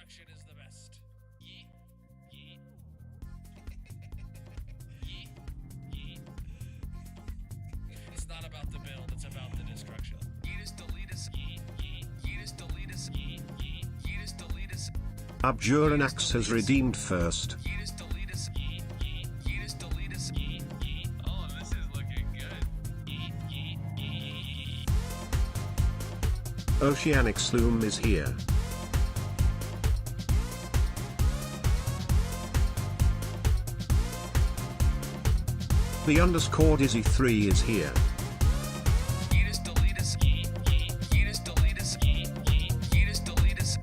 Destruction is the best. Yeet, yeet. Yeet, yeet. It's not about the build, it's about the destruction. Yeetus, deletus, yeet, yeet. Yeetus, deletus, yeet, yeet. Yeetus, deletus. Abjuranax has redeemed first. Yeetus, deletus, yeet, yeet. Yeetus, deletus, yeet, yeet. Oh, this is looking good. Yeet, yeet, yeet. Oceanic Sloom is here. The underscore Dizzy 3 is here. Yeetus, deletus, yeet, yeet. Yeetus, deletus, yeet, yeet. Yeetus, deletus.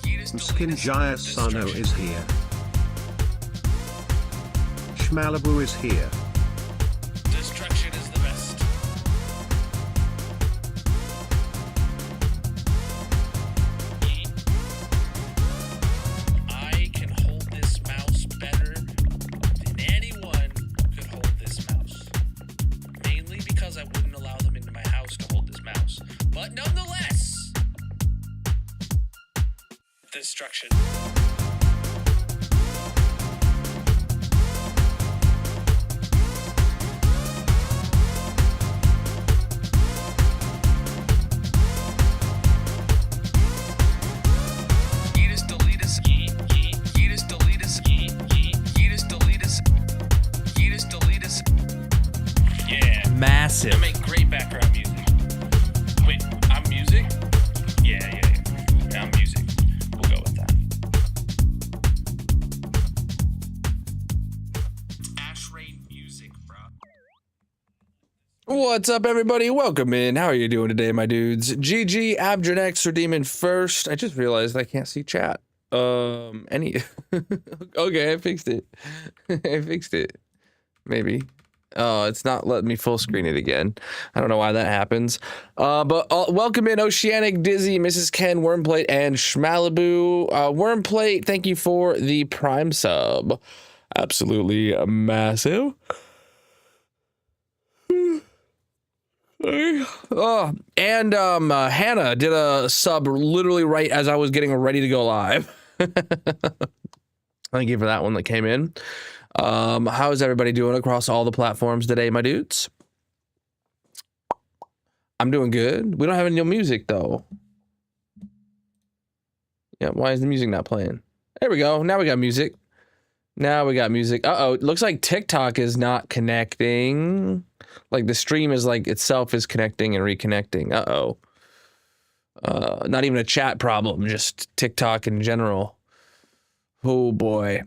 Yeetus, Skin deletus. Jaya Sano Destruction. is here. Shmalabu is here. Destruction is the best. Yeet. I can hold this mouse better than anyone could hold this mouse. Mainly because I wouldn't allow them into my house to hold this mouse. But nonetheless, destruction. Yeetus, deletus, yeet, yeet. Yeetus, deletus, yeet, yeet. Yeetus, deletus. Yeetus, deletus. Yeah. Massive. I make great background music. Wait, I'm music? Yeah. I'm music. We'll go with that. Ash Rain music, bro. What's up, everybody? Welcome in. How are you doing today, my dudes? GG, Abdranex, Redeeming first. I just realized I can't see chat. Okay, I fixed it. I fixed it. Maybe. Oh, it's not letting me full screen it again. I don't know why that happens. But welcome in Oceanic, Dizzy, Mrs. Ken, Wormplate, and Shmalabu. Wormplate, thank you for the Prime sub. Absolutely massive. And Hannah did a sub literally right as I was getting ready to go live. Thank you for that one that came in. How's everybody doing across all the platforms today, my dudes? I'm doing good. We don't have any music though. Yeah, why is the music not playing? There we go. Now we got music. Uh-oh, it looks like TikTok is not connecting. Like the stream is like itself is connecting and reconnecting. Uh-oh. Not even a chat problem, just TikTok in general. Oh boy.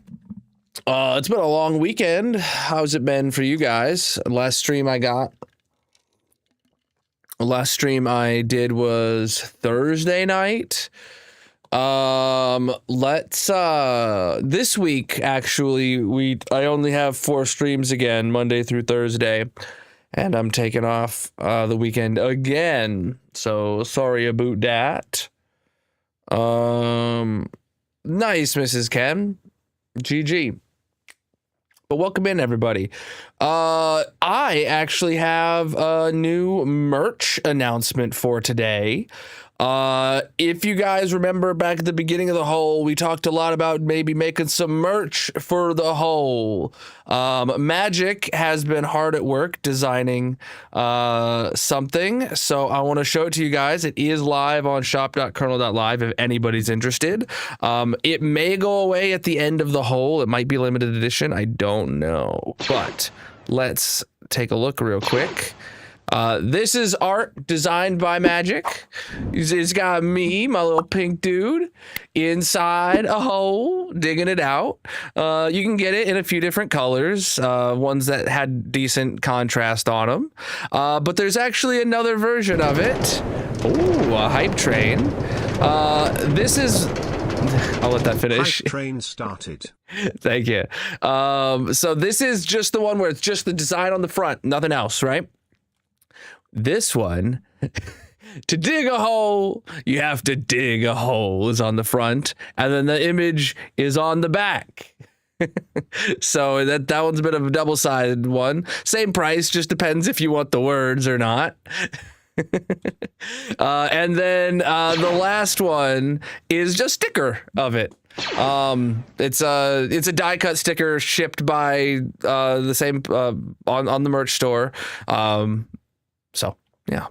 It's been a long weekend. How's it been for you guys? Last stream I did was Thursday night. This week actually I only have 4 streams again, Monday through Thursday, and I'm taking off the weekend again. So sorry about that. Nice, Mrs. Ken. GG. But welcome in, everybody. I actually have a new merch announcement for today. If you guys remember back at the beginning of the hole, we talked a lot about maybe making some merch for the hole. Magic has been hard at work designing something, so I want to show it to you guys. It is live on shop.colonel.live if anybody's interested. It may go away at the end of the hole. It might be limited edition. I don't know, but let's take a look real quick. This is art designed by Magic. It's got me, my little pink dude, inside a hole, digging it out. You can get it in a few different colors, ones that had decent contrast on them. But there's actually another version of it. Ooh, a hype train. This is... I'll let that finish. Hype train started. Thank you. So this is just the one where it's just the design on the front, nothing else, right? This one, to dig a hole, you have to dig a hole is on the front, and then the image is on the back. So that one's a bit of a double-sided one. Same price, just depends if you want the words or not. And then the last one is just sticker of it. It's a die cut sticker shipped by the same on the merch store. So yeah,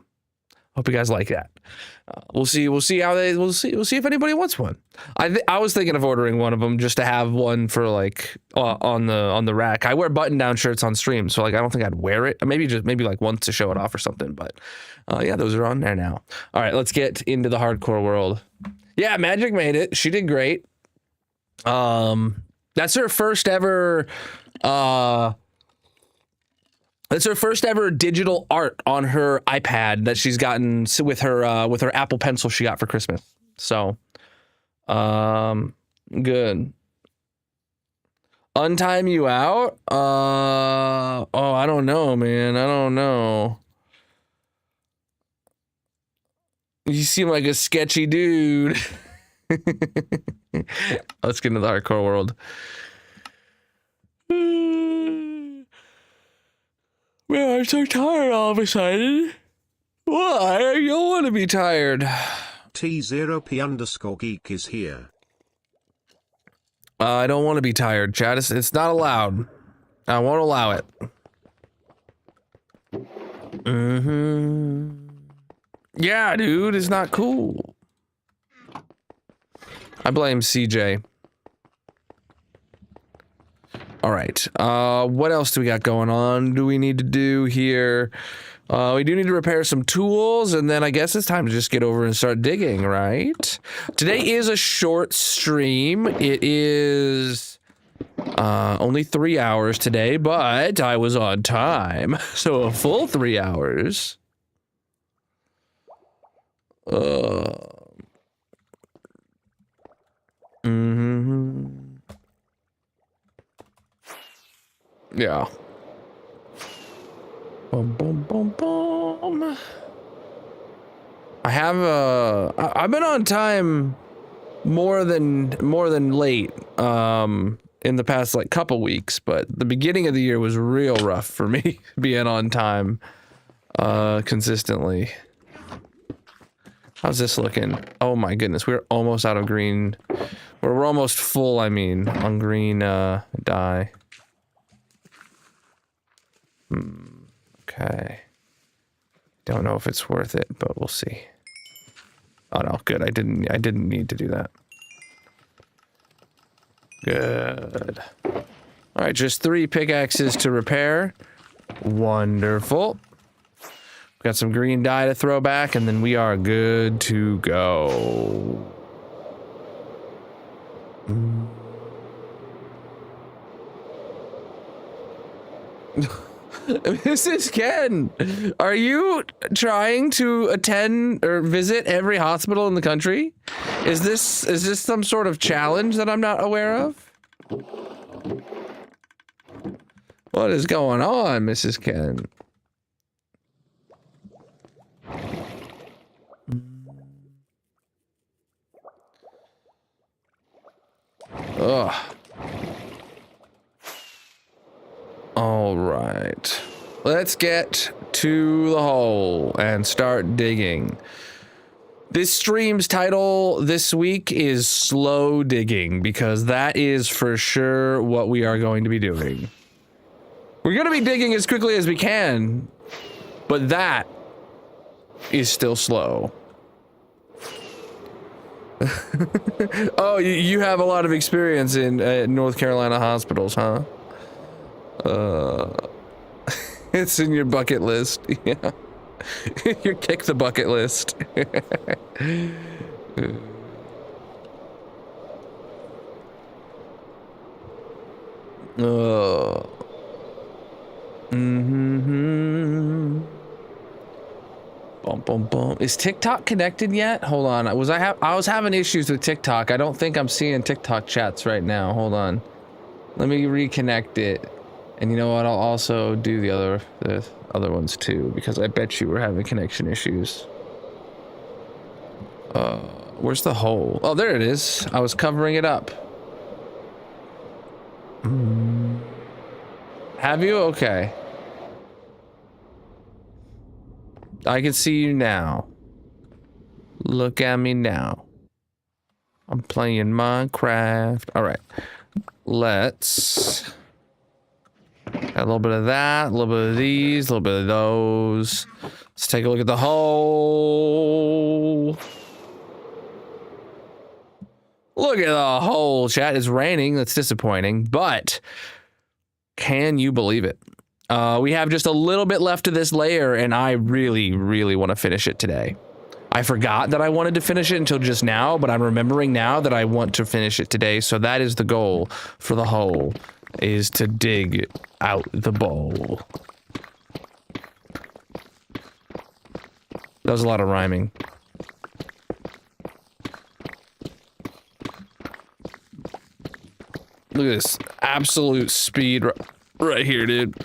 hope you guys like that. We'll see if anybody wants one. I was thinking of ordering one of them just to have one for like on the rack. I wear button down shirts on stream, so like I don't think I'd wear it. Maybe like once to show it off or something. But yeah, those are on there now. All right, let's get into the hardcore world. Yeah, Magic made it. She did great. That's her first ever. That's her first ever digital art on her iPad that she's gotten with her Apple Pencil she got for Christmas. So, good. Untime you out? Oh, I don't know, man. I don't know. You seem like a sketchy dude. Let's get into the hardcore world. Man, I'm so tired all of a sudden. Why? You don't want to be tired. T0P_geek is here. I don't want to be tired, Chad. It's not allowed. I won't allow it. Yeah, dude, it's not cool. I blame CJ. All right. What else do we got going on? Do we need to do here? We do need to repair some tools, and then I guess it's time to just get over and start digging, right? Today is a short stream. It is only 3 hours today, but I was on time, so a full 3 hours. Yeah. Boom, boom, boom, boom. I've been on time more than late in the past like couple weeks, but the beginning of the year was real rough for me being on time consistently. How's this looking? Oh my goodness, we're almost out of green. We're almost full, I mean, on green dye. Okay. Don't know if it's worth it, but we'll see. Oh no, good. I didn't need to do that. Good. All right, just 3 pickaxes to repair. Wonderful. Got some green dye to throw back, and then we are good to go. Mrs. Ken, are you trying to attend or visit every hospital in the country? Is this some sort of challenge that I'm not aware of? What is going on, Mrs. Ken? Ugh. All right. Let's get to the hole and start digging. This stream's title this week is Slow Digging, because that is for sure what we are going to be doing. We're going to be digging as quickly as we can, but that is still slow. Oh, you have a lot of experience in North Carolina hospitals, huh? It's in your bucket list. Yeah. You kick the bucket list. Boom, boom, boom. Is TikTok connected yet? Hold on. I was having issues with TikTok. I don't think I'm seeing TikTok chats right now. Hold on. Let me reconnect it. And you know what? I'll also do the other ones too, because I bet you we're having connection issues. Where's the hole? Oh, there it is. I was covering it up. Have you? Okay. I can see you now. Look at me now. I'm playing Minecraft. All right. Let's... Got a little bit of that, a little bit of these, a little bit of those. Let's take a look at the hole. Look at the hole, chat. It's raining. That's disappointing, but can you believe it? We have just a little bit left of this layer, and I really, really want to finish it today. I forgot that I wanted to finish it until just now, but I'm remembering now that I want to finish it today. So that is the goal for the hole, is to dig out the bowl. That was a lot of rhyming. Look at this absolute speed right here, dude.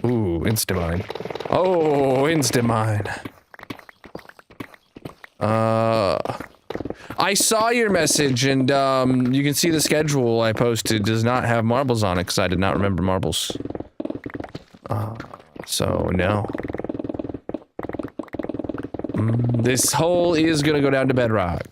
Ooh, Instamine. Oh, Instamine. I saw your message, and you can see the schedule I posted does not have marbles on it because I did not remember marbles. So no. This hole is gonna go down to bedrock.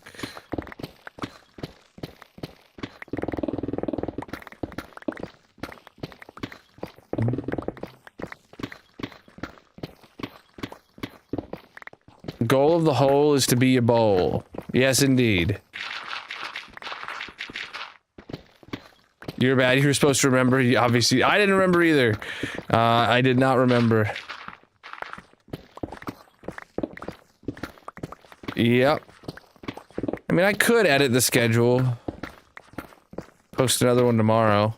Goal of the hole is to be a bowl. Yes, indeed. You're bad. You were supposed to remember. Obviously, I didn't remember either. I did not remember. Yep. I mean, I could edit the schedule. Post another one tomorrow.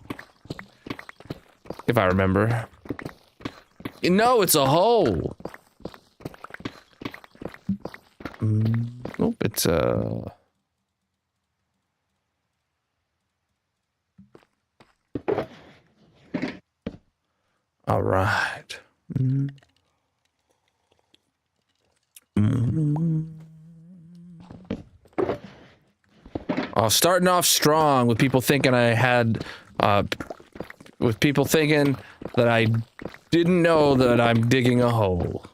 If I remember. No, it's a hole. Nope, it's all right. Starting off strong with people thinking I had, with people thinking that I didn't know that I'm digging a hole.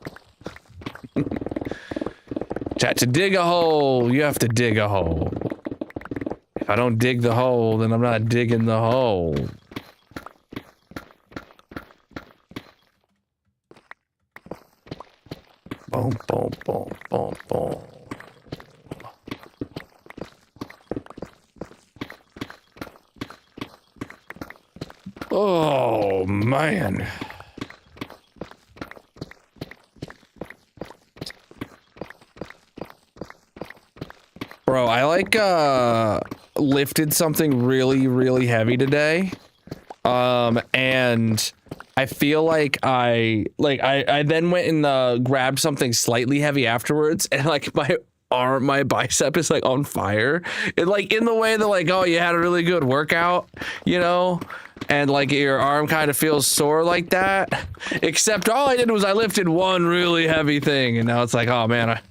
Chat, to dig a hole, you have to dig a hole. If I don't dig the hole, then I'm not digging the hole. Boom, boom, boom, boom, boom. Oh, man. Bro, I lifted something really, really heavy today. And I feel like I then went and grabbed something slightly heavy afterwards, and like my bicep is like on fire. It like in the way that like, oh, you had a really good workout, you know? And like your arm kind of feels sore like that. Except all I did was I lifted one really heavy thing, and now it's like, oh man,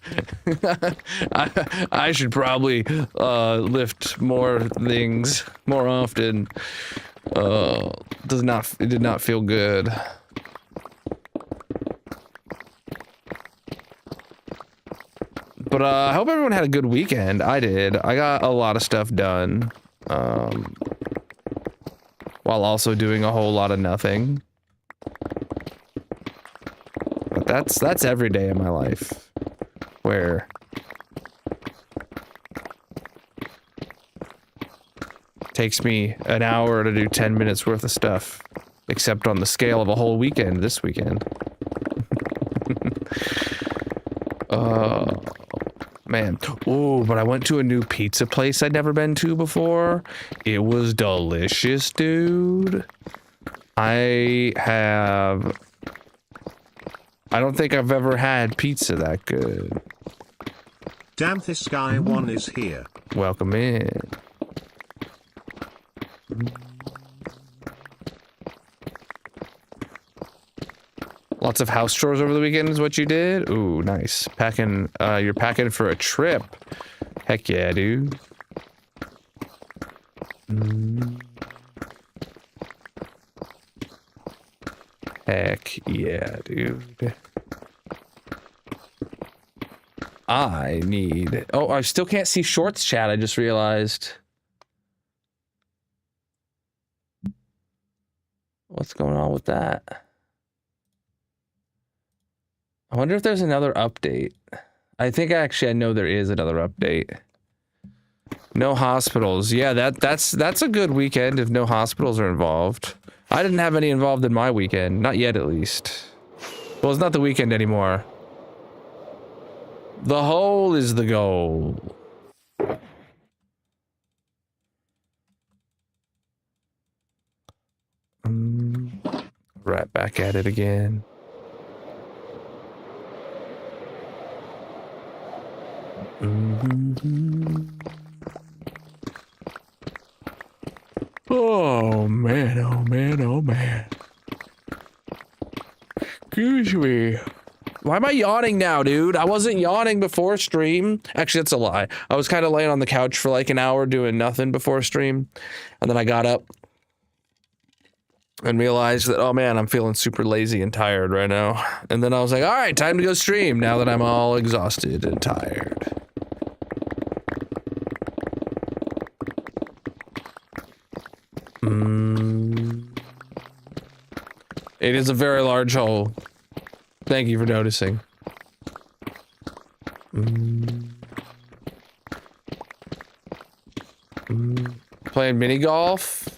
I should probably lift more things more often. It did not feel good. But I hope everyone had a good weekend. I did. I got a lot of stuff done. While also doing a whole lot of nothing. But that's every day of my life. Where it takes me an hour to do 10 minutes worth of stuff. Except on the scale of a whole weekend this weekend. Man. Oh, but I went to a new pizza place I'd never been to before. It was delicious, dude. I don't think I've ever had pizza that good. Damn, this guy one is here. Welcome in. Lots of house chores over the weekend is what you did? Ooh, nice. Packing, you're packing for a trip. Heck yeah, dude. Heck yeah, dude. I need... Oh, I still can't see shorts chat, I just realized. What's going on with that? I wonder if there's another update. I think actually I know there is another update. No hospitals. Yeah, that's a good weekend if no hospitals are involved. I didn't have any involved in my weekend. Not yet, at least. Well, it's not the weekend anymore. The hole is the goal. Right back at it again. Oh man, oh man, oh man. Excuse me. Why am I yawning now, dude? I wasn't yawning before stream. Actually, that's a lie. I was kind of laying on the couch for like an hour doing nothing before stream. And then I got up and realized that, oh man, I'm feeling super lazy and tired right now. And then I was like, all right, time to go stream now that I'm all exhausted and tired. It is a very large hole. Thank you for noticing. Playing mini golf,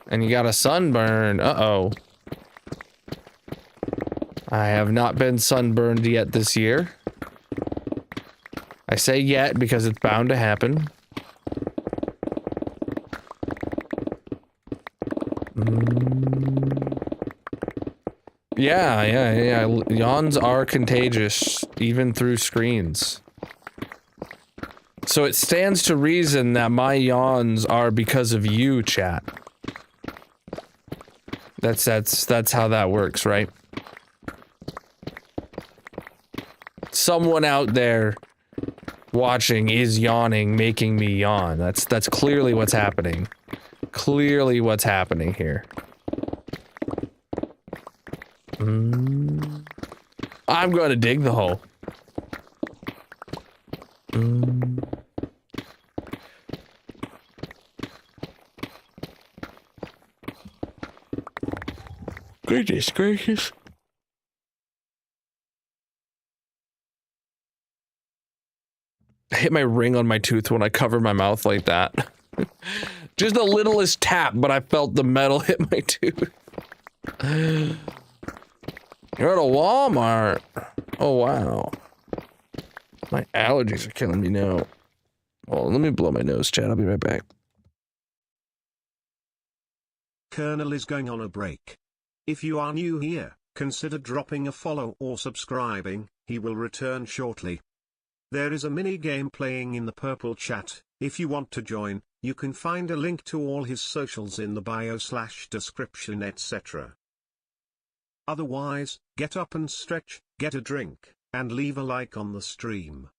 and you got a sunburn. Uh-oh. I have not been sunburned yet this year. I say yet because it's bound to happen. Yeah. Yawns are contagious, even through screens. So it stands to reason that my yawns are because of you, chat. That's how that works, right? Someone out there watching is yawning, making me yawn. That's clearly what's happening. Clearly what's happening here. I'm gonna dig the hole. Goodness gracious. I hit my ring on my tooth when I cover my mouth like that. Just the littlest tap, but I felt the metal hit my tooth. You're at a Walmart. Oh, wow. My allergies are killing me now. Oh, let me blow my nose, Chad. I'll be right back. Colonel is going on a break. If you are new here, consider dropping a follow or subscribing, he will return shortly. There is a mini game playing in the purple chat. If you want to join, you can find a link to all his socials in the bio/description, etc. Otherwise, get up and stretch, get a drink, and leave a like on the stream.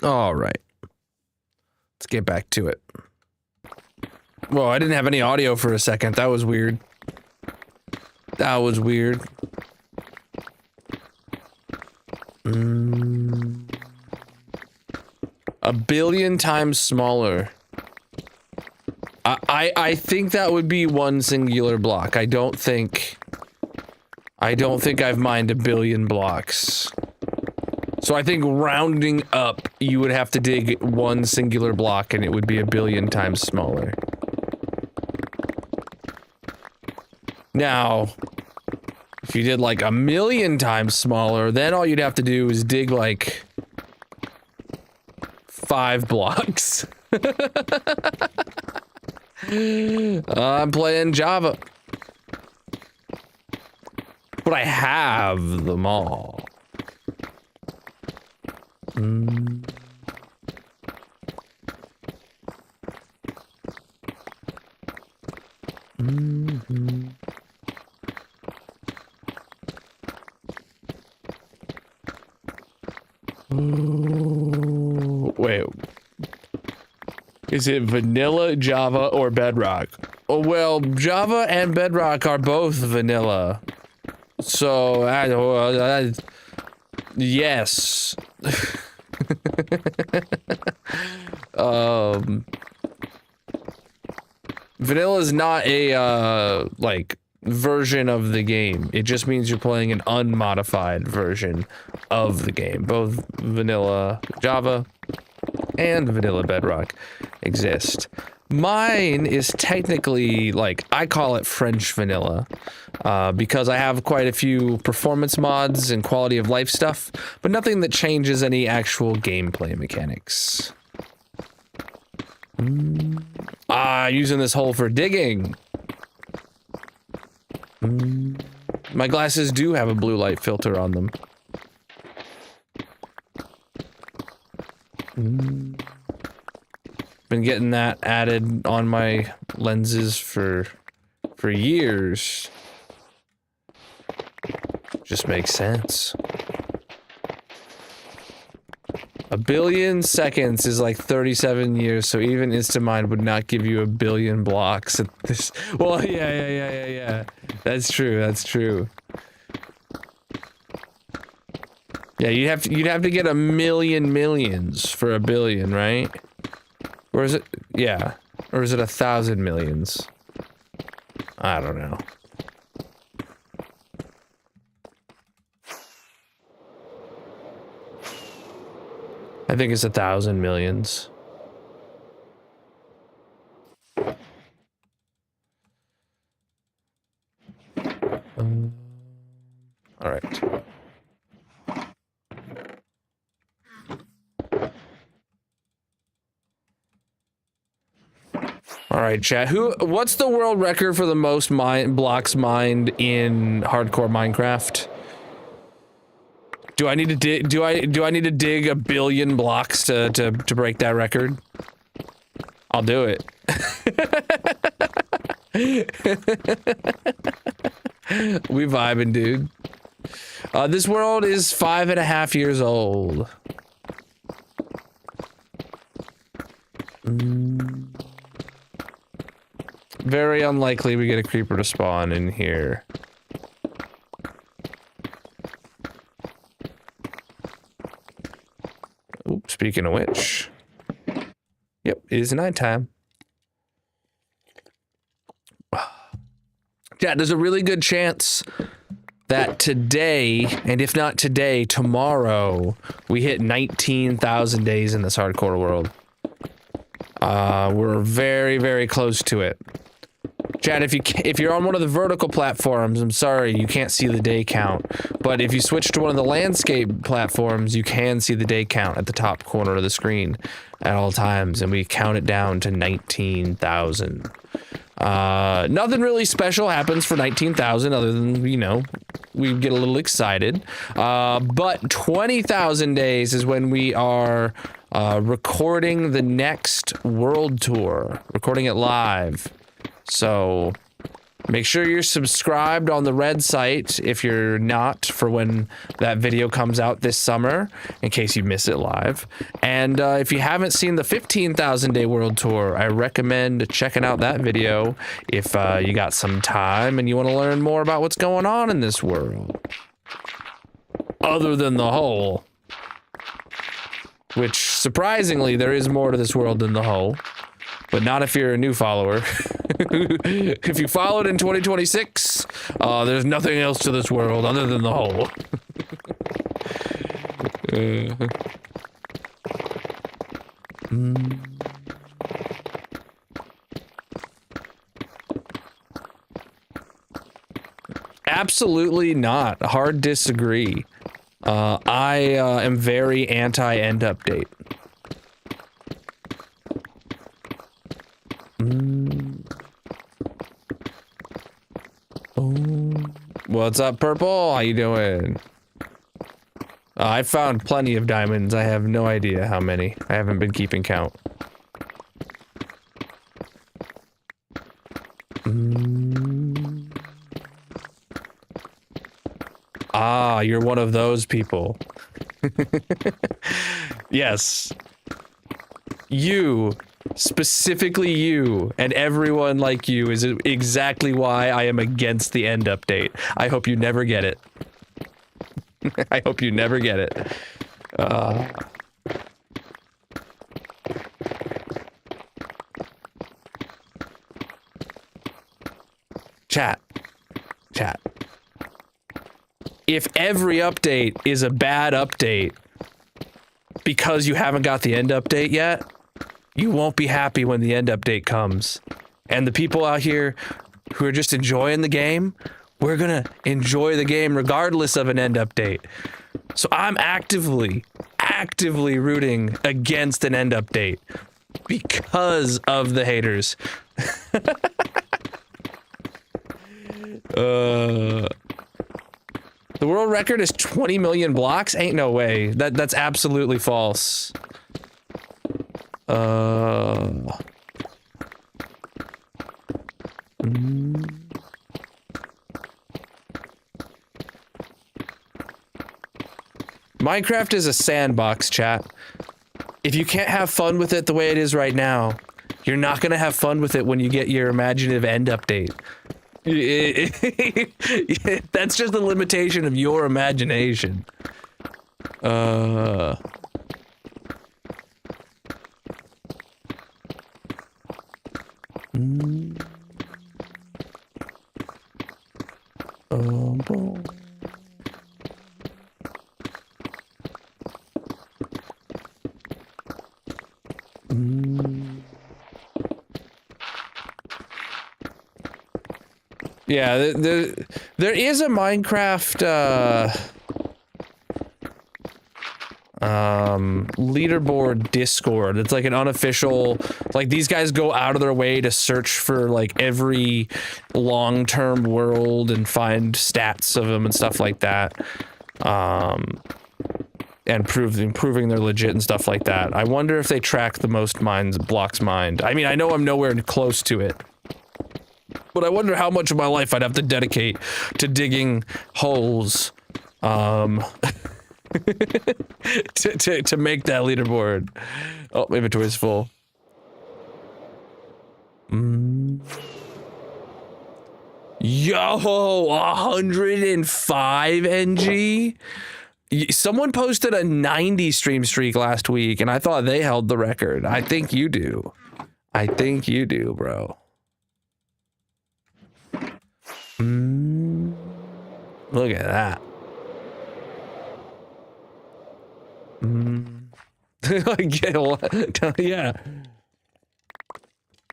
All right. Let's get back to it. Whoa, I didn't have any audio for a second. That was weird. That was weird. A billion times smaller. I think that would be one singular block. I don't think I've mined a billion blocks. So I think rounding up, you would have to dig one singular block and it would be a billion times smaller. Now, if you did like a million times smaller, then all you'd have to do is dig like 5 blocks. I'm playing Java. But I have them all. Mhm. Ooh, wait. Is it vanilla, Java, or Bedrock? Oh, well, Java and Bedrock are both vanilla. So, yes. Vanilla is not a, like, version of the game. It just means you're playing an unmodified version of the game. Both vanilla Java and vanilla Bedrock exist. Mine is technically, like, I call it French vanilla, because I have quite a few performance mods and quality of life stuff, but nothing that changes any actual gameplay mechanics. Using this hole for digging. My glasses do have a blue light filter on them. Been getting that added on my lenses for years. Just makes sense. 1 billion seconds is like 37 years, so even Instamind would not give you 1 billion blocks at this. Well, yeah. That's true. Yeah, you'd have to get 1 million millions for 1 billion, right? Or is it, yeah. Or is it 1,000 millions? I don't know. I think it's 1,000 millions. All right. All right, chat. What's the world record for the most blocks mined in hardcore Minecraft? Do I need to dig? Do I need to dig 1 billion blocks to break that record? I'll do it. We vibing, dude. This world is 5.5 years old. Very unlikely we get a creeper to spawn in here. Oops, speaking of which. Yep, it is nighttime. Yeah, there's a really good chance that today, and if not today, tomorrow, we hit 19,000 days in this hardcore world. We're very, very close to it. Chad, if you're on one of the vertical platforms, I'm sorry, you can't see the day count. But if you switch to one of the landscape platforms, you can see the day count at the top corner of the screen at all times, and we count it down to 19,000. Nothing really special happens for 19,000 other than, you know, we get a little excited. But 20,000 days is when we are recording the next world tour, recording it live. So make sure you're subscribed on the red site if you're not, for when that video comes out this summer, in case you miss it live. And if you haven't seen the 15,000 day world tour, I recommend checking out that video if you got some time and you want to learn more about what's going on in this world. Other than the hole. Which, surprisingly, there is more to this world than the hole. But not if you're a new follower. If you followed in 2026, there's nothing else to this world other than the hole. Absolutely not. Hard disagree. I am very anti-end update. What's up, Purple? How you doing? I found plenty of diamonds. I have no idea how many. I haven't been keeping count. Ah, you're one of those people. Yes. You, specifically you, and everyone like you is exactly why I am against the end update. I hope you never get it. I hope you never get it. Chat. Chat. If every update is a bad update because you haven't got the end update yet, you won't be happy when the end update comes. And the people out here who are just enjoying the game, we're gonna enjoy the game regardless of an end update. So I'm actively rooting against an end update because of the haters. The world record is 20 million blocks? Ain't no way. That's absolutely false. Minecraft is a sandbox, chat. If you can't have fun with it the way it is right now, you're not gonna have fun with it when you get your imaginative end update. That's just the limitation of your imagination. Yeah, there is a Minecraft leaderboard Discord. It's like an unofficial, like these guys go out of their way to search for like every long-term world and find stats of them and stuff like that. And improving their legit and stuff like that. I wonder if they track the most blocks mined. I mean, I know I'm nowhere close to it. But I wonder how much of my life I'd have to dedicate to digging holes, to make that leaderboard. Oh, my inventory's full. Yo, 105 NG? Someone posted a 90 stream streak last week, and I thought they held the record. I think you do. I think you do, bro. Look at that. Yeah.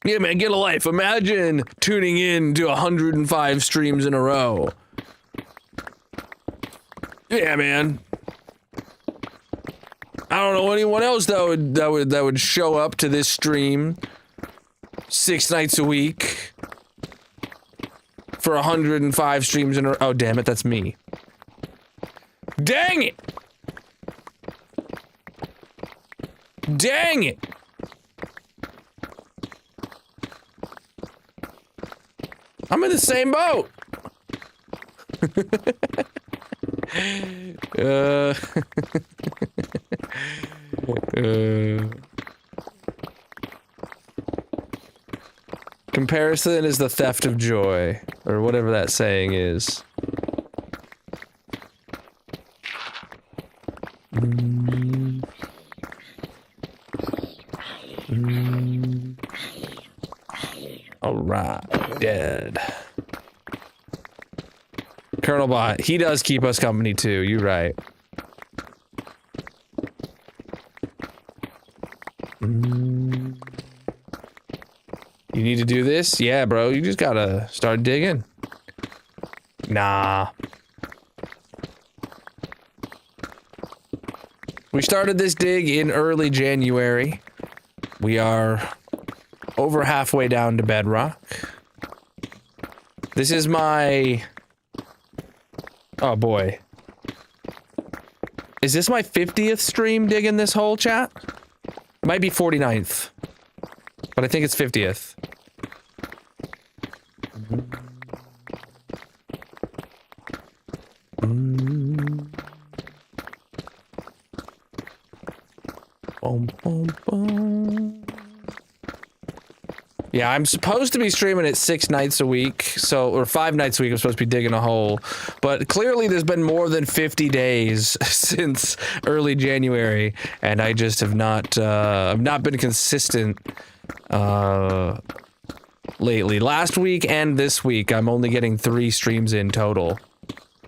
Yeah, man, get a life. Imagine tuning in to 105 streams in a row. Yeah, man. I don't know anyone else that would show up to this stream 6 nights a week. For 105 streams in a row. Oh, damn it, that's me. Dang it! Dang it! I'm in the same boat! Comparison is the theft of joy, or whatever that saying is. Alright, dead. Colonel Bot, he does keep us company too, you're right. You need to do this? Yeah, bro, you just gotta start digging. Nah. We started this dig in early January. We are over halfway down to bedrock. This is my... Oh boy. Is this my 50th stream digging this hole, chat? Might be 49th. But I think it's 50th. Boom, boom, boom. Yeah, I'm supposed to be streaming it 6 nights a week, or 5 nights a week. I'm supposed to be digging a hole, but clearly there's been more than 50 days since early January, and I just have not, I've not been consistent, lately. Last week and this week, I'm only getting 3 streams in total,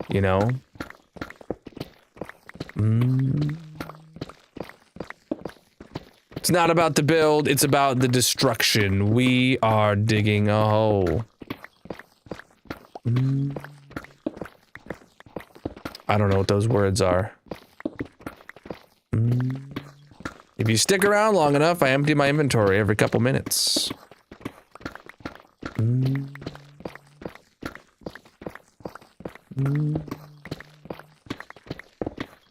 you know? It's not about the build, it's about the destruction. We are digging a hole. I don't know what those words are. If you stick around long enough, I empty my inventory every couple minutes.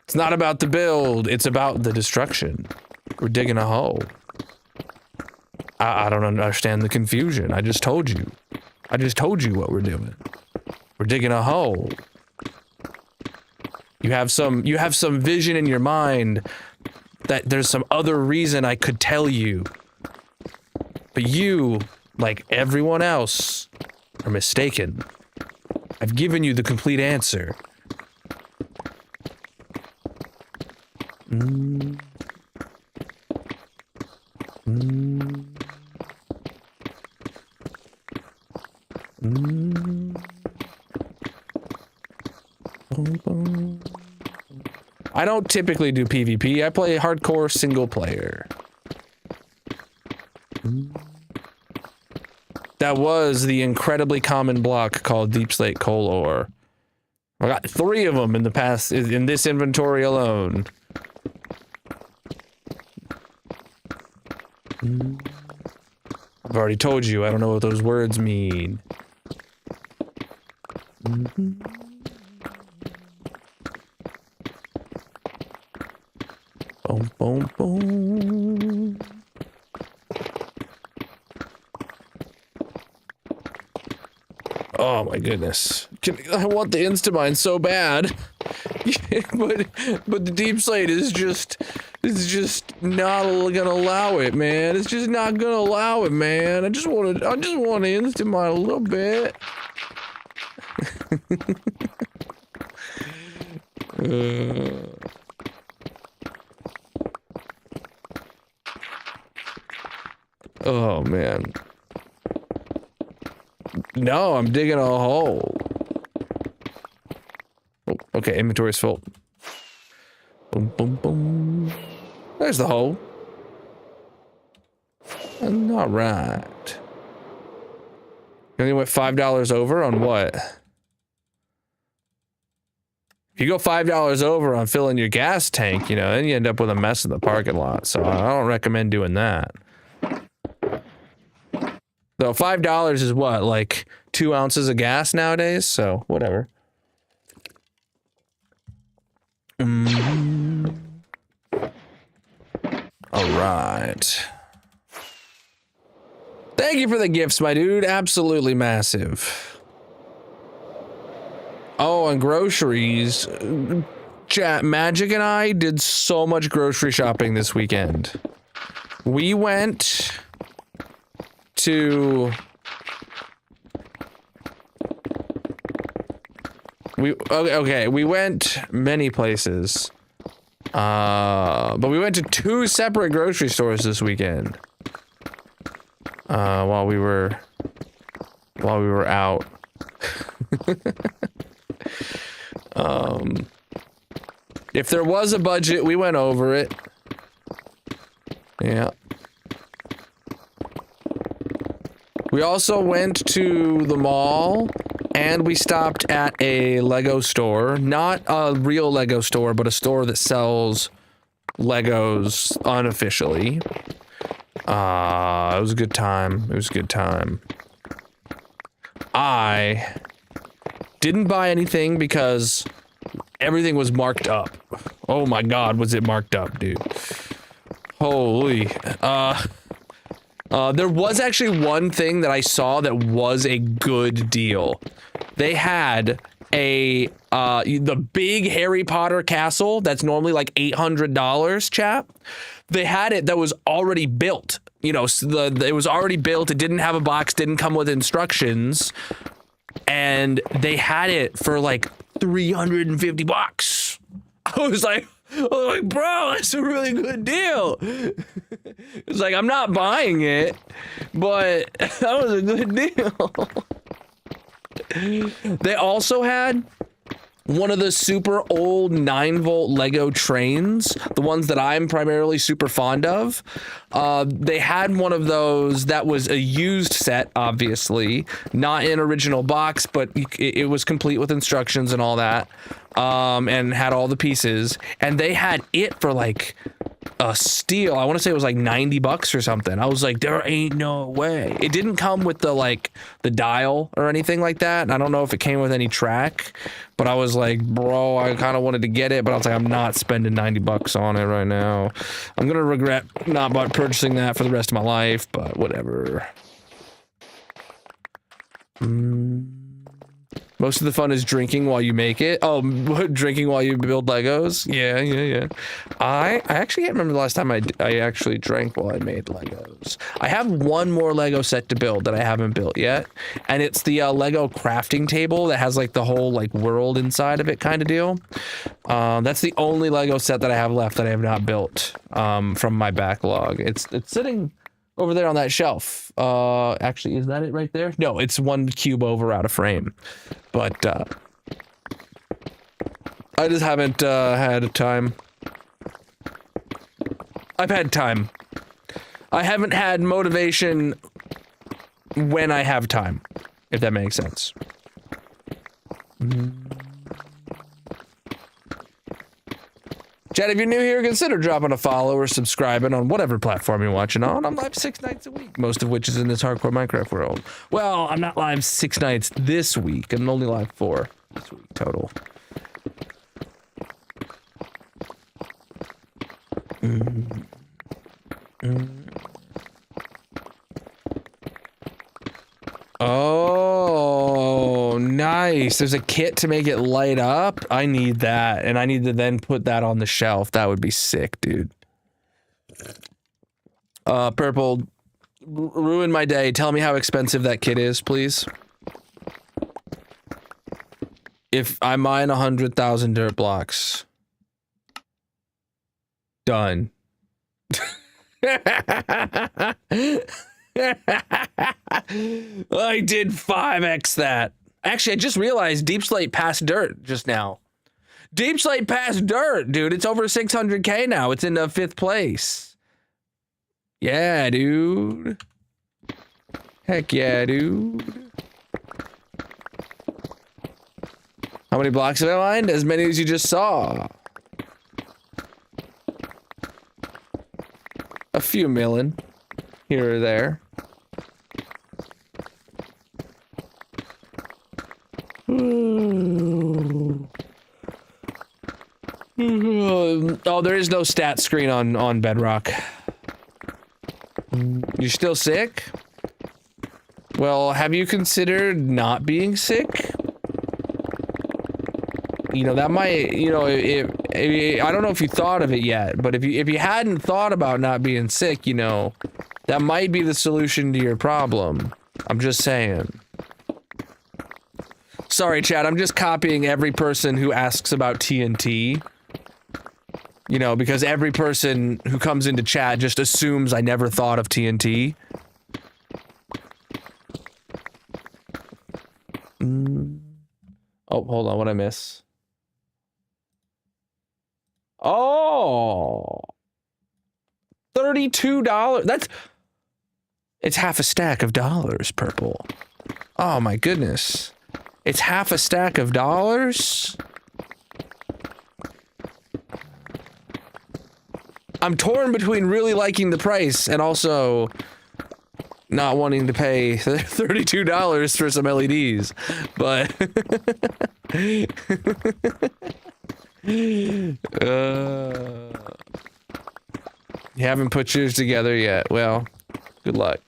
It's not about the build, it's about the destruction. We're digging a hole. I don't understand the confusion. I just told you. I just told you what we're doing. We're digging a hole. You have some vision in your mind that there's some other reason I could tell you. But you, like everyone else, are mistaken. I've given you the complete answer. I don't typically do PvP. I play hardcore single player. That was the incredibly common block called Deep Slate Coal Ore. I got 3 of them in the past, in this inventory alone. I've already told you, I don't know what those words mean. Boom, boom, boom. Oh my goodness. I want the Instamine so bad. but the Deep Slate is just not gonna allow it, man. It's just not gonna allow it, man. I just want to Instamine a little bit. Oh man. No, I'm digging a hole. Oh, okay, inventory's full. Boom, boom, boom. There's the hole. All right. You only went $5 over on what? If you go $5 over on filling your gas tank, you know, then you end up with a mess in the parking lot. So I don't recommend doing that. Though $5 is what, like 2 ounces of gas nowadays? So whatever. All right. Thank you for the gifts, my dude. Absolutely massive. Oh, and groceries. Chat, Magic and I did so much grocery shopping this weekend. We went to... Okay, we went many places. But we went to 2 separate grocery stores this weekend. While we were out. If there was a budget, we went over it. Yeah. We also went to the mall, and we stopped at a Lego store. Not a real Lego store, but a store that sells Legos unofficially. It was a good time. It was a good time. I didn't buy anything because everything was marked up. Oh my god, was it marked up, dude. Holy. There was actually one thing that I saw that was a good deal. They had the big Harry Potter castle that's normally like $800, chap. They had it that was already built. You know, it was already built. It didn't have a box, didn't come with instructions, and they had it for like $350. I was like, bro, that's a really good deal. It's like, I'm not buying it, but that was a good deal. They also had one of the super old 9-volt Lego trains, the ones that I'm primarily super fond of. They had one of those that was a used set, obviously, not in original box, but it was complete with instructions and all that, and had all the pieces. And they had it for like a steal. I want to say it was like $90 or something. I was like, there ain't no way. It didn't come with the dial or anything like that. And I don't know if it came with any track, but I was like, bro, I kind of wanted to get it, but I was like, I'm not spending $90 on it right now. I'm gonna regret not purchasing that for the rest of my life, but whatever. Most of the fun is drinking while you make it. Oh, drinking while you build Legos? Yeah. I actually can't remember the last time I actually drank while I made Legos. I have one more Lego set to build that I haven't built yet, and it's the Lego crafting table that has like the whole like world inside of it kind of deal. That's the only Lego set that I have left that I have not built from my backlog. It's sitting over there on that shelf. Actually, is that it right there? No, it's one cube over out of frame. But I just haven't had time. I've had time. I haven't had motivation when I have time, if that makes sense. Chat, if you're new here, consider dropping a follow or subscribing on whatever platform you're watching on. I'm live 6 nights a week, most of which is in this hardcore Minecraft world. Well, I'm not live 6 nights this week. I'm only live 4 this week total. Oh, nice. There's a kit to make it light up. I need that, and I need to then put that on the shelf. That would be sick, dude. Purple, ruin my day. Tell me how expensive that kit is, please. If I mine 100,000 dirt blocks. Done. I did 5x that. Actually, I just realized Deep Slate passed dirt just now. Deep Slate passed dirt, dude. It's over 600K now. It's in 5th place. Yeah, dude. Heck yeah, dude. How many blocks have I mined? As many as you just saw. A few million here or there. Oh, there is no stat screen on Bedrock. You're still sick? Well, have you considered not being sick? You know, that might, you know, I don't know if you thought of it yet, but if you hadn't thought about not being sick, you know, that might be the solution to your problem. I'm just saying. Sorry, chat, I'm just copying every person who asks about TNT. You know, because every person who comes into chat just assumes I never thought of TNT. Oh, hold on, what'd I miss? Oh, $32. It's half a stack of dollars, Purple. Oh my goodness. It's half a stack of dollars? I'm torn between really liking the price and also not wanting to pay $32 for some LEDs, but you haven't put yours together yet. Well, Good luck.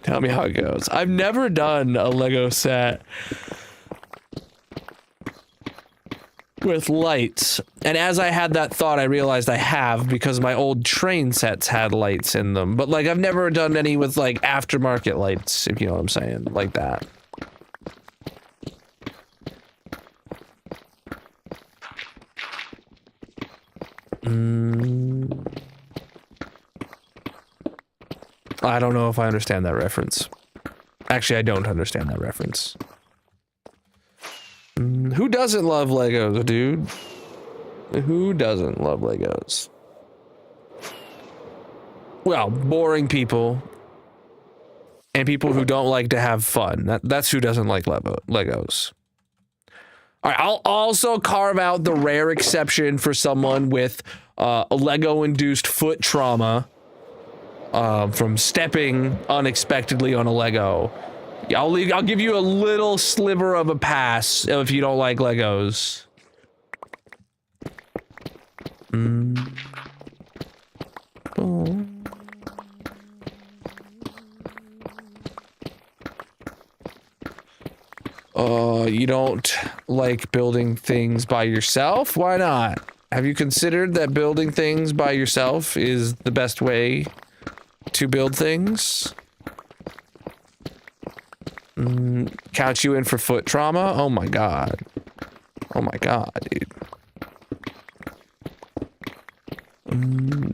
Tell me how it goes. I've never done a Lego set with lights. And as I had that thought, I realized I have, because my old train sets had lights in them. But like, I've never done any with like aftermarket lights, if you know what I'm saying, like that. I don't know if I understand that reference. Actually, I don't understand that reference. Who doesn't love Legos, dude? Who doesn't love Legos? Well, boring people. And people who don't like to have fun. That's who doesn't like Legos. All right, I'll also carve out the rare exception for someone with a Lego-induced foot trauma from stepping unexpectedly on a Lego. I'll give you a little sliver of a pass if you don't like Legos. Oh. You don't like building things by yourself? Why not? Have you considered that building things by yourself is the best way to build things? Count you in for foot trauma? Oh my god. Oh my god, dude.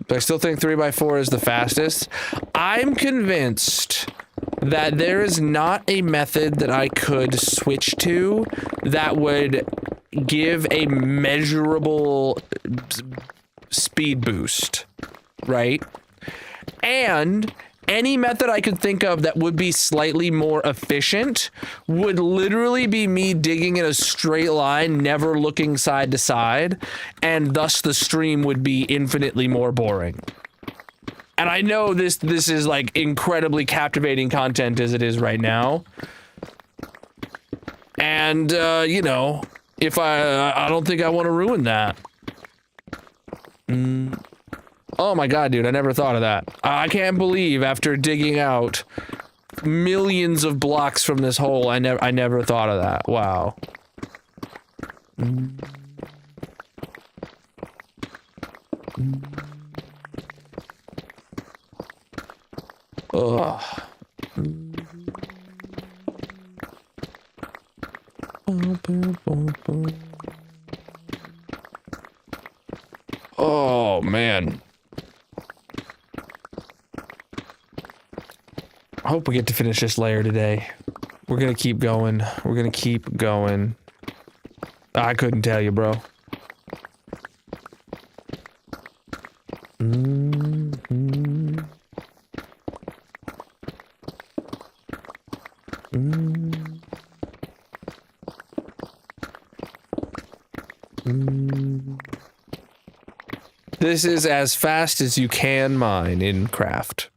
But I still think 3x4 is the fastest. I'm convinced that there is not a method that I could switch to that would give a measurable speed boost, right? And any method I could think of that would be slightly more efficient would literally be me digging in a straight line, never looking side to side, and thus the stream would be infinitely more boring. And I know this is like incredibly captivating content as it is right now. And you know, if I don't think I want to ruin that. Oh my god, dude, I never thought of that. I can't believe after digging out millions of blocks from this hole, I never thought of that. Wow. Ugh. Oh man. I hope we get to finish this layer today. We're gonna keep going. We're gonna keep going. I couldn't tell you, bro. This is as fast as you can mine in craft.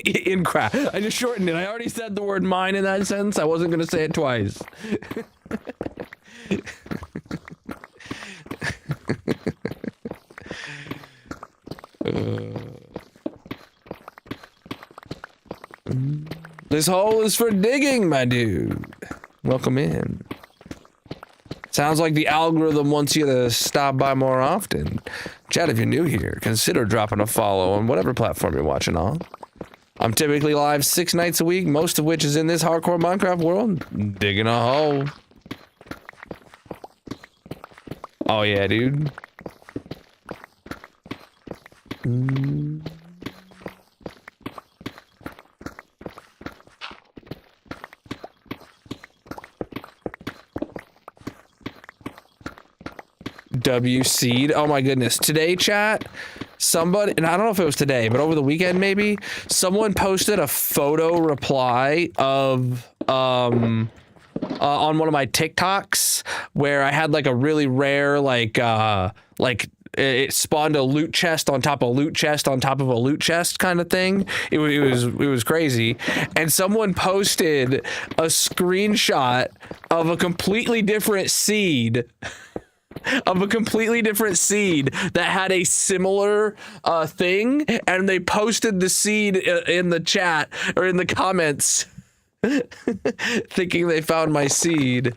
In craft. I just shortened it. I already said the word mine in that sentence. I wasn't going to say it twice. This hole is for digging, my dude. Welcome in. Sounds like the algorithm wants you to stop by more often. Chat, if you're new here, consider dropping a follow on whatever platform you're watching on. I'm typically live 6 nights a week, most of which is in this hardcore Minecraft world, digging a hole. Oh yeah, dude. W seed. Oh my goodness. Today, chat, somebody, and I don't know if it was today, but over the weekend maybe, someone posted a photo reply of on one of my TikToks where I had like a really rare like it spawned a loot chest on top of loot chest on top of a loot chest kind of thing. It was crazy. And someone posted a screenshot of a completely different seed of a completely different seed that had a similar thing, and they posted the seed in the chat or in the comments. Thinking they found my seed.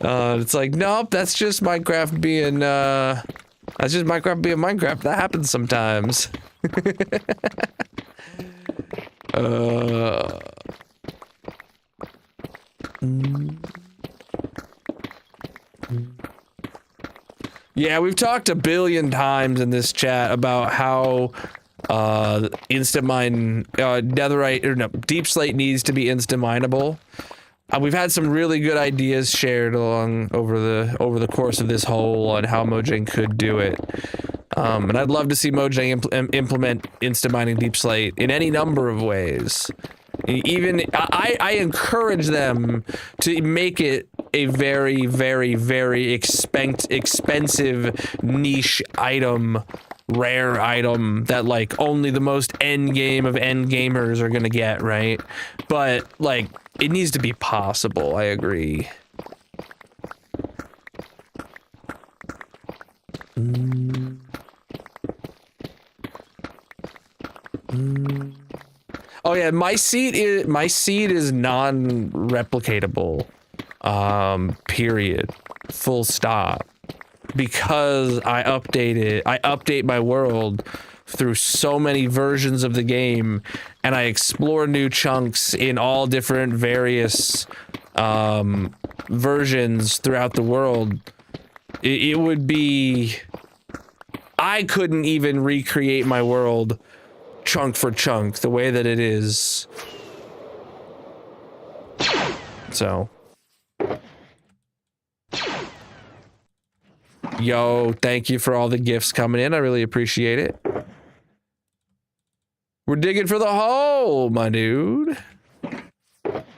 It's like, nope, that's just Minecraft being Minecraft. That happens sometimes. Yeah, we've talked a billion times in this chat about how instant mine netherite or no deep slate needs to be instant mineable. We've had some really good ideas shared along over the course of this hole on how Mojang could do it. And I'd love to see Mojang implement instant mining deep slate in any number of ways. Even I encourage them to make it a very, very, very expensive niche item, rare item that like only the most end game of end gamers are gonna get, right? But like it needs to be possible. I agree. Oh yeah, my seed is non-replicatable. Period. Full stop. Because I update my world through so many versions of the game, and I explore new chunks in all different various versions throughout the world. It would be... I couldn't even recreate my world chunk for chunk the way that it is. So... Yo, thank you for all the gifts coming in. I really appreciate it. We're digging for the hole, my dude.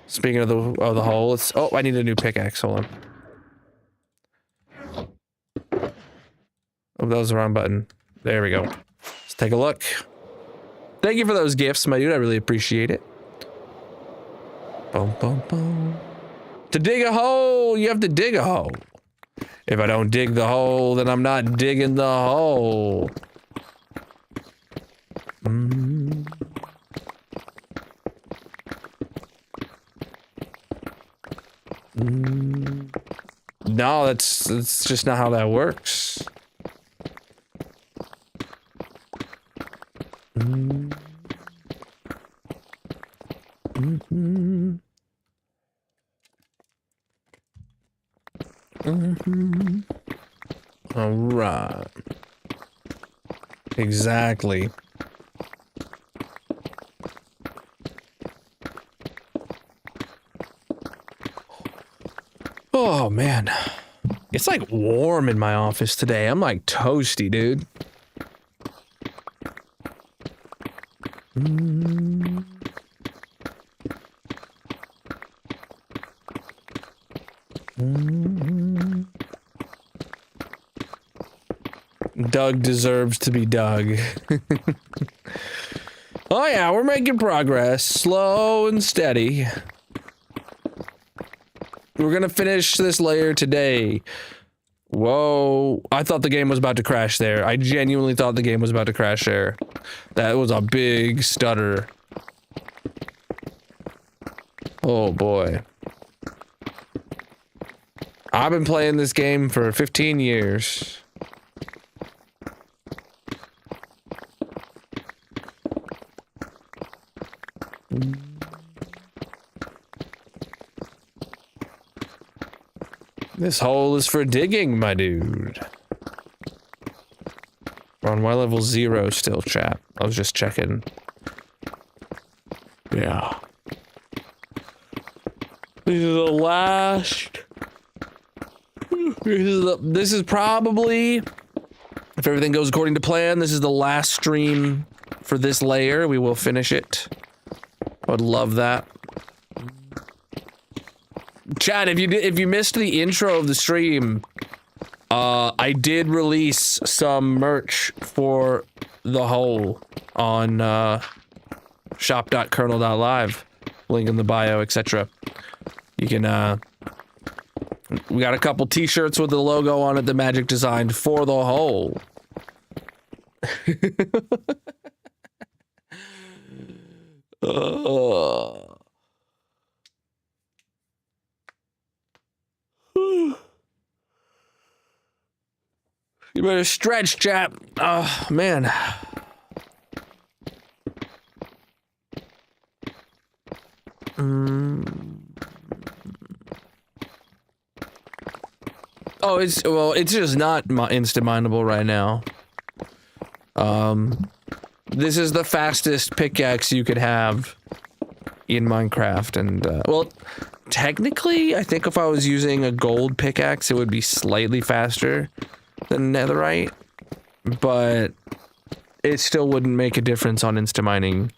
Speaking of the hole, it's... Oh, I need a new pickaxe. Hold on. Oh, that was the wrong button. There we go. Let's take a look. Thank you for those gifts, my dude. I really appreciate it. Boom, boom, boom. To dig a hole, you have to dig a hole. If I don't dig the hole, then I'm not digging the hole. No, that's just not how that works. All right. Exactly. Oh man. It's like warm in my office today. I'm like toasty, dude. Doug deserves to be Doug. Oh yeah, we're making progress. Slow and steady. We're gonna finish this layer today. Whoa. I thought the game was about to crash there. I genuinely thought the game was about to crash there. That was a big stutter. Oh boy. I've been playing this game for 15 years. This hole is for digging, my dude. We're on Y level 0 still, chat. I was just checking. Yeah. This is the last... This is probably... If everything goes according to plan, this is the last stream for this layer. We will finish it. I would love that. Chat, if you missed the intro of the stream, I did release some merch for the hole on shop.colonel.live, link in the bio, etc. You can We got a couple t-shirts with the logo on it, the Magic designed for the hole. You better stretch, chap. Oh, man. Oh, it's just not instant mineable right now. This is the fastest pickaxe you could have in Minecraft, and well, technically, I think if I was using a gold pickaxe, it would be slightly faster than netherite, but it still wouldn't make a difference on instant mining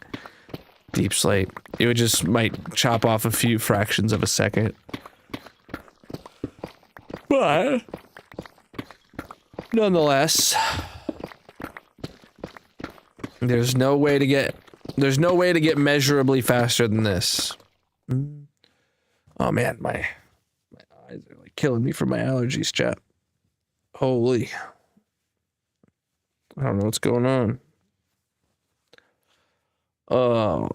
deep slate. It would just might chop off a few fractions of a second. But nonetheless, there's no way to get measurably faster than this. Oh man, my eyes are like killing me from my allergies, chat. Holy. I don't know what's going on. Oh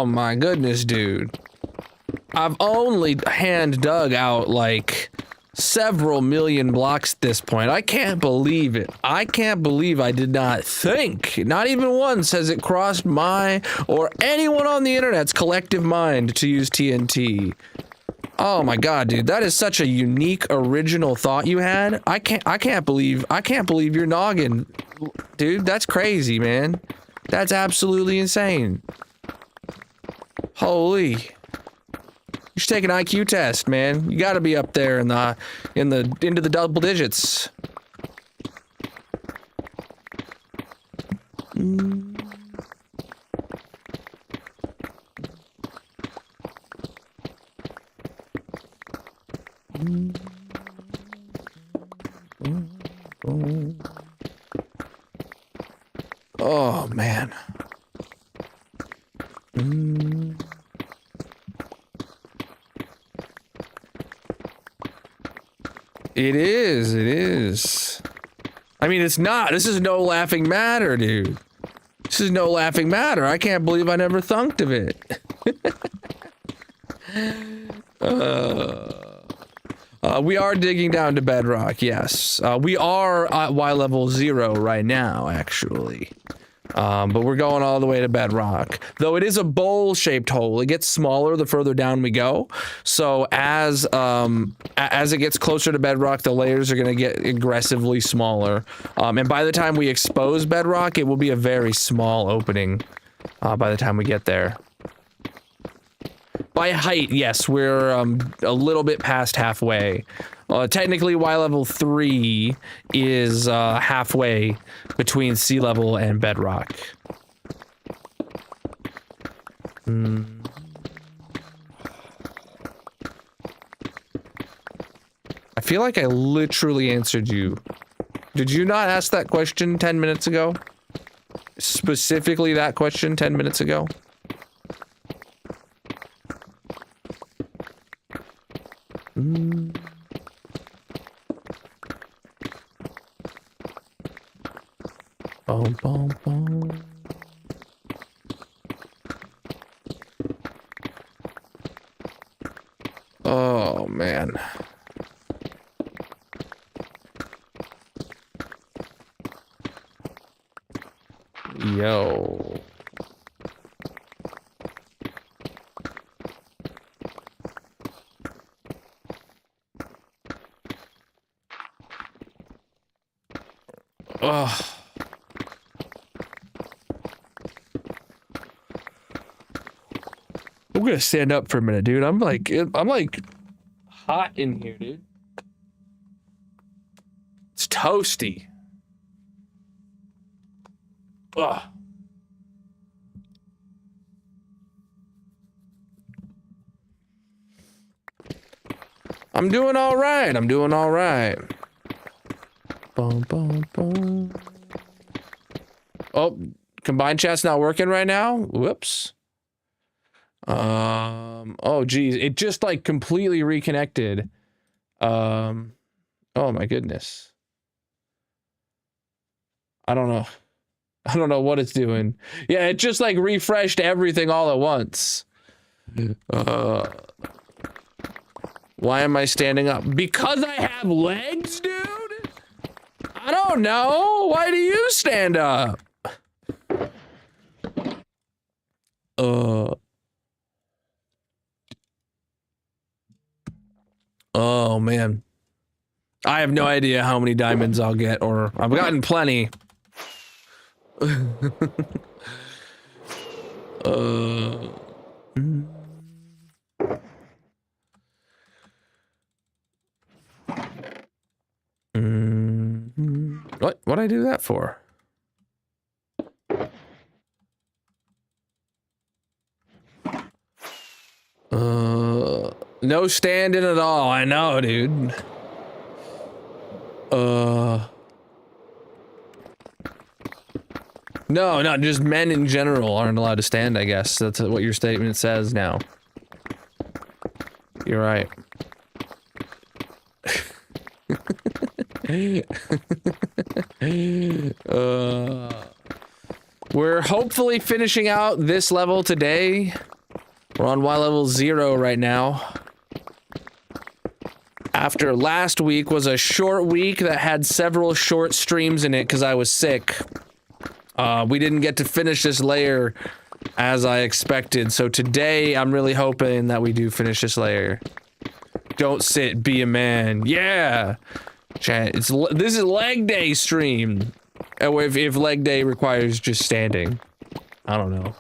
my goodness, dude. I've only hand dug out like several million blocks at this point. I can't believe it. I can't believe I did not think, not even once has it crossed my or anyone on the internet's collective mind to use TNT. Oh my god, dude, that is such a unique, original thought you had. I can't believe you're noggin. Dude, that's crazy, man. That's absolutely insane. Holy. You should take an IQ test, man. You gotta be up there into the double digits. Oh, man. It is. I mean, it's not. This is no laughing matter, dude. This is no laughing matter. I can't believe I never thunked of it. We are digging down to bedrock, yes. We are at Y level 0 right now, actually. But we're going all the way to bedrock. Though it is a bowl-shaped hole. It gets smaller the further down we go. So as it gets closer to bedrock, the layers are going to get aggressively smaller. And by the time we expose bedrock, it will be a very small opening by the time we get there. By height, yes, we're a little bit past halfway. Technically, Y level 3 is halfway between sea level and bedrock. I feel like I literally answered you. Did you not ask that question 10 minutes ago? Specifically that question 10 minutes ago? Boom, boom, boom. Oh, man. Yo. Ugh. I'm gonna stand up for a minute, dude. I'm like hot in here, dude. It's toasty. Ugh. I'm doing all right. I'm doing all right. Boom, boom, boom. Oh, combined chat's not working right now. Whoops. Oh geez, it just like completely reconnected. Oh my goodness. I don't know. I don't know what it's doing. Yeah, it just like refreshed everything all at once. Why am I standing up? Because I have legs, dude? I don't know. Why do you stand up? Oh man. I have no idea how many diamonds I'll get, or I've gotten plenty. What'd I do that for? No standing at all. I know, dude. No, just men in general aren't allowed to stand, I guess. That's what your statement says now. You're right. We're hopefully finishing out this level today. We're on Y level 0 right now. After last week was a short week that had several short streams in it because I was sick. We didn't get to finish this layer as I expected, so today I'm really hoping that we do finish this layer. Don't sit, be a man. Yeah! Chat, this is leg day stream. If leg day requires just standing. I don't know.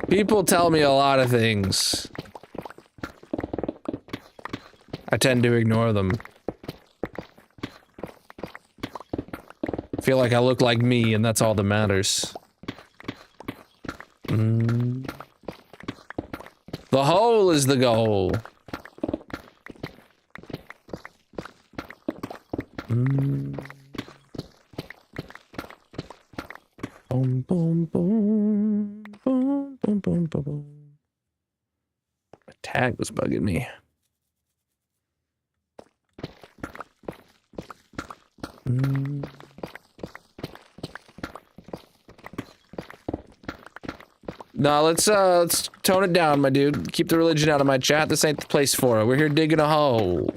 People tell me a lot of things. I tend to ignore them. Feel like I look like me, and that's all that matters. The hole is the goal. Boom, boom, boom, boom, boom, boom, boom. My tag was bugging me. No, let's tone it down, my dude. Keep the religion out of my chat. This ain't the place for it. We're here digging a hole.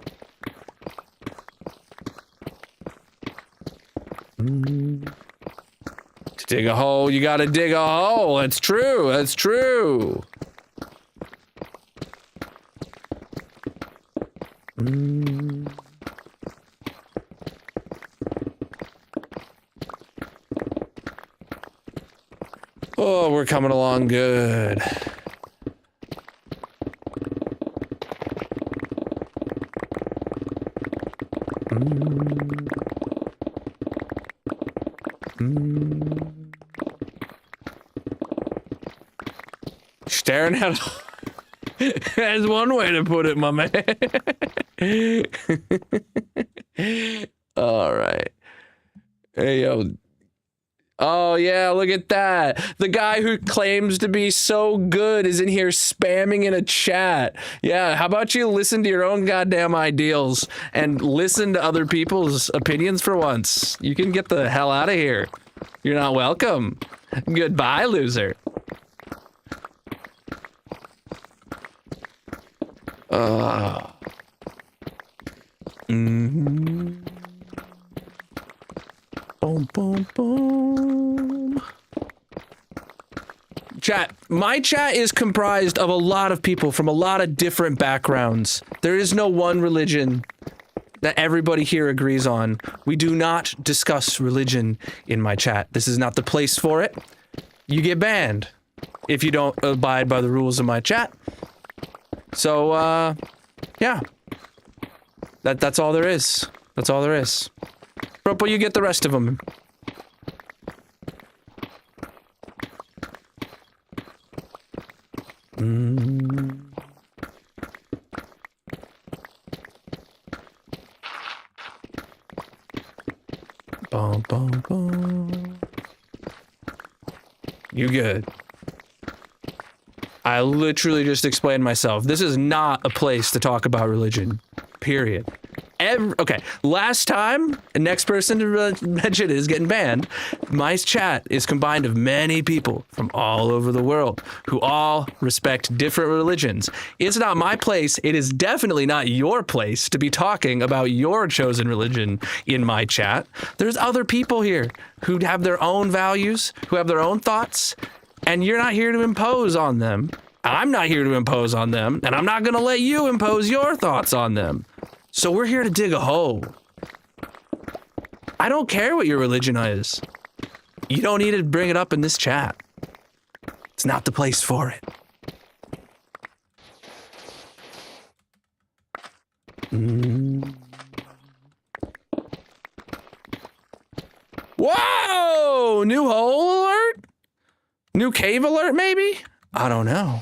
To dig a hole, you gotta dig a hole. That's true. That's true. Oh, we're coming along good. Staring at that's one way to put it, my man. All right. Hey, yo. Oh, yeah, look at that. The guy who claims to be so good is in here spamming in a chat. Yeah, how about you listen to your own goddamn ideals and listen to other people's opinions for once? You can get the hell out of here. You're not welcome. Goodbye, loser. Boom, boom, boom. Chat, my chat is comprised of a lot of people from a lot of different backgrounds. There is no one religion that everybody here agrees on. We do not discuss religion in my chat. This is not the place for it. You get banned if you don't abide by the rules of my chat. So, yeah. That's all there is. That's all there is. But you get the rest of them. Bum, bum, bum. You good. I literally just explained myself. This is not a place to talk about religion. Period. Okay, last time, next person to mention it is getting banned. My chat is combined of many people from all over the world who all respect different religions. It's not my place. It is definitely not your place to be talking about your chosen religion in my chat. There's other people here who have their own values, who have their own thoughts, and you're not here to impose on them. I'm not here to impose on them, and I'm not going to let you impose your thoughts on them. So we're here to dig a hole. I don't care what your religion is. You don't need to bring it up in this chat. It's not the place for it. Whoa! New hole alert? New cave alert, maybe? I don't know.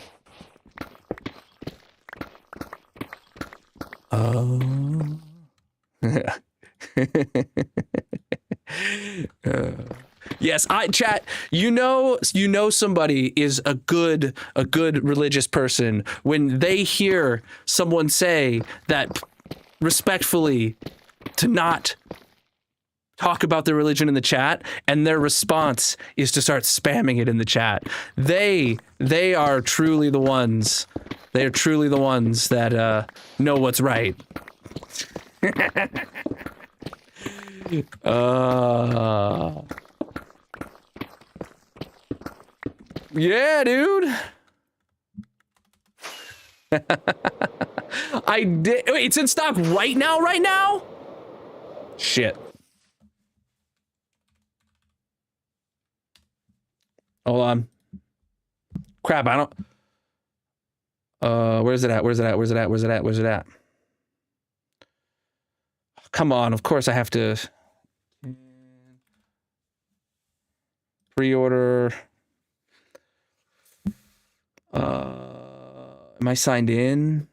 Yes, chat, you know somebody is a good religious person when they hear someone say that respectfully to not talk about their religion in the chat, and their response is to start spamming it in the chat. They are truly the ones. They are truly the ones that know what's right. Yeah, dude. I did. Wait, it's in stock right now. Right now. Shit. Hold on. Crap, I don't. Where's it at? Where's it at? Where's it at? Where's it at? Where's it at? Come on, of course I have to pre-order. Am I signed in?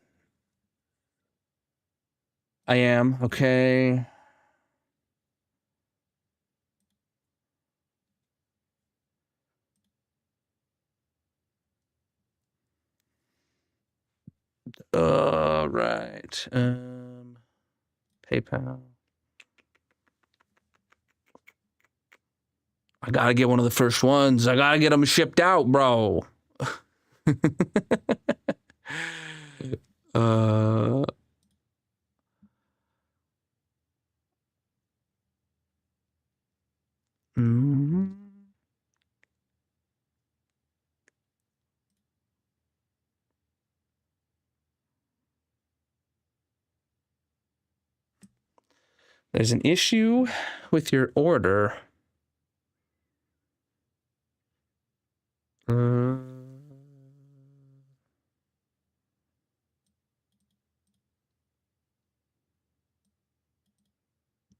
I am, okay. Right. PayPal. I gotta get one of the first ones. I gotta get them shipped out, bro. There's an issue with your order.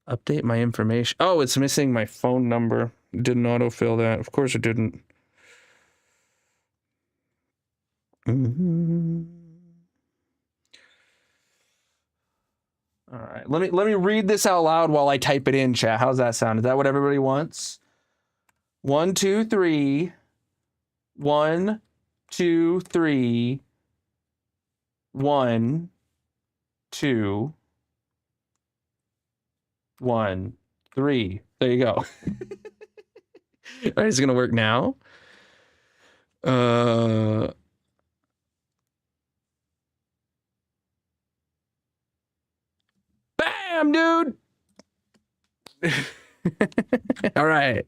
Update my information. Oh, it's missing my phone number. Didn't autofill that. Of course it didn't. All right. Let me read this out loud while I type it in, chat. How's that sound? Is that what everybody wants? 1, 2, 3. 1, 2, 3. 1, 2. 1, 3. There you go. All right, it's gonna work now. Bam, dude. All right.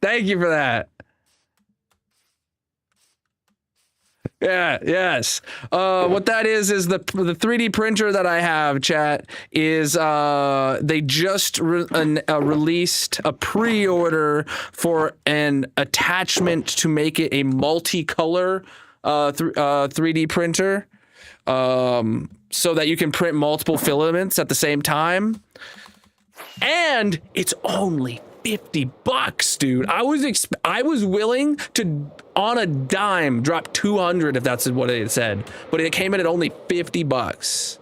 Thank you for that. Yeah, yes. What that is the 3D printer that I have, chat, is they just released a pre-order for an attachment to make it a multicolor 3D printer, so that you can print multiple filaments at the same time. And it's only $50, dude. I was willing to, on a dime, drop 200 if that's what it said, but it came in at only $50.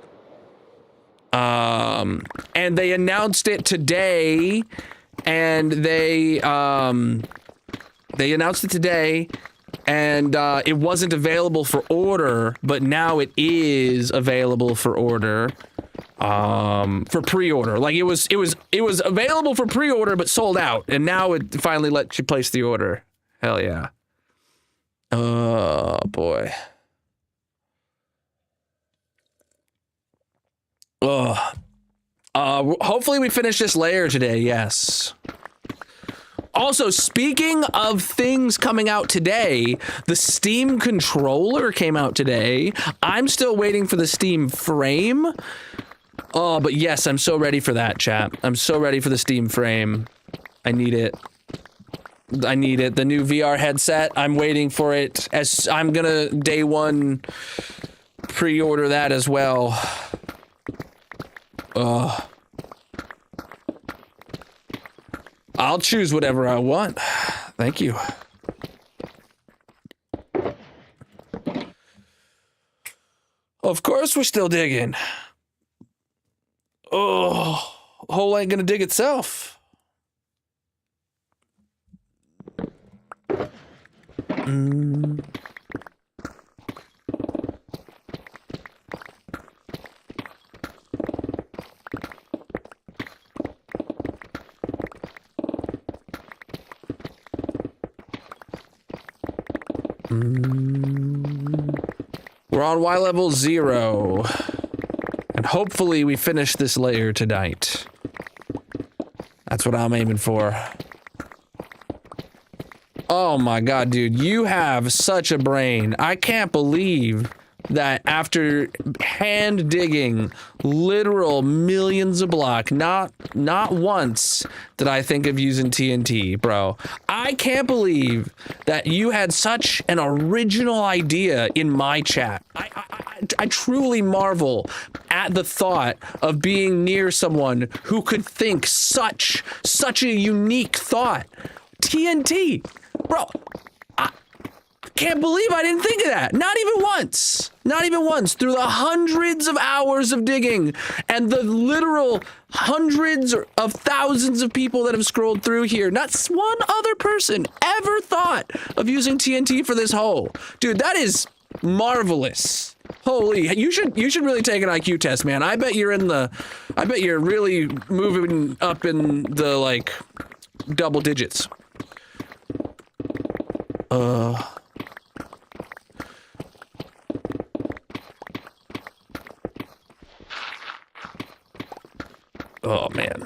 And they announced it today and they announced it today, and it wasn't available for order, but now it is available for order. For pre-order. Like it was available for pre-order but sold out, and now it finally lets you place the order. Hell yeah. Oh boy. Oh. Hopefully we finish this layer today, yes. Also, speaking of things coming out today, the Steam controller came out today. I'm still waiting for the Steam frame. Oh, but yes, I'm so ready for that, chat. I'm so ready for the Steam frame. I need it. I need it. The new VR headset, I'm waiting for it. As I'm gonna day one pre-order that as well. I'll choose whatever I want. Thank you. Of course we're still digging. Oh, hole ain't gonna dig itself. We're on Y level 0. And hopefully we finish this layer tonight. That's what I'm aiming for. Oh my god, dude, you have such a brain. I can't believe that after hand digging literal millions of blocks, not once did I think of using TNT, bro. I can't believe that you had such an original idea in my chat. I truly marvel at the thought of being near someone who could think such a unique thought. TNT, bro. Can't believe I didn't think of that. Not even once. Not even once. Through the hundreds of hours of digging and the literal hundreds of thousands of people that have scrolled through here, not one other person ever thought of using TNT for this hole. Dude, that is marvelous. Holy, you should really take an IQ test, man. I bet you're really moving up in the like double digits. Oh, man.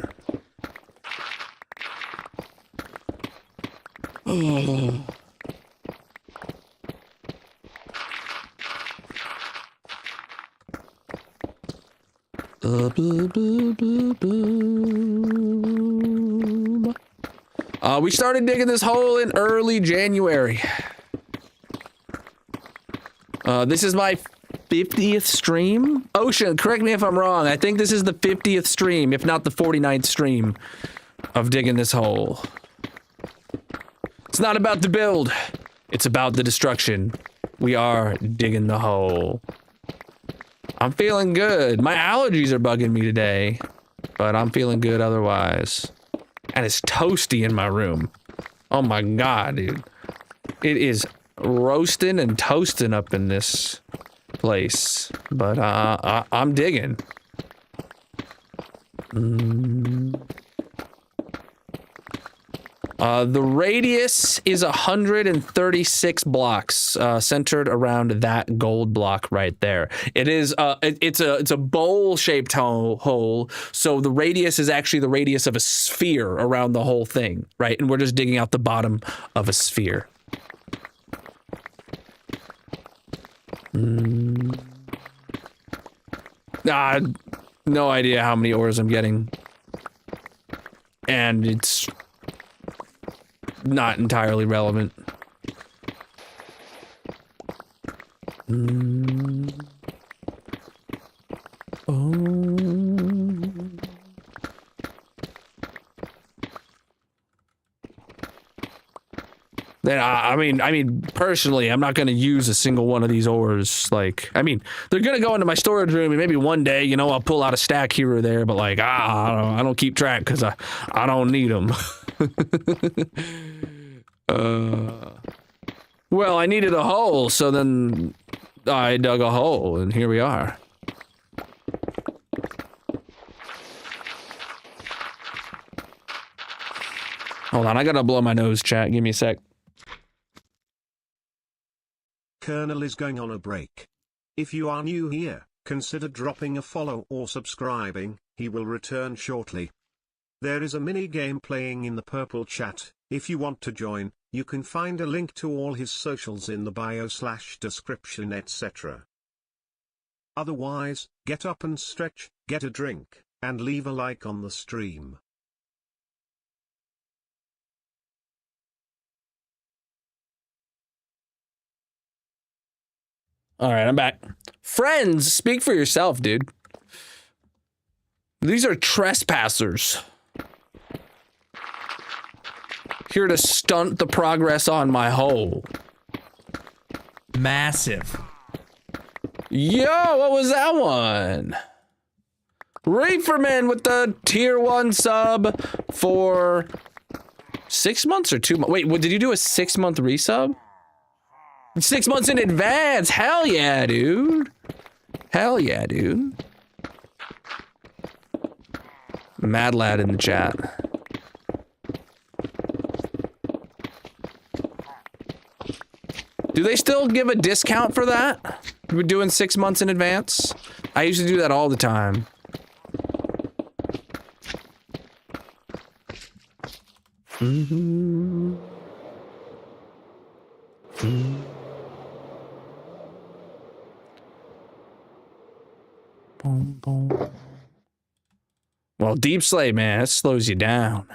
Oh. We started digging this hole in early January. This is my 50th stream? Ocean, correct me if I'm wrong. I think this is the 50th stream, if not the 49th stream of digging this hole. It's not about the build. It's about the destruction. We are digging the hole. I'm feeling good. My allergies are bugging me today, but I'm feeling good otherwise. And it's toasty in my room. Oh my god, dude. It is roasting and toasting up in this place, but I'm digging. The radius is 136 blocks, centered around that gold block right there. It is it's a bowl-shaped hole, so the radius is actually the radius of a sphere around the whole thing, right? And we're just digging out the bottom of a sphere. No idea how many ores I'm getting. And it's not entirely relevant. then I mean, personally, I'm not gonna use a single one of these ores. Like, I mean, they're gonna go into my storage room, and maybe one day, you know, I'll pull out a stack here or there. But like, I don't keep track because I don't need them. Well, I needed a hole, so then I dug a hole, and here we are. Hold on, I gotta blow my nose, chat. Give me a sec. Colonel is going on a break. If you are new here, consider dropping a follow or subscribing, he will return shortly. There is a mini game playing in the purple chat. If you want to join, you can find a link to all his socials in the bio/description, etc. Otherwise, get up and stretch, get a drink, and leave a like on the stream. All right, I'm back. Friends, speak for yourself, dude. These are trespassers. Here to stunt the progress on my hole. Massive. Yo, what was that one? Reeferman with the tier 1 sub for 6 months or 2 months. Wait, what, did you do a 6-month resub? 6 months in advance. Hell yeah, dude. Hell yeah, dude. Mad lad in the chat. Do they still give a discount for that? We're doing 6 months in advance? I used to do that all the time. Boom, boom. Well, Deep Slay, man, that slows you down.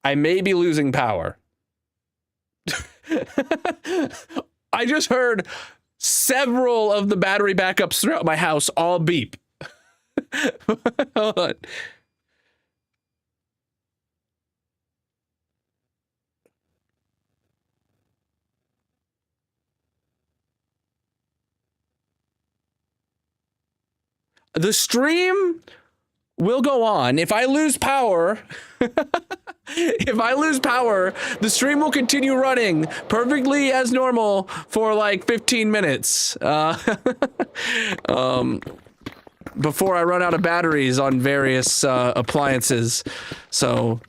I may be losing power. I just heard several of the battery backups throughout my house all beep. Hold on. The stream will go on. If I lose power, if I lose power, the stream will continue running perfectly as normal for like 15 minutes. Before I run out of batteries on various appliances. So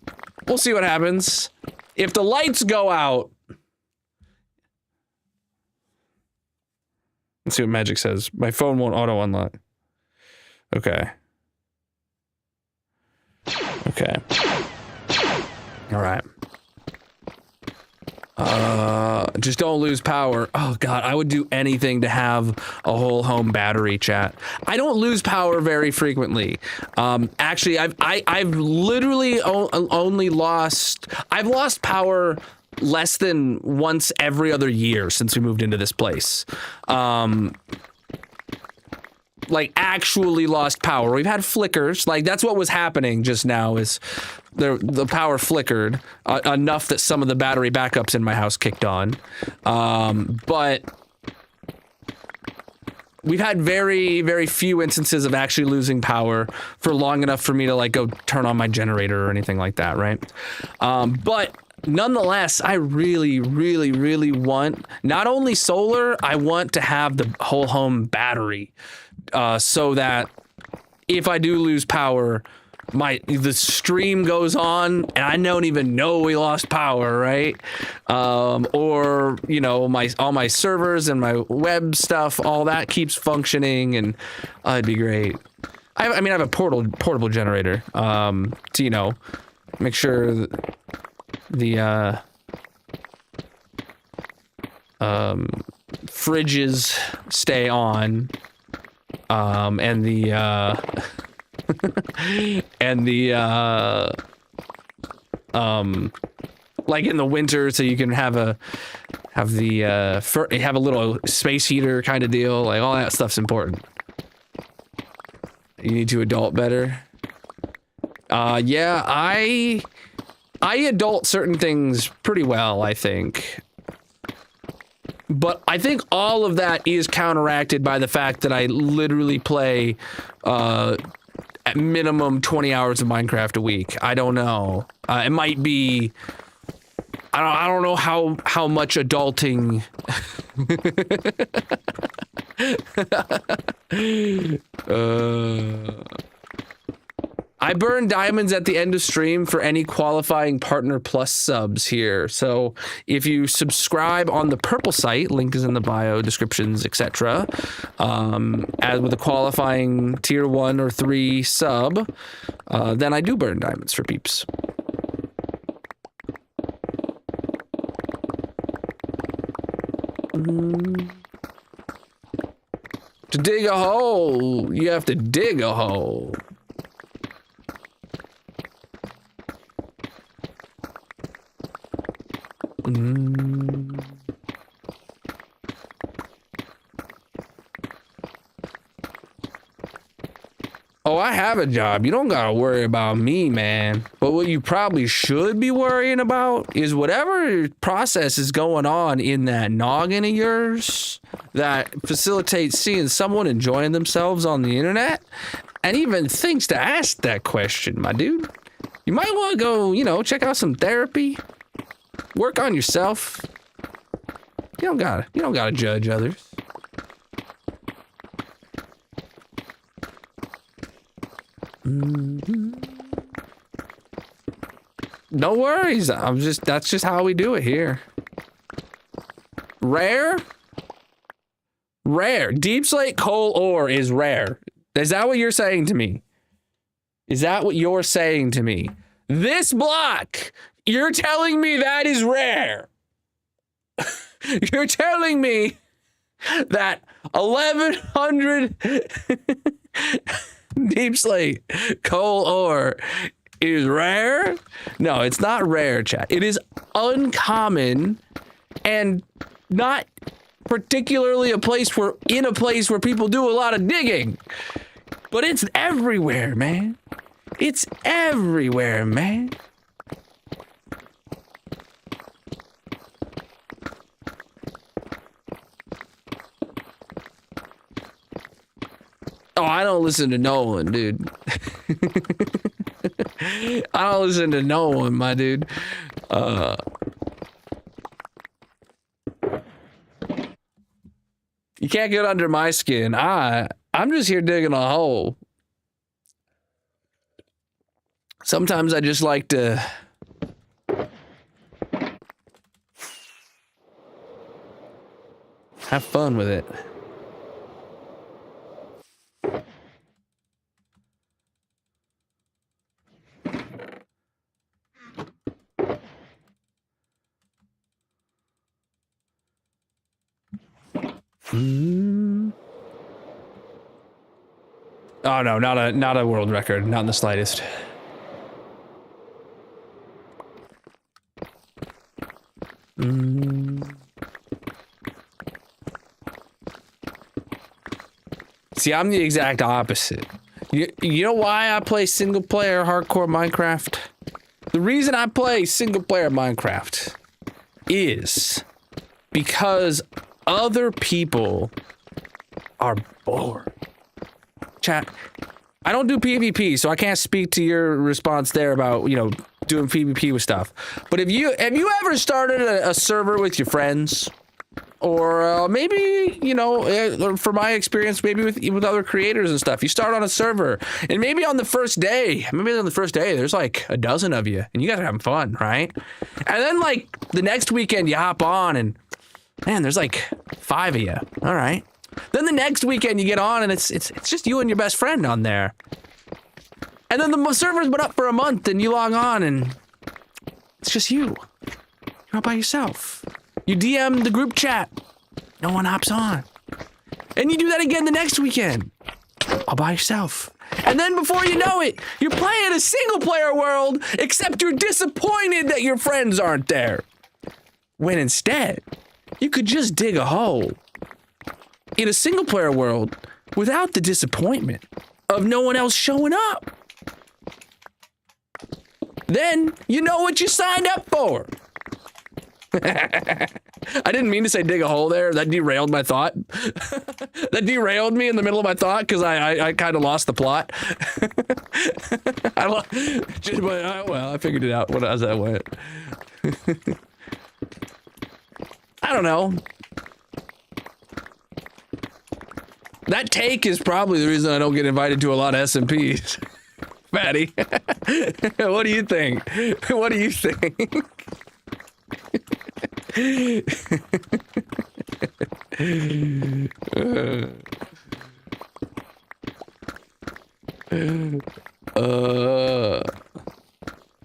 we'll see what happens. If the lights go out, let's see what Magic says. My phone won't auto unlock. Okay. Okay. All right. Just don't lose power. Oh god, I would do anything to have a whole home battery, chat. I don't lose power very frequently. Actually, I've literally only lost power less than once every other year since we moved into this place. Like actually lost power. We've had flickers. Like that's what was happening just now is the power flickered enough that some of the battery backups in my house kicked on. But we've had very, very few instances of actually losing power for long enough for me to like go turn on my generator or anything like that, right? But nonetheless, I really, really, really want not only solar, I want to have the whole home battery. So that if I do lose power, the stream goes on and I don't even know we lost power, right? Or you know, all my servers and my web stuff, all that keeps functioning, and it'd be great. I have a portable generator to, you know, make sure the fridges stay on. And the like in the winter, so you can have Have the have a little space heater kind of deal. Like all that stuff's important. You need to adult better. Yeah, I adult certain things pretty well, I think. But I think all of that is counteracted by the fact that I literally play at minimum 20 hours of Minecraft a week. I don't know. It might be. I don't know how much adulting. I burn diamonds at the end of stream for any qualifying Partner Plus subs here. So if you subscribe on the purple site, link is in the bio, descriptions, etc. As with a qualifying tier 1 or 3 sub, then I do burn diamonds for peeps. To dig a hole, you have to dig a hole. Oh, I have a job. You don't gotta worry about me, man. But what you probably should be worrying about is whatever process is going on in that noggin of yours that facilitates seeing someone enjoying themselves on the internet and even thinks to ask that question, my dude. You might want to go, you know, check out some therapy. Work on yourself. You don't gotta judge others. No worries. That's just how we do it here. Rare? Rare. Deep slate coal ore is rare. Is that what you're saying to me? Is that what you're saying to me? This block, you're telling me that is rare. You're telling me that 1100 deep slate coal ore is rare? No, it's not rare, chat. It is uncommon and not particularly a place where people do a lot of digging. But it's everywhere, man. It's everywhere, man. Oh, I don't listen to no one, dude. I don't listen to no one, my dude. You can't get under my skin. I'm just here digging a hole. Sometimes I just like to have fun with it. Oh no, not a world record, not in the slightest. See, I'm the exact opposite. You know why I play single player hardcore Minecraft? The reason I play single player Minecraft is because other people are bored. Chat, I don't do PvP, so I can't speak to your response there about, you know, doing PvP with stuff. But have you ever started a server with your friends? Or maybe, you know, for my experience, maybe with other creators and stuff, you start on a server and maybe on the first day, there's like a dozen of you and you guys are having fun, right? And then like the next weekend you hop on and man, there's like 5 of you. All right. Then the next weekend you get on and it's just you and your best friend on there. And then the server's been up for a month and you log on and it's just you. You're all by yourself. You DM the group chat. No one hops on. And you do that again the next weekend. All by yourself. And then before you know it, you're playing a single player world, except you're disappointed that your friends aren't there. When instead, you could just dig a hole in a single player world without the disappointment of no one else showing up. Then you know what you signed up for. I didn't mean to say dig a hole there. That derailed my thought. That derailed me in the middle of my thought because I kind of lost the plot. Well, I figured it out as I went. I don't know. That take is probably the reason I don't get invited to a lot of SMPs. Fatty, what do you think? What do you think?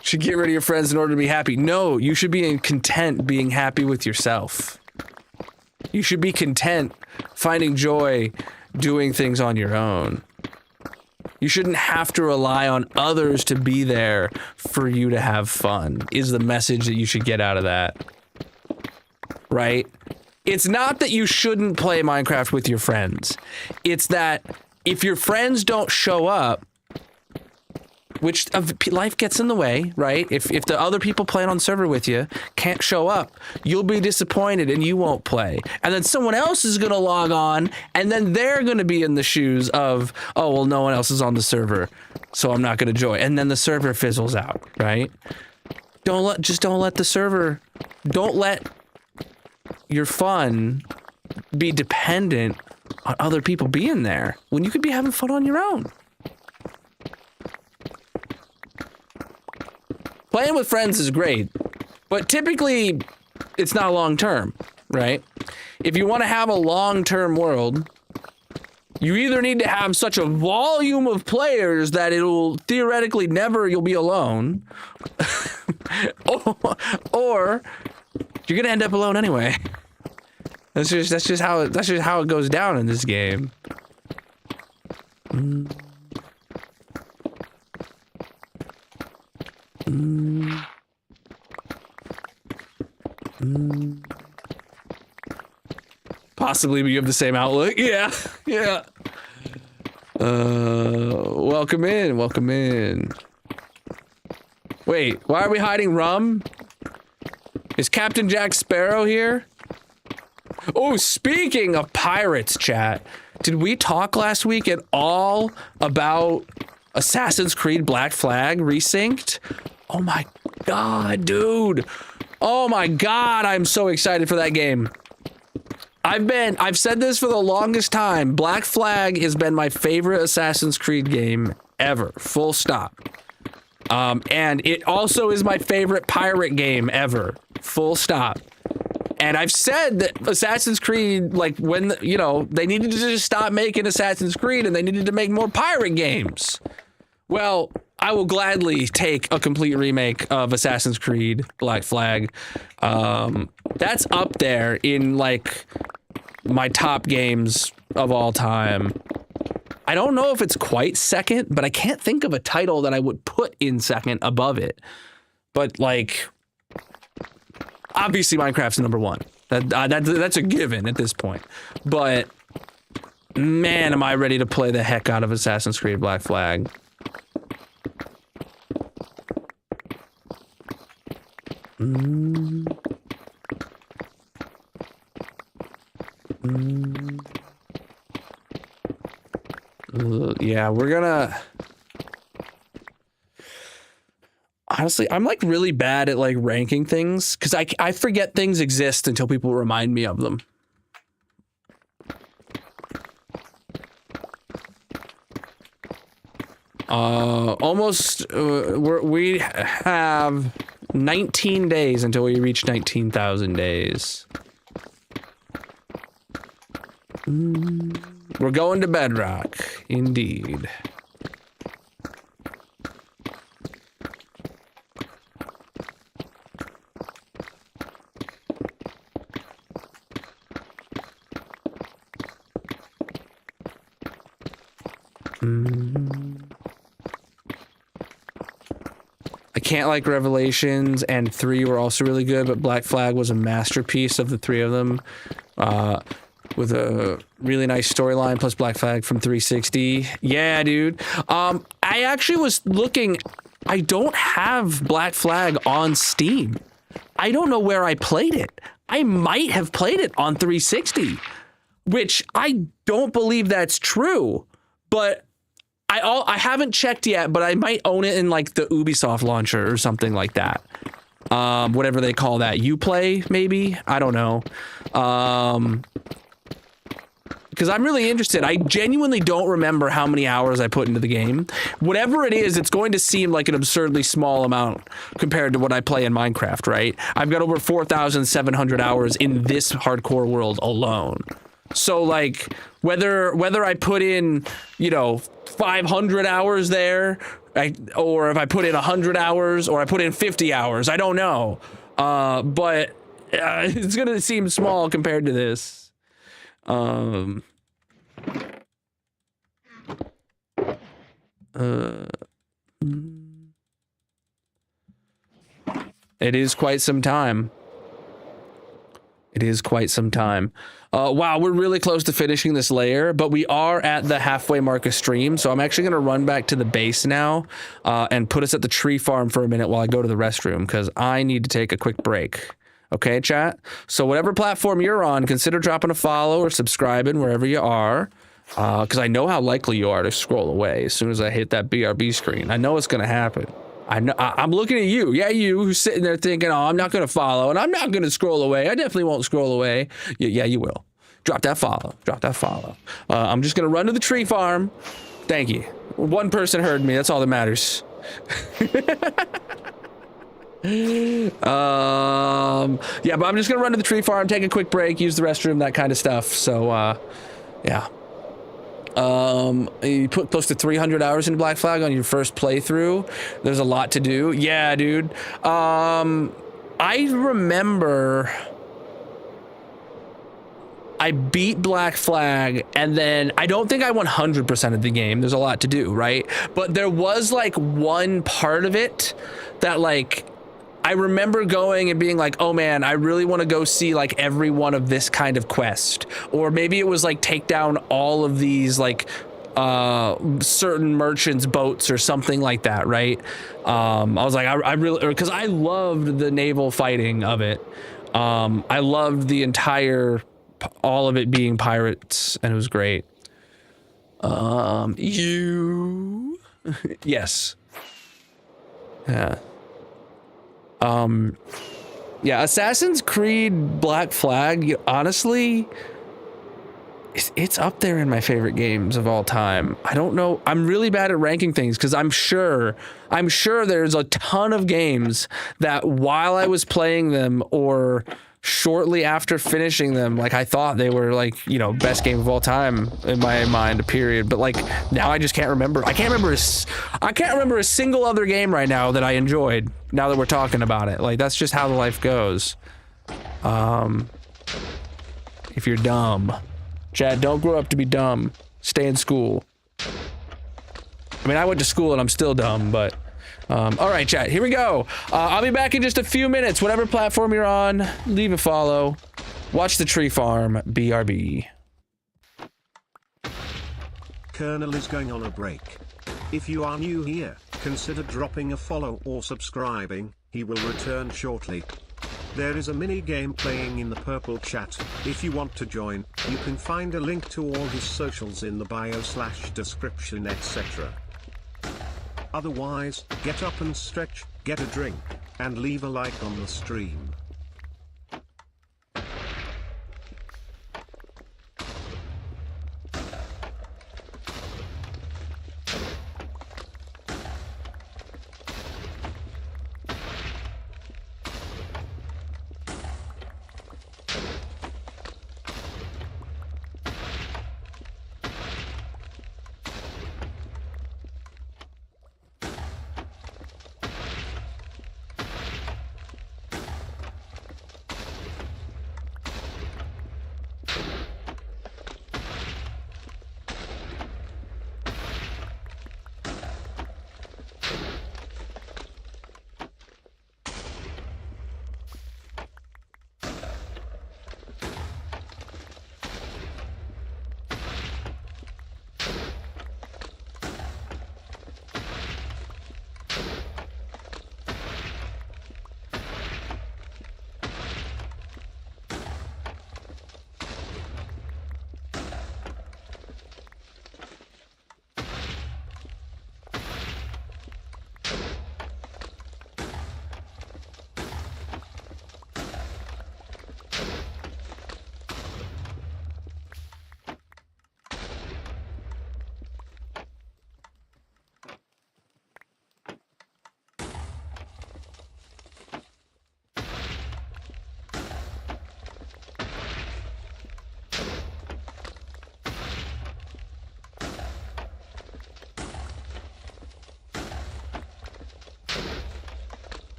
Should get rid of your friends in order to be happy. No, you should be content being happy with yourself. You should be content finding joy doing things on your own. You shouldn't have to rely on others to be there for you to have fun, is the message that you should get out of that. Right? It's not that you shouldn't play Minecraft with your friends. It's that if your friends don't show up, which life gets in the way, right? If the other people playing on server with you can't show up, you'll be disappointed and you won't play. And then someone else is going to log on and then they're going to be in the shoes of, oh, well, no one else is on the server, so I'm not going to join. And then the server fizzles out, right? Don't let your fun be dependent on other people being there when you could be having fun on your own. Playing with friends is great, but typically it's not long term, right? If you want to have a long-term world, you either need to have such a volume of players that it'll theoretically you'll be alone, or you're gonna end up alone anyway. That's just how it goes down in this game. Possibly, but you have the same outlook. Yeah. Welcome in. Wait, why are we hiding rum? Is Captain Jack Sparrow here? Oh, speaking of pirates, chat, did we talk last week at all about Assassin's Creed Black Flag resynced? Oh my god, dude. Oh my god, I'm so excited for that game. I've said this for the longest time. Black Flag has been my favorite Assassin's Creed game ever. Full stop. And it also is my favorite pirate game ever. Full stop. And I've said that Assassin's Creed, like when, they needed to just stop making Assassin's Creed and they needed to make more pirate games. Well, I will gladly take a complete remake of Assassin's Creed Black Flag. That's up there in like my top games of all time. I don't know if it's quite second, but I can't think of a title that I would put in second above it. But like, obviously Minecraft's number one. That's a given at this point. But man, am I ready to play the heck out of Assassin's Creed Black Flag. Yeah, we're gonna... Honestly, I'm like really bad at like ranking things because I forget things exist until people remind me of them. We have 19 days until we reach 19,000 days. We're going to Bedrock, indeed. I can't like Revelations, and 3 were also really good, but Black Flag was a masterpiece of the 3 of them. With a really nice storyline, plus Black Flag from 360. Yeah, dude. I actually was looking. I don't have Black Flag on Steam. I don't know where I played it. I might have played it on 360, which I don't believe that's true. But I haven't checked yet, but I might own it in like the Ubisoft launcher or something like that. Whatever they call that. Uplay, maybe? I don't know. Because I'm really interested. I genuinely don't remember how many hours I put into the game. Whatever it is, it's going to seem like an absurdly small amount compared to what I play in Minecraft, right? I've got over 4,700 hours in this hardcore world alone. So like, whether I put in, 500 hours there, or if I put in 100 hours, or I put in 50 hours, I don't know. But it's going to seem small compared to this. It is quite some time. It is quite some time. Wow, we're really close to finishing this layer, but we are at the halfway mark of stream, so I'm actually going to run back to the base now and put us at the tree farm for a minute while I go to the restroom, because I need to take a quick break. Okay, chat? So whatever platform you're on, consider dropping a follow or subscribing wherever you are, because I know how likely you are to scroll away as soon as I hit that BRB screen. I know it's going to happen. I know, I'm looking at you. Yeah, you who's sitting there thinking, oh, I'm not going to follow, and I'm not going to scroll away. I definitely won't scroll away. Yeah, you will. Drop that follow. Drop that follow. I'm just going to run to the tree farm. Thank you. One person heard me. That's all that matters. Yeah, but I'm just gonna run to the tree farm, take a quick break, use the restroom, that kind of stuff. So yeah. You put close to 300 hours into Black Flag on your first playthrough. There's a lot to do. Yeah, dude. I remember I beat Black Flag, and then I don't think I 100% of the game. There's a lot to do, right? But there was like one part of it that like I remember going and being like, oh man, I really want to go see like every one of this kind of quest. Or maybe it was like take down all of these like certain merchants' boats or something like that, right? I was like, I really, because I loved the naval fighting of it. I loved the entire, all of it being pirates, and it was great. Yes. Yeah. Yeah, Assassin's Creed Black Flag, honestly, it's up there in my favorite games of all time. I don't know. I'm really bad at ranking things because I'm sure there's a ton of games that while I was playing them or shortly after finishing them, like I thought they were like, best game of all time in my mind, period. But like now I just can't remember. I can't remember a single other game right now that I enjoyed now that we're talking about it. Like that's just how the life goes. If you're dumb, Chad, don't grow up to be dumb. Stay in school. I mean, I went to school and I'm still dumb, but all right, chat, here we go. I'll be back in just a few minutes. Whatever platform you're on, leave a follow. Watch the tree farm. BRB. Colonel is going on a break. If you are new here, consider dropping a follow or subscribing. He will return shortly. There is a mini game playing in the purple chat. If you want to join, you can find a link to all his socials in the bio/description, etc. Otherwise, get up and stretch, get a drink, and leave a like on the stream.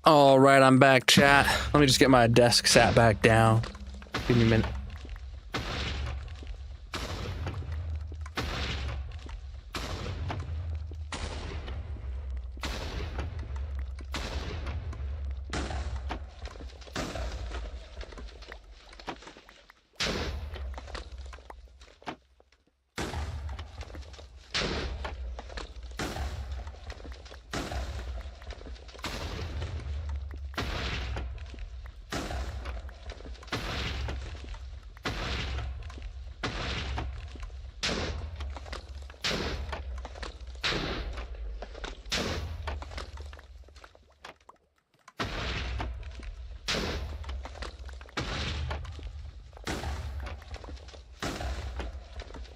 All right, I'm back, chat. Let me just get my desk sat back down. Give me a minute.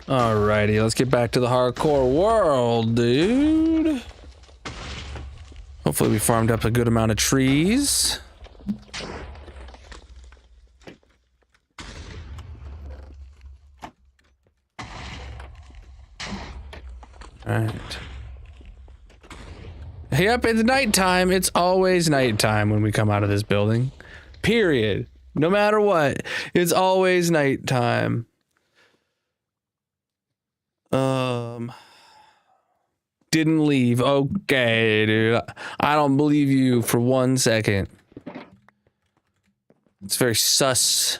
Alrighty, let's get back to the hardcore world, dude. Hopefully we farmed up a good amount of trees. Alright. Yep, it's nighttime. It's always nighttime when we come out of this building. Period. No matter what, it's always nighttime. Didn't leave. Okay, dude. I don't believe you for 1 second. It's very sus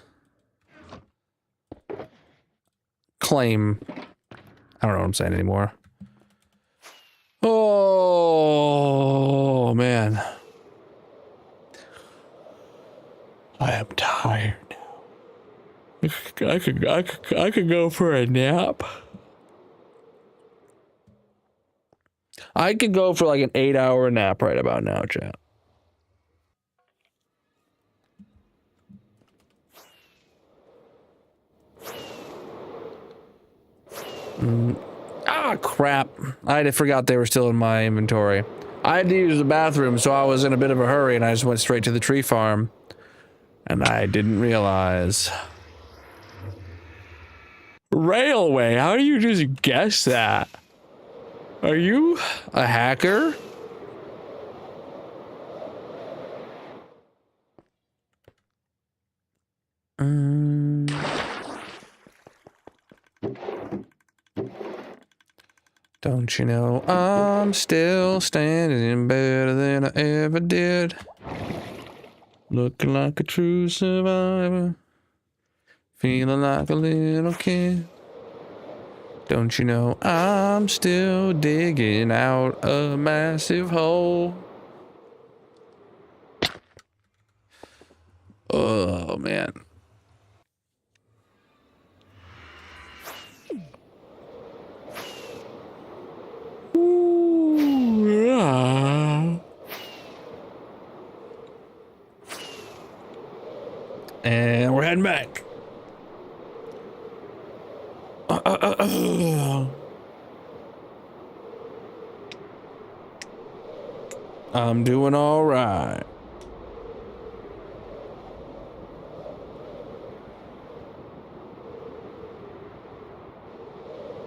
claim. I don't know what I'm saying anymore. Oh, man. I am tired now. I could go for a nap. I could go for like an 8-hour nap right about now, chat. Ah, crap. I forgot they were still in my inventory. I had to use the bathroom, so I was in a bit of a hurry, and I just went straight to the tree farm. And I didn't realize. Railway, how do you just guess that? Are you a hacker? Don't you know I'm still standing better than I ever did? Looking like a true survivor. Feeling like a little kid. Don't you know I'm still digging out a massive hole? Oh, man. Ooh, yeah. And we're heading back. I'm doing all right.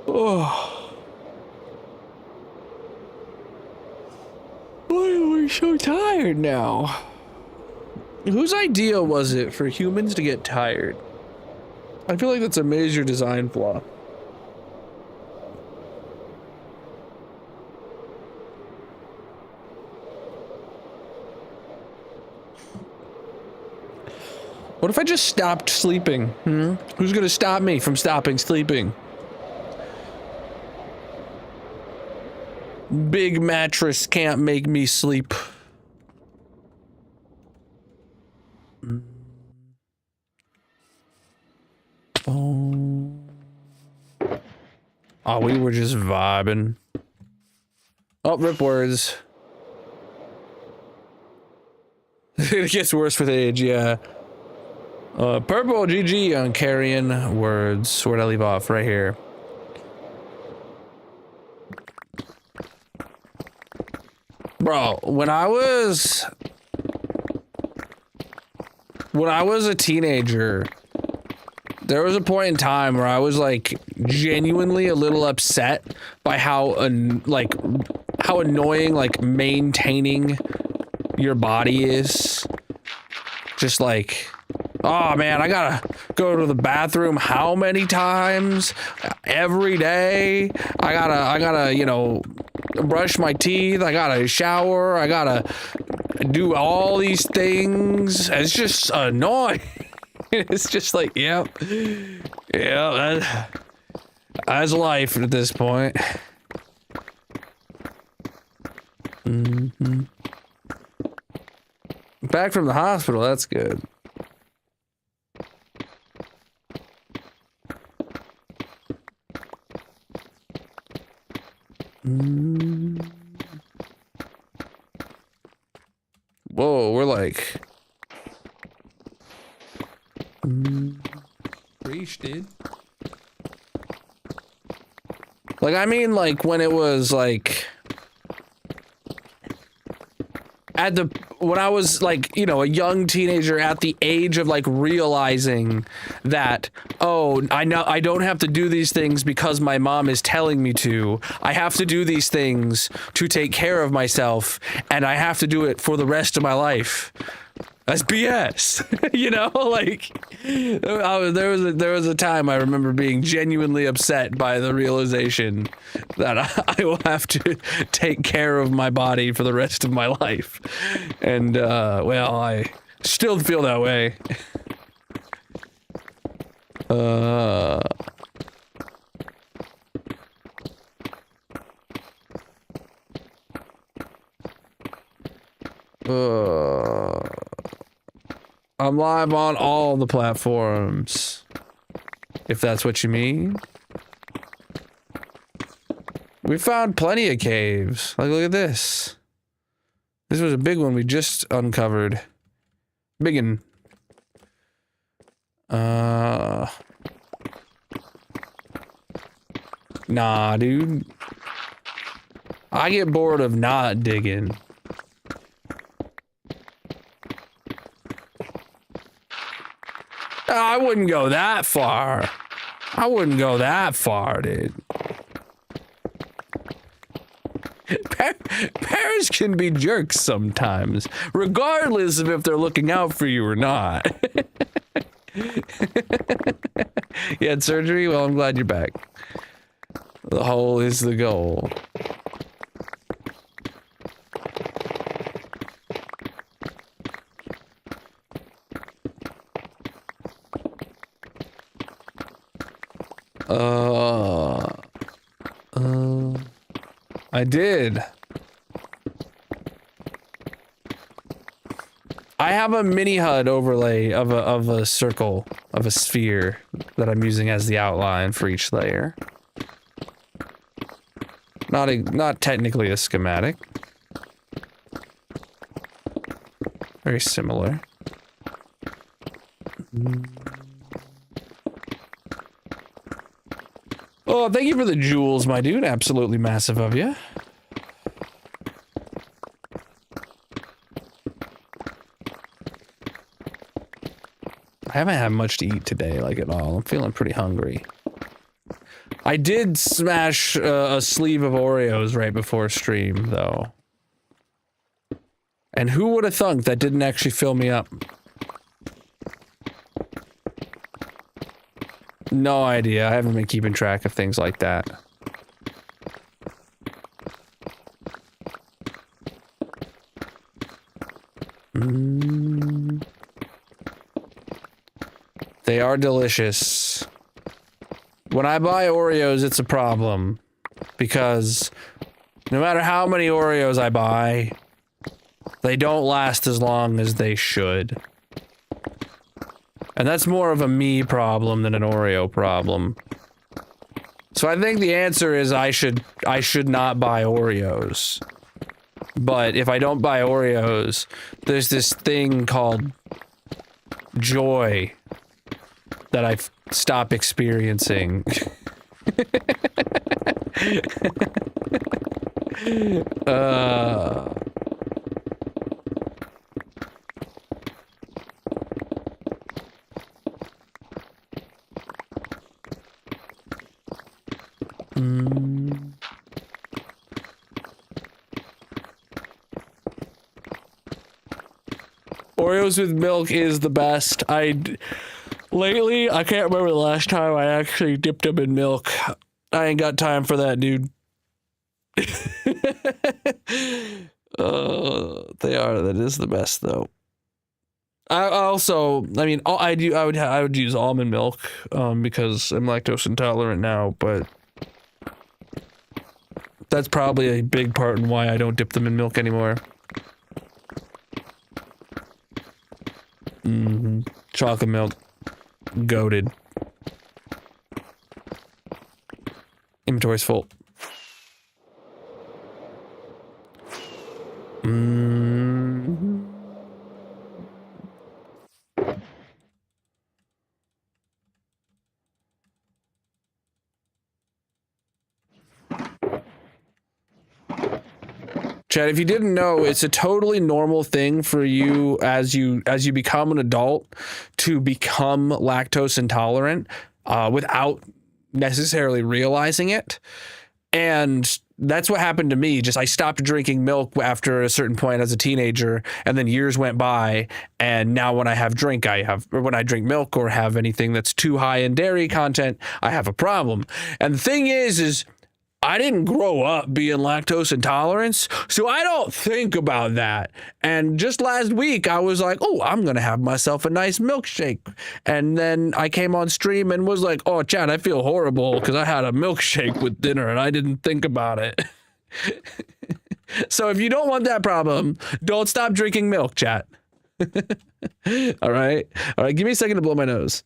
Oh. Why are we so tired now? Whose idea was it for humans to get tired? I feel like that's a major design flaw. What if I just stopped sleeping? Who's gonna stop me from stopping sleeping? Big mattress can't make me sleep. Oh, we were just vibing. Oh, rip words. It gets worse with age, yeah. Purple GG on carrying words. Where'd I leave off? Right here. Bro, when I was a teenager, there was a point in time where I was like genuinely a little upset by how annoying like maintaining your body is. Just like, oh man, I gotta go to the bathroom how many times every day? I gotta, you know, brush my teeth. I gotta shower. I gotta do all these things. It's just annoying. It's just like, yep, that's life at this point. Back from the hospital, that's good. Whoa, we're like... Preach, dude. Like, I mean, like, when it was, like... when I was like, you know, a young teenager at the age of like realizing that, oh, I know I don't have to do these things because my mom is telling me to. I have to do these things to take care of myself, and I have to do it for the rest of my life. That's BS. You know, like there was a time I remember being genuinely upset by the realization that I will have to take care of my body for the rest of my life. And well, I still feel that way. I'm live on all the platforms, if that's what you mean. We found plenty of caves. Like, look at this. This was a big one we just uncovered. Biggin. Nah, dude. I get bored of not digging. I wouldn't go that far. I wouldn't go that far, dude. Parents can be jerks sometimes, regardless of if they're looking out for you or not. You had surgery? Well, I'm glad you're back. The hole is the goal. I did. I have a mini HUD overlay of a circle, of a sphere that I'm using as the outline for each layer. Not technically a schematic. Very similar. Oh, thank you for the jewels, my dude. Absolutely massive of you. I haven't had much to eat today, like at all. I'm feeling pretty hungry. I did smash a sleeve of Oreos right before stream, though. And who would have thunk that didn't actually fill me up? No idea. I haven't been keeping track of things like that. They are delicious. When I buy Oreos, it's a problem. Because no matter how many Oreos I buy, they don't last as long as they should. And that's more of a me problem than an Oreo problem. So I think the answer is I should not buy Oreos. But if I don't buy Oreos, there's this thing called joy that I stop experiencing. Oreos with milk is the best. Lately, I can't remember the last time I actually dipped them in milk. I ain't got time for that, dude. That is the best though. I would use almond milk, because I'm lactose intolerant now, but that's probably a big part in why I don't dip them in milk anymore. Chocolate milk. Goated. Inventory's full. Chad, if you didn't know, it's a totally normal thing for you as you become an adult to become lactose intolerant without necessarily realizing it. And that's what happened to me. I stopped drinking milk after a certain point as a teenager, and then years went by, and now when I drink milk or have anything that's too high in dairy content, I have a problem. And the thing is I didn't grow up being lactose intolerant, so I don't think about that. And just last week, I was like, oh, I'm going to have myself a nice milkshake. And then I came on stream and was like, oh, Chad, I feel horrible because I had a milkshake with dinner and I didn't think about it. So if you don't want that problem, don't stop drinking milk, chat. All right. Give me a second to blow my nose.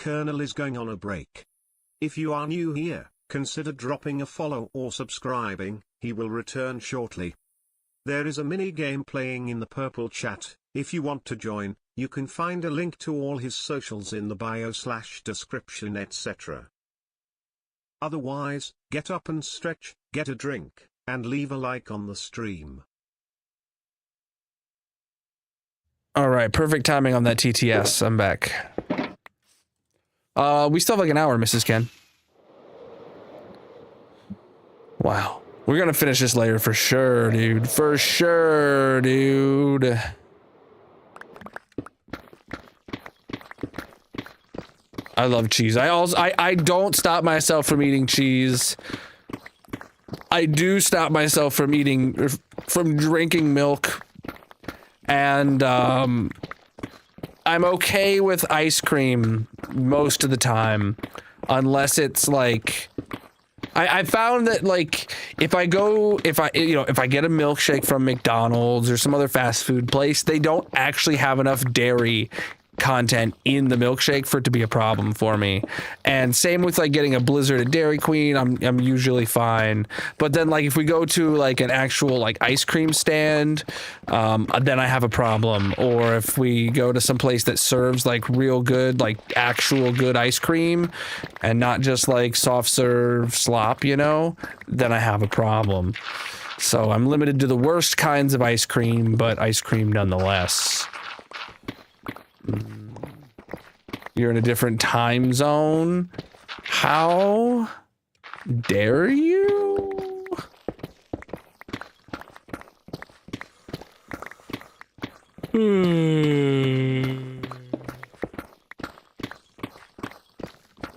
Colonel is going on a break. If you are new here, consider dropping a follow or subscribing, he will return shortly. There is a mini game playing in the purple chat. If you want to join, you can find a link to all his socials in the bio/description, etc. Otherwise, get up and stretch, get a drink, and leave a like on the stream. Alright, perfect timing on that TTS. I'm back. We still have like an hour, Mrs. Ken. Wow. We're gonna finish this later for sure, dude. For sure, dude. I love cheese. I don't stop myself from eating cheese. I do stop myself from drinking milk. And, I'm okay with ice cream most of the time, unless it's like, I found that like, if I get a milkshake from McDonald's or some other fast food place, they don't actually have enough dairy content in the milkshake for it to be a problem for me. And same with like getting a Blizzard at Dairy Queen, I'm usually fine. But then like if we go to like an actual like ice cream stand, then I have a problem. Or if we go to some place that serves like real good, like actual good ice cream and not just like soft serve slop, then I have a problem. So I'm limited to the worst kinds of ice cream, but ice cream nonetheless. You're in a different time zone? How dare you?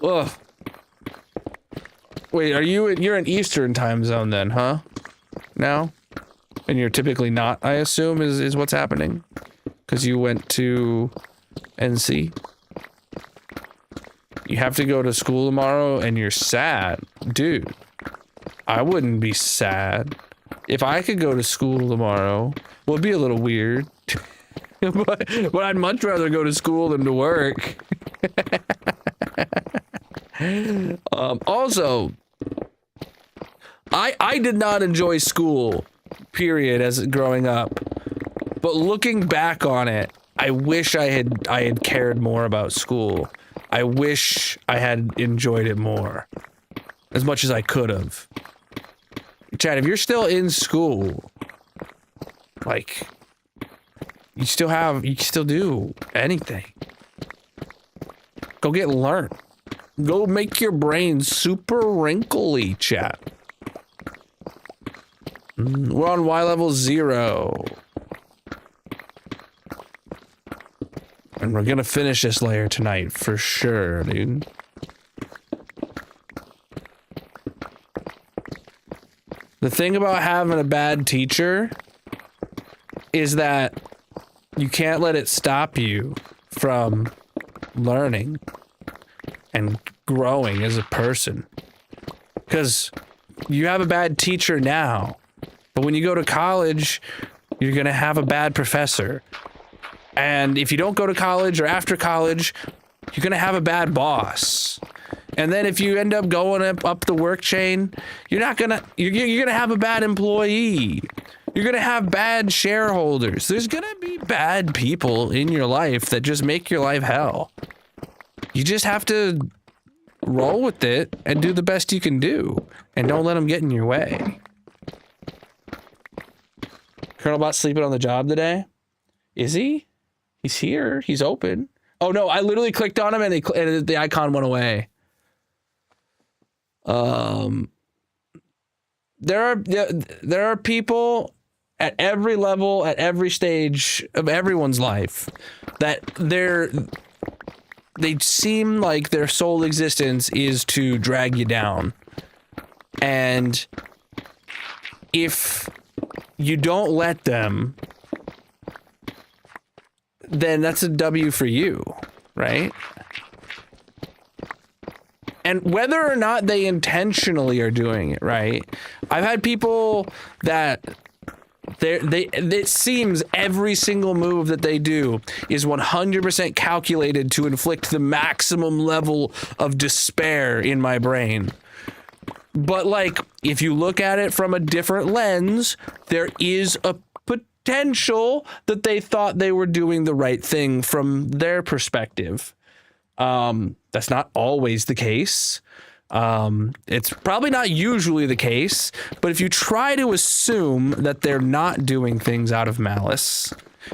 Ugh. Wait, you're in Eastern time zone then, huh? Now? And you're typically not, I assume, is what's happening? Because you went to NC? You have to go to school tomorrow and you're sad. Dude, I wouldn't be sad. If I could go to school tomorrow, well, it'd be a little weird. but I'd much rather go to school than to work. Also, I did not enjoy school, period, as growing up. But looking back on it, I wish I had cared more about school. I wish I had enjoyed it more. As much as I could have. Chad, if you're still in school, like, you can still do anything. Go get learned. Go make your brain super wrinkly, chat. We're on Y level 0. And we're gonna finish this layer tonight for sure, dude. The thing about having a bad teacher is that you can't let it stop you from learning and growing as a person. Because you have a bad teacher now, but when you go to college, you're going to have a bad professor. And if you don't go to college or after college, you're going to have a bad boss. And then if you end up going up the work chain, you're going to have a bad employee. You're going to have bad shareholders. There's going to be bad people in your life that just make your life hell. You just have to roll with it and do the best you can do. And don't let them get in your way. Colonel Bot's sleeping on the job today? Is he? He's here. He's open. Oh no, I literally clicked on him and the icon went away. There are people at every level, at every stage of everyone's life that they seem like their sole existence is to drag you down. And if you don't let them, then that's a W for you, right? And whether or not they intentionally are doing it, right? I've had people that it seems every single move that they do is 100% calculated to inflict the maximum level of despair in my brain. But like, if you look at it from a different lens, there is a potential that they thought they were doing the right thing from their perspective. That's not always the case. It's probably not usually the case, but if you try to assume that they're not doing things out of malice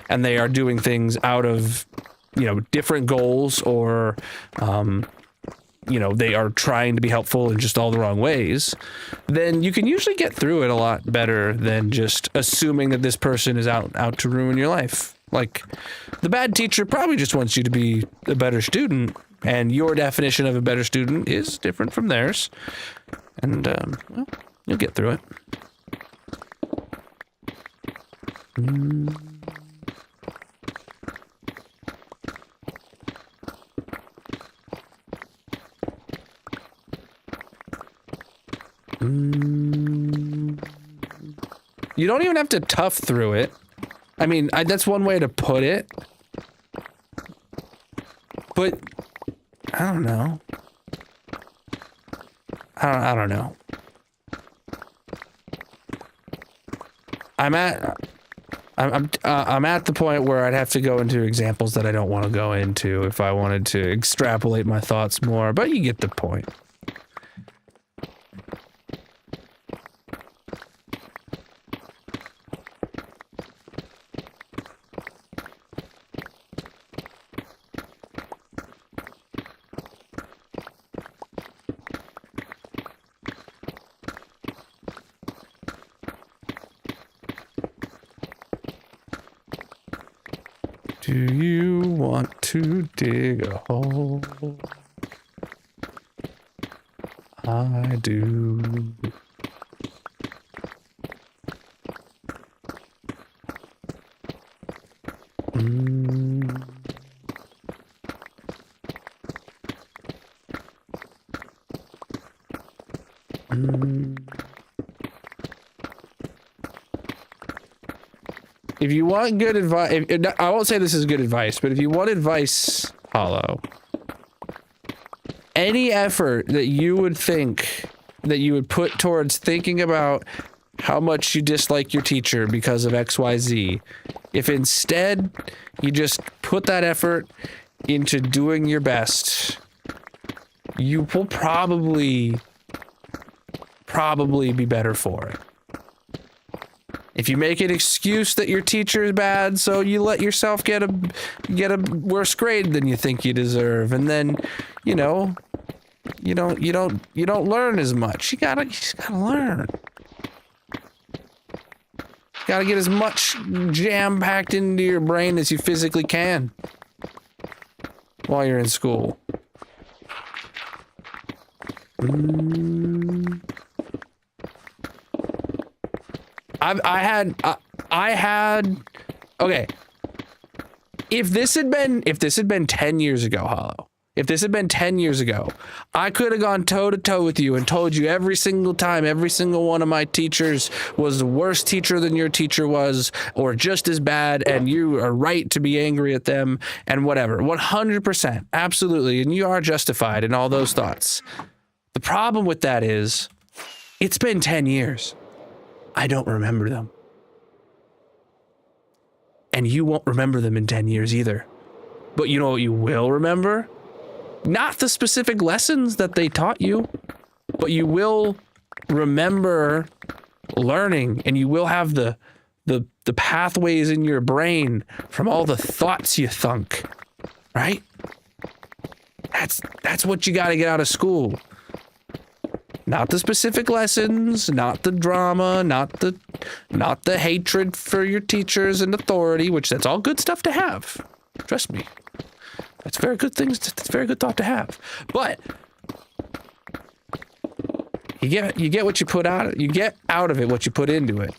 and they are doing things out of, different goals or, they are trying to be helpful in just all the wrong ways, then you can usually get through it a lot better than just assuming that this person is out to ruin your life. Like, the bad teacher probably just wants you to be a better student, and your definition of a better student is different from theirs. And, well, you'll get through it. You don't even have to tough through it. I mean, that's one way to put it. But I don't know. I don't know. I'm at the point where I'd have to go into examples that I don't want to go into if I wanted to extrapolate my thoughts more, but you get the point. Do you want to dig a hole? I do. If you want good advice, I won't say this is good advice, but if you want advice, Hollow, any effort that you would think that you would put towards thinking about how much you dislike your teacher because of XYZ, if instead you just put that effort into doing your best, you will probably be better for it. If you make an excuse that your teacher is bad, so you let yourself get a worse grade than you think you deserve, and then, you don't learn as much. You just gotta learn. Gotta get as much jam packed into your brain as you physically can. while you're in school? I had okay. If this had been 10 years ago, Hollow, if this had been 10 years ago, I could have gone toe to toe with you and told you every single time, every single one of my teachers was the worst teacher than your teacher was, or just as bad, and you are right to be angry at them and whatever. 100%. Absolutely. And you are justified in all those thoughts. The problem with that is it's been 10 years. I don't remember them. And you won't remember them in 10 years either. But you know what you will remember? Not the specific lessons that they taught you, but you will remember learning, and you will have the pathways in your brain from all the thoughts you thunk, right? That's what you got to get out of school. Not the specific lessons, not the drama, not the hatred for your teachers and authority, which that's all good stuff to have. Trust me. That's very good things. That's very good thought to have. But you get what you put out. You get out of it what you put into it.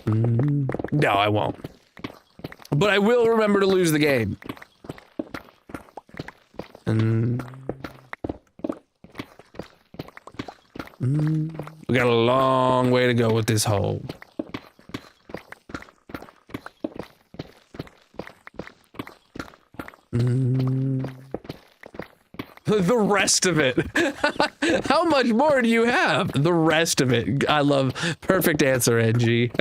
No, I won't. But I will remember to lose the game. We got a long way to go with this hole. The rest of it. How much more do you have? The rest of it. I love perfect answer, NG.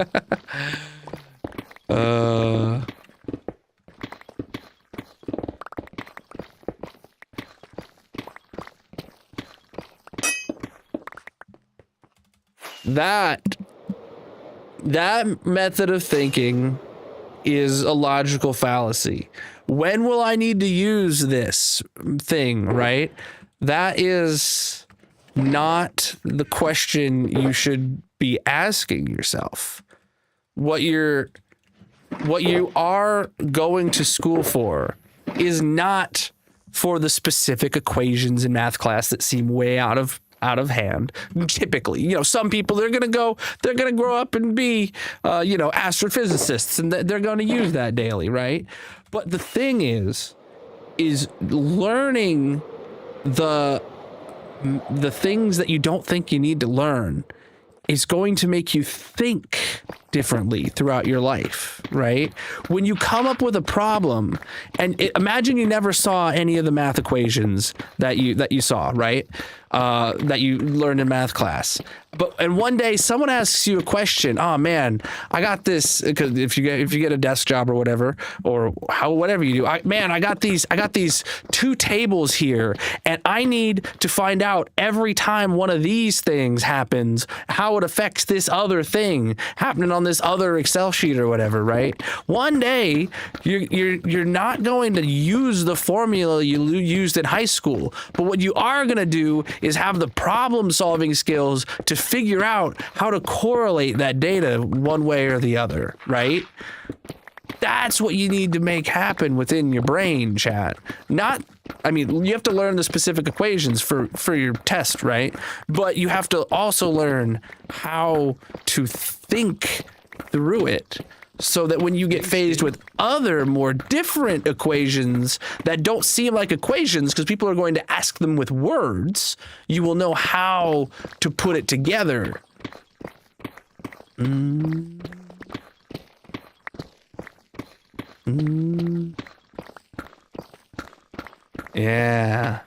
That method of thinking is a logical fallacy. When will I need to use this thing, right? That is not the question you should be asking yourself. What you are going to school for is not for the specific equations in math class that seem way out of hand. Typically, some people, they're going to grow up and be, astrophysicists, and they're going to use that daily, right? But the thing is learning the things that you don't think you need to learn is going to make you think differently throughout your life, right? When you come up with a problem, and imagine you never saw any of the math equations that you saw, right? That you learned in math class. And one day someone asks you a question. Oh man, I got this, because if you get a desk job or whatever, or whatever you do, I got these two tables here, and I need to find out every time one of these things happens, how it affects this other thing happening on this other Excel sheet or whatever, right? One day you're not going to use the formula you used in high school, but what you are going to do is have the problem solving skills to figure out how to correlate that data one way or the other, right? That's what you need to make happen within your brain, chat. You have to learn the specific equations for your test, right? But you have to also learn how to think through it, so that when you get faced with other more different equations that don't seem like equations, because people are going to ask them with words, you will know how to put it together. Yeah.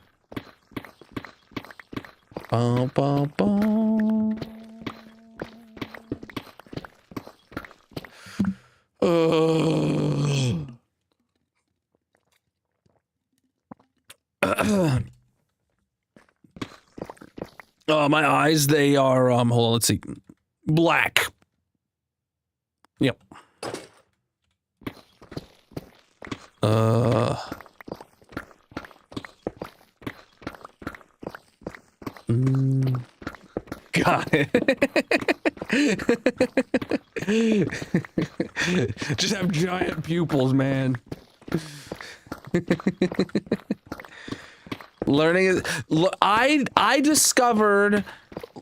Bum, bum, bum. Oh, my eyes, they are, hold on, let's see. Black. Yep. Got it. Just have giant pupils, man. Learning is, I discovered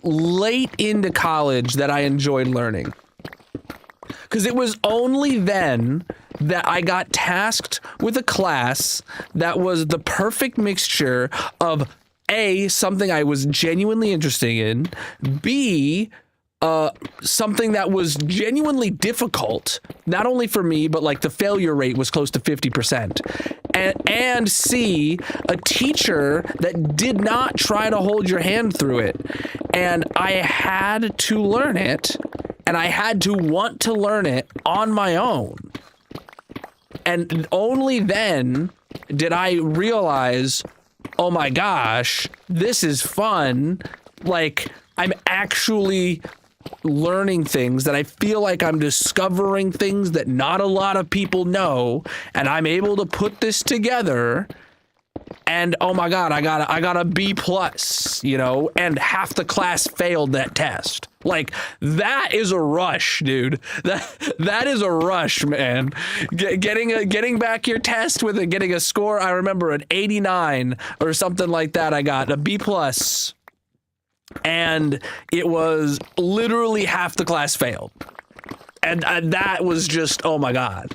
late into college that I enjoyed learning. Because it was only then that I got tasked with a class that was the perfect mixture of A, something I was genuinely interested in, B, something that was genuinely difficult, not only for me, but like the failure rate was close to 50%. And C, a teacher that did not try to hold your hand through it. And I had to learn it, and I had to want to learn it on my own. And only then did I realize, oh my gosh, this is fun. Like, I'm actually learning things, that I feel like I'm discovering things that not a lot of people know, and I'm able to put this together. And oh my God, I got a B plus, you know, and half the class failed that test. Like, that is a rush, dude. That is a rush, man. Getting back your test with getting a score. I remember an 89 or something like that. I got a B plus. And it was literally half the class failed. And that was just, oh my God.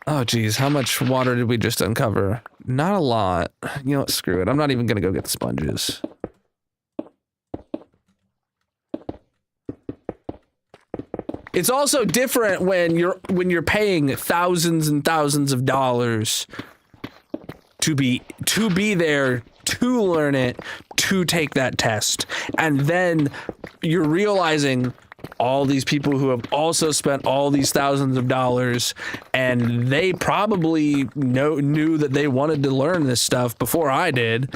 Oh geez, how much water did we just uncover? Not a lot. You know what, screw it. I'm not even gonna go get the sponges. It's also different when you're paying thousands and thousands of dollars to be there, to learn it, to take that test. And then you're realizing all these people who have also spent all these thousands of dollars, and they probably knew that they wanted to learn this stuff before I did,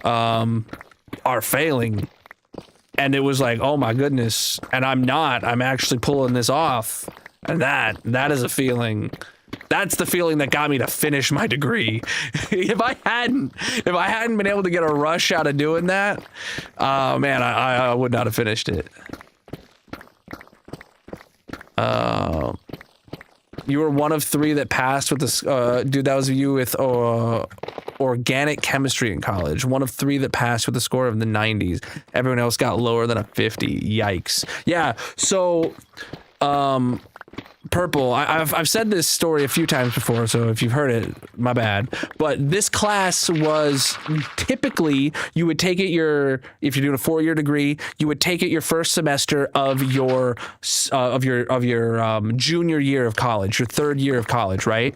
are failing. And it was like, oh my goodness. And I'm actually pulling this off. And that is a feeling. That's the feeling that got me to finish my degree. If I hadn't been able to get a rush out of doing that, man, I would not have finished it. You were one of 3 that passed with this, dude, that was you with organic chemistry in college. One of 3 that passed with a score of the 90s. Everyone else got lower than a 50. Yikes. Yeah, so, Purple, I've said this story a few times before, so if you've heard it, my bad. But this class was typically, you would take it if you're doing a 4-year degree, you would take it your first semester of your junior year of college, your 3rd year of college, right?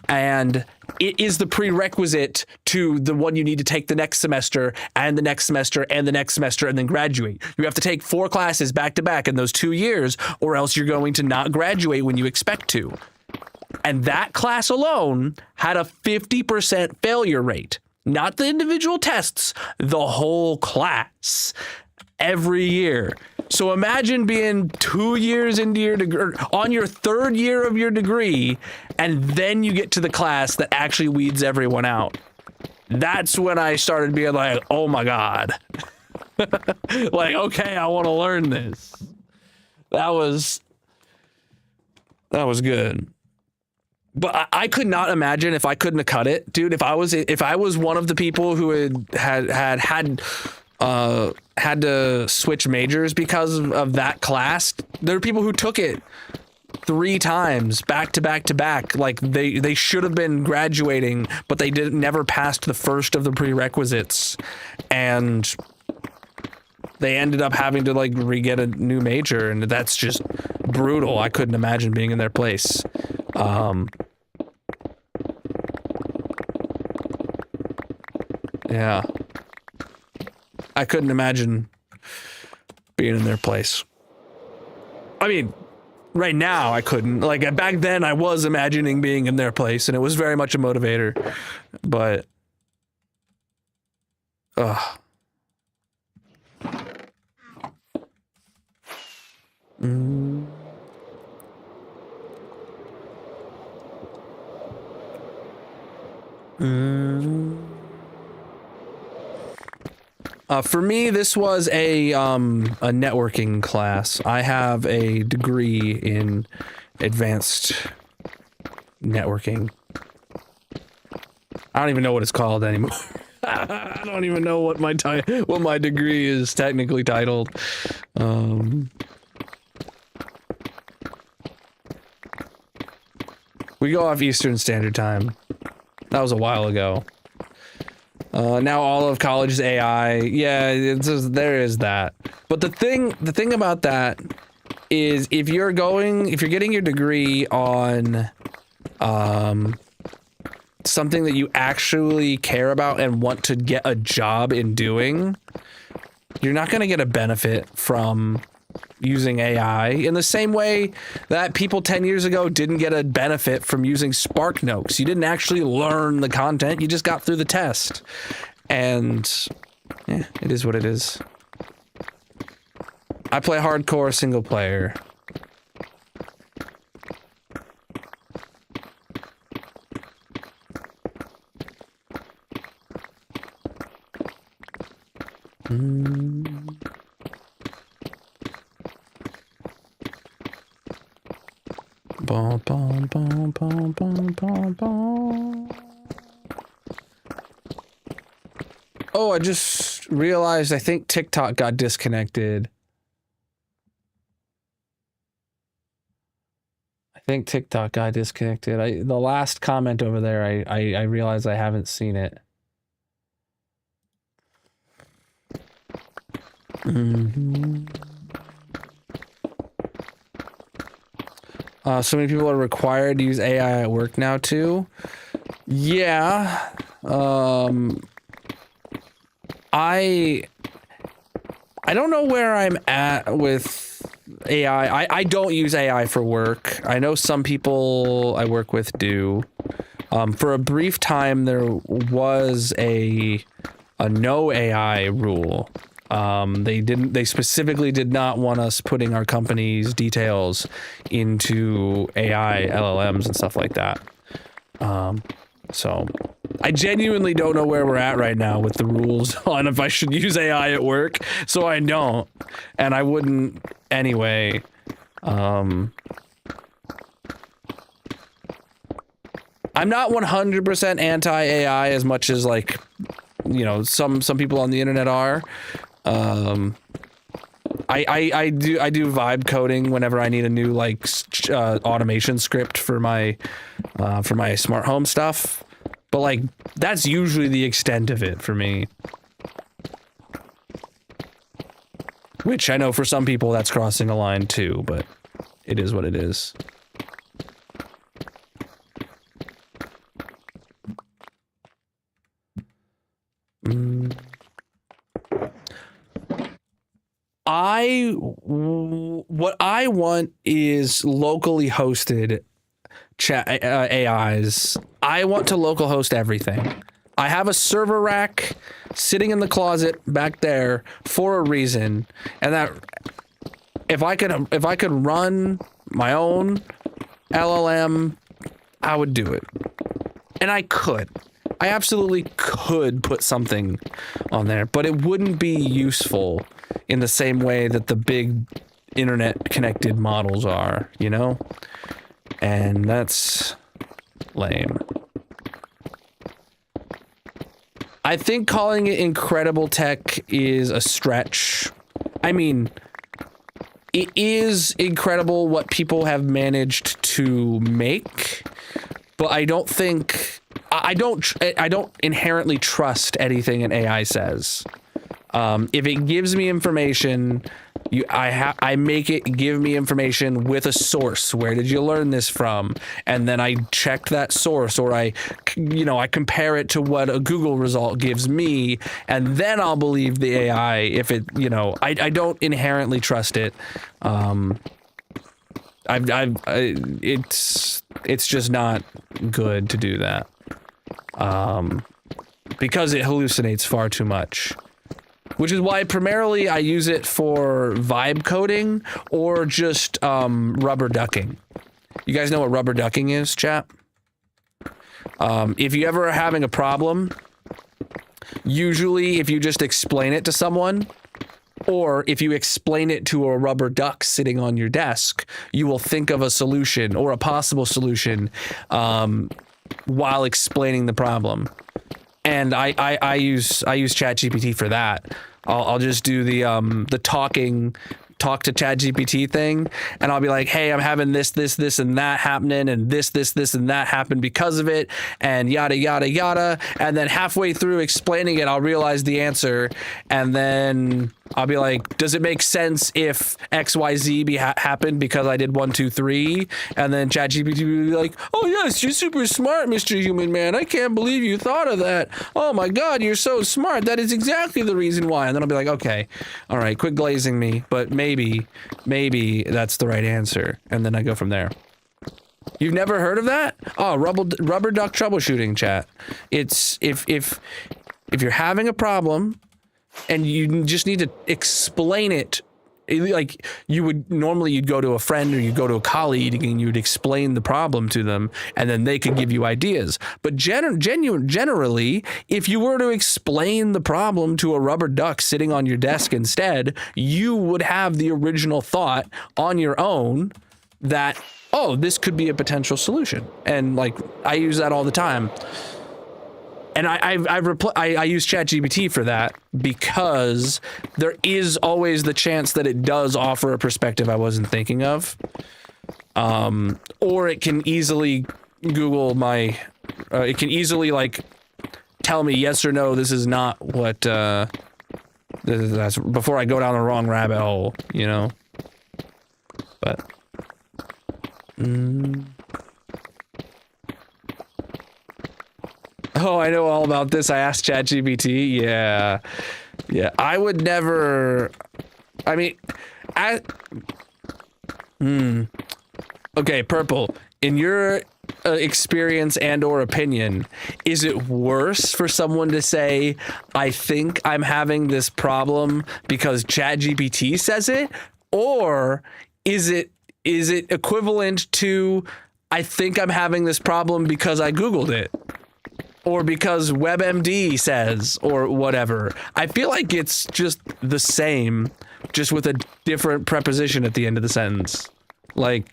And it is the prerequisite to the one you need to take the next semester and the next semester and the next semester and then graduate. You have to take 4 classes back to back in those 2 years, or else you're going to not graduate when you expect to. And that class alone had a 50% failure rate. Not the individual tests, the whole class. Every year. So imagine being 2 years into your degree, on your 3rd year of your degree, and then you get to the class that actually weeds everyone out. That's when I started being like, oh my God. Like, okay, I want to learn this. That was good. But I could not imagine if I couldn't have cut it, dude. If I was one of the people who had to switch majors because of that class. There are people who took it 3 times back to back to back. Like they should have been graduating, but they never passed the first of the prerequisites, and they ended up having to like re-get a new major, and that's just brutal. I couldn't imagine being in their place. Yeah. I couldn't imagine being in their place. I mean, right now I couldn't. Like, back then I was imagining being in their place, and it was very much a motivator. But, ugh. Mm. Mm. For me, this was a networking class. I have a degree in advanced networking. I don't even know what it's called anymore. I don't even know what my degree is technically titled. We go off Eastern Standard Time. That was a while ago. Now all of college is AI. Yeah, there is that. But the thing about that is if you're getting your degree on something that you actually care about and want to get a job in doing, you're not going to get a benefit from using AI in the same way that people 10 years ago didn't get a benefit from using Spark Notes. You didn't actually learn the content, you just got through the test. And yeah, it is what it is. I play hardcore single player. Bum, bum, bum, bum, bum, bum, bum. Oh, I just realized I think TikTok got disconnected. The last comment over there, I realized I haven't seen it. So many people are required to use AI at work now too. Yeah. I don't know where I'm at with AI. I don't use AI for work. I know some people I work with do. For a brief time, there was a no AI rule. They specifically did not want us putting our company's details into AI LLMs and stuff like that. So I genuinely don't know where we're at right now with the rules on if I should use AI at work, so I don't, and I wouldn't anyway. I'm not 100% anti-AI as much as, like, you know, some people on the internet are. I do vibe coding whenever I need a new, like, automation script for my smart home stuff, but, like, that's usually the extent of it for me. Which I know for some people that's crossing a line too, but it is what it is. What I want is locally hosted chat AIs. I want to local host everything. I have a server rack sitting in the closet back there for a reason, and that if I could run my own LLM, I would do it. And I absolutely could put something on there, but it wouldn't be useful in the same way that the big internet connected models are, you know? And that's lame. I think calling it incredible tech is a stretch. I mean, it is incredible what people have managed to make, but I don't inherently trust anything an AI says. If it gives me information, I make it give me information with a source. Where did you learn this from? And then I check that source, or I compare it to what a Google result gives me, and then I'll believe the AI if it, I don't inherently trust it. It's just not good to do that. Because it hallucinates far too much. Which is why primarily I use it for vibe coding or just rubber ducking. You guys know what rubber ducking is, chat? If you ever are having a problem Usually, if you just explain it to someone, or if you explain it to a rubber duck sitting on your desk, you will think of a solution or a possible solution while explaining the problem. And I use ChatGPT for that. I'll just do the talk to ChatGPT thing, and I'll be like, hey, I'm having this and that happening, and this and that happened because of it, and yada yada yada. And then halfway through explaining it, I'll realize the answer, and then I'll be like, does it make sense if XYZ happened because I did 1, 2, 3? And then ChatGPT will be like, oh yes, you're super smart, Mr. Human Man. I can't believe you thought of that. Oh my God, you're so smart. That is exactly the reason why. And then I'll be like, okay, all right, quit glazing me, but maybe that's the right answer. And then I go from there. You've never heard of that? Oh, rubber duck troubleshooting, chat. It's if you're having a problem and you just need to explain it, like you'd go to a friend or you'd go to a colleague and you'd explain the problem to them, and then they could give you ideas. But generally, if you were to explain the problem to a rubber duck sitting on your desk instead, you would have the original thought on your own that, oh, this could be a potential solution. And like, I use that all the time. And I use ChatGPT for that because there is always the chance that it does offer a perspective I wasn't thinking of. Or it can easily Google it can easily like tell me yes or no, this is not what, that's before I go down the wrong rabbit hole, you know? But, oh, I know all about this. I asked ChatGPT. Yeah. I would never. I mean, okay, Purple. In your experience and/or opinion, is it worse for someone to say, "I think I'm having this problem because ChatGPT says it," or is it equivalent to, "I think I'm having this problem because I Googled it"? Or because WebMD says, or whatever? I feel like it's just the same, just with a different preposition at the end of the sentence. Like,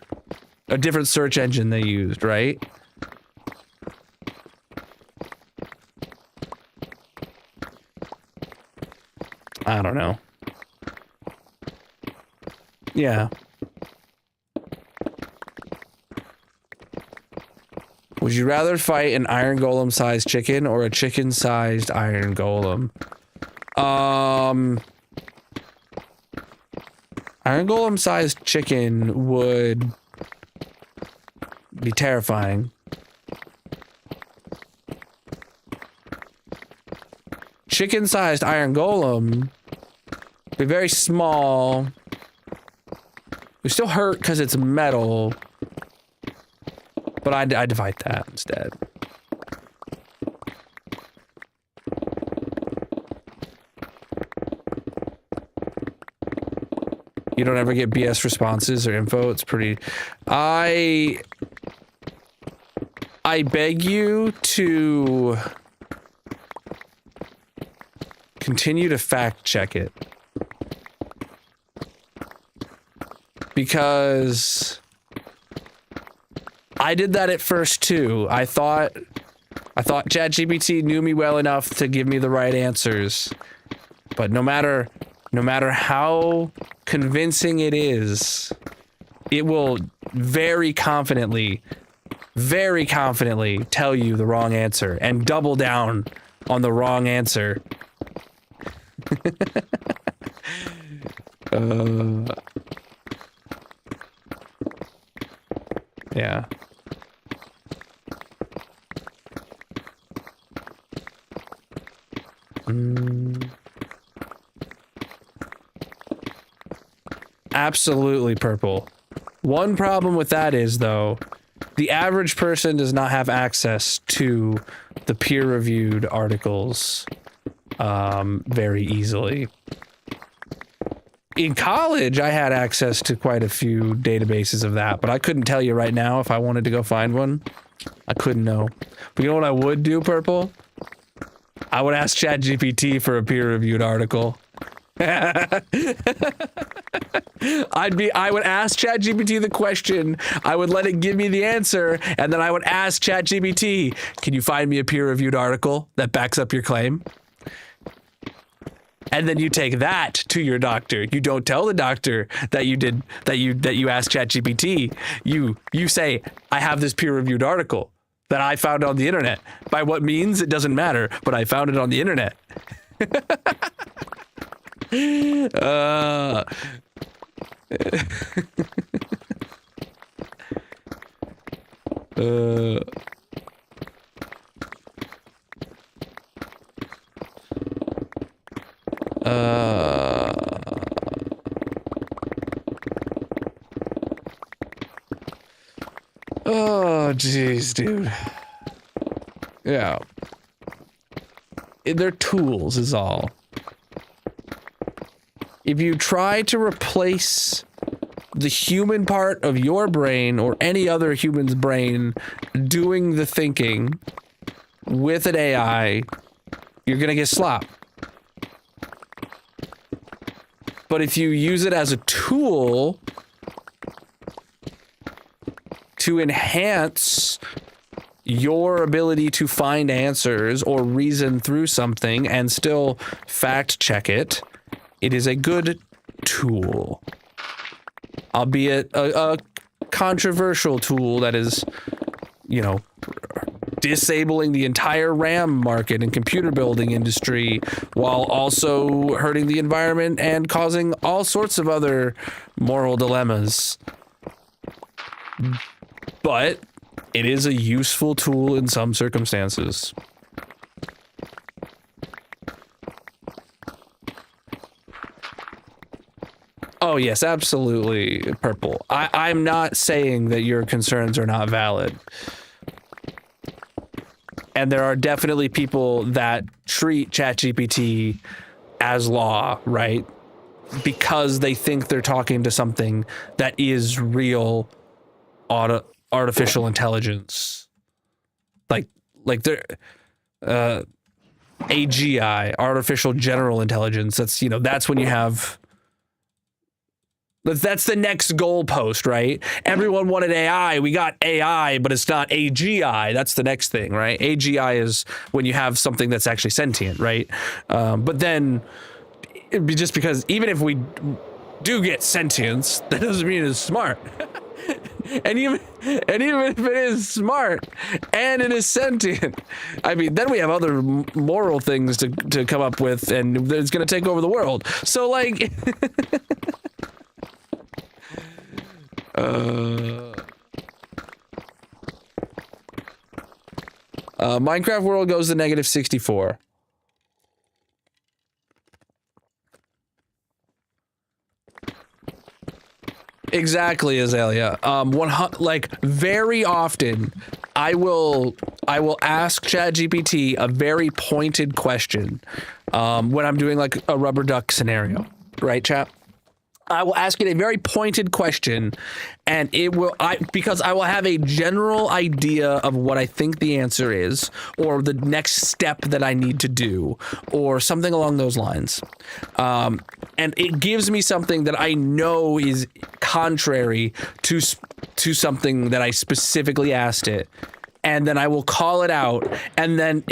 a different search engine they used, right? I don't know. Yeah. Would you rather fight an iron golem-sized chicken or a chicken-sized iron golem? Iron golem-sized chicken would be terrifying. Chicken-sized iron golem be very small. We still hurt because it's metal. But I'd fight that instead. You don't ever get BS responses or info. It's pretty... I beg you to continue to fact check it. Because I did that at first too. I thought ChatGPT knew me well enough to give me the right answers. But no matter how convincing it is, it will very confidently tell you the wrong answer and double down on the wrong answer. Yeah. Absolutely, Purple. One problem with that is, though, the average person does not have access to the peer-reviewed articles very easily. In college, I had access to quite a few databases of that, but I couldn't tell you right now if I wanted to go find one. I couldn't know. But you know what I would do, Purple? I would ask ChatGPT for a peer-reviewed article. I would ask ChatGPT the question, I would let it give me the answer, and then I would ask ChatGPT, can you find me a peer-reviewed article that backs up your claim? And then you take that to your doctor. You don't tell the doctor that you asked ChatGPT. You say, I have this peer-reviewed article that I found on the internet. By what means, it doesn't matter, but I found it on the internet. Oh, jeez, dude. Yeah. They're tools is all. If you try to replace the human part of your brain or any other human's brain doing the thinking with an AI, you're gonna get slapped. But if you use it as a tool to enhance your ability to find answers or reason through something and still fact check it, it is a good tool. Albeit a controversial tool that is, you know, disabling the entire RAM market and computer building industry while also hurting the environment and causing all sorts of other moral dilemmas. But it is a useful tool in some circumstances. Oh, yes, absolutely, Purple. I'm not saying that your concerns are not valid. And there are definitely people that treat ChatGPT as law, right? Because they think they're talking to something that is real artificial intelligence. Like they're AGI, artificial general intelligence. That's, you know, that's when you have... That's the next goalpost, right? Everyone wanted AI. We got AI, but it's not AGI. That's the next thing, right? AGI is when you have something that's actually sentient, right? But then, it'd be just because even if we do get sentience, that doesn't mean it's smart. and even if it is smart and it is sentient, I mean, then we have other moral things to come up with, and it's going to take over the world. So, like... Minecraft world goes to -64. Exactly, Azalea. Like very often, I will ask ChatGPT a very pointed question when I'm doing like a rubber duck scenario, right, chat? I will ask it a very pointed question, and because I will have a general idea of what I think the answer is, or the next step that I need to do, or something along those lines. And it gives me something that I know is contrary to something that I specifically asked it, and then I will call it out, and then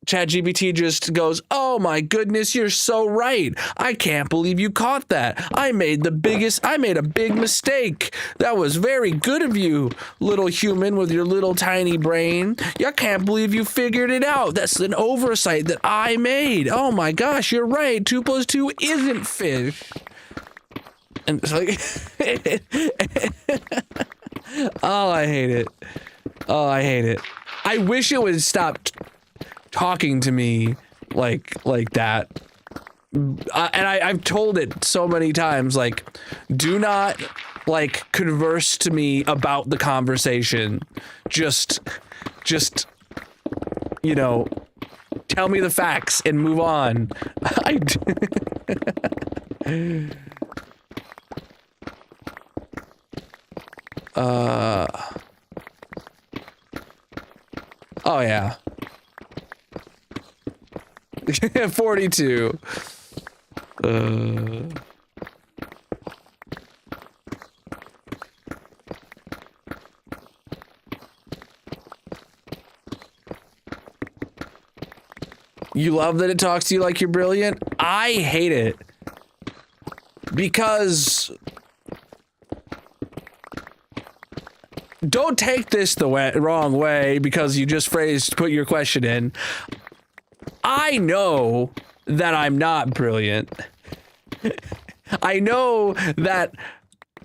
ChatGPT just goes, oh my goodness, you're so right. I can't believe you caught that. I made a big mistake. That was very good of you, little human with your little tiny brain. I can't believe you figured it out. That's an oversight that I made. Oh my gosh, you're right. 2 + 2 isn't fish. And it's like, oh, I hate it. Oh, I hate it. I wish it would stop talking to me like that. And I've told it so many times, like, do not like converse to me about the conversation. Just you know, tell me the facts and move on. Oh yeah. 42. You love that it talks to you like you're brilliant? I hate it. Because... don't take this the wrong way because you just put your question in. I know that I'm not brilliant. I know that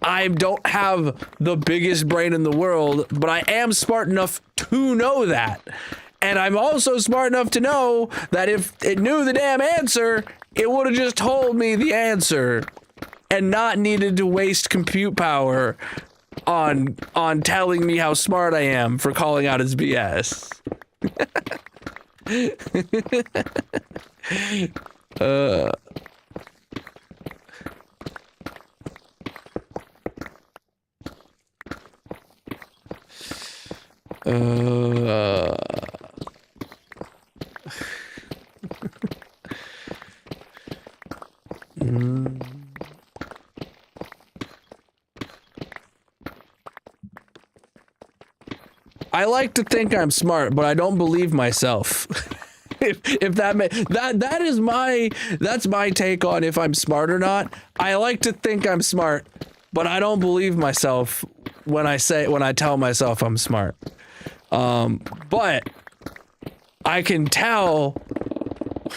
I don't have the biggest brain in the world, but I am smart enough to know that. And I'm also smart enough to know that if it knew the damn answer, it would have just told me the answer and not needed to waste compute power on telling me how smart I am for calling out his BS. I like to think I'm smart, but I don't believe myself. if that's my take on if I'm smart or not. I like to think I'm smart, but I don't believe myself when I tell myself I'm smart. But I can tell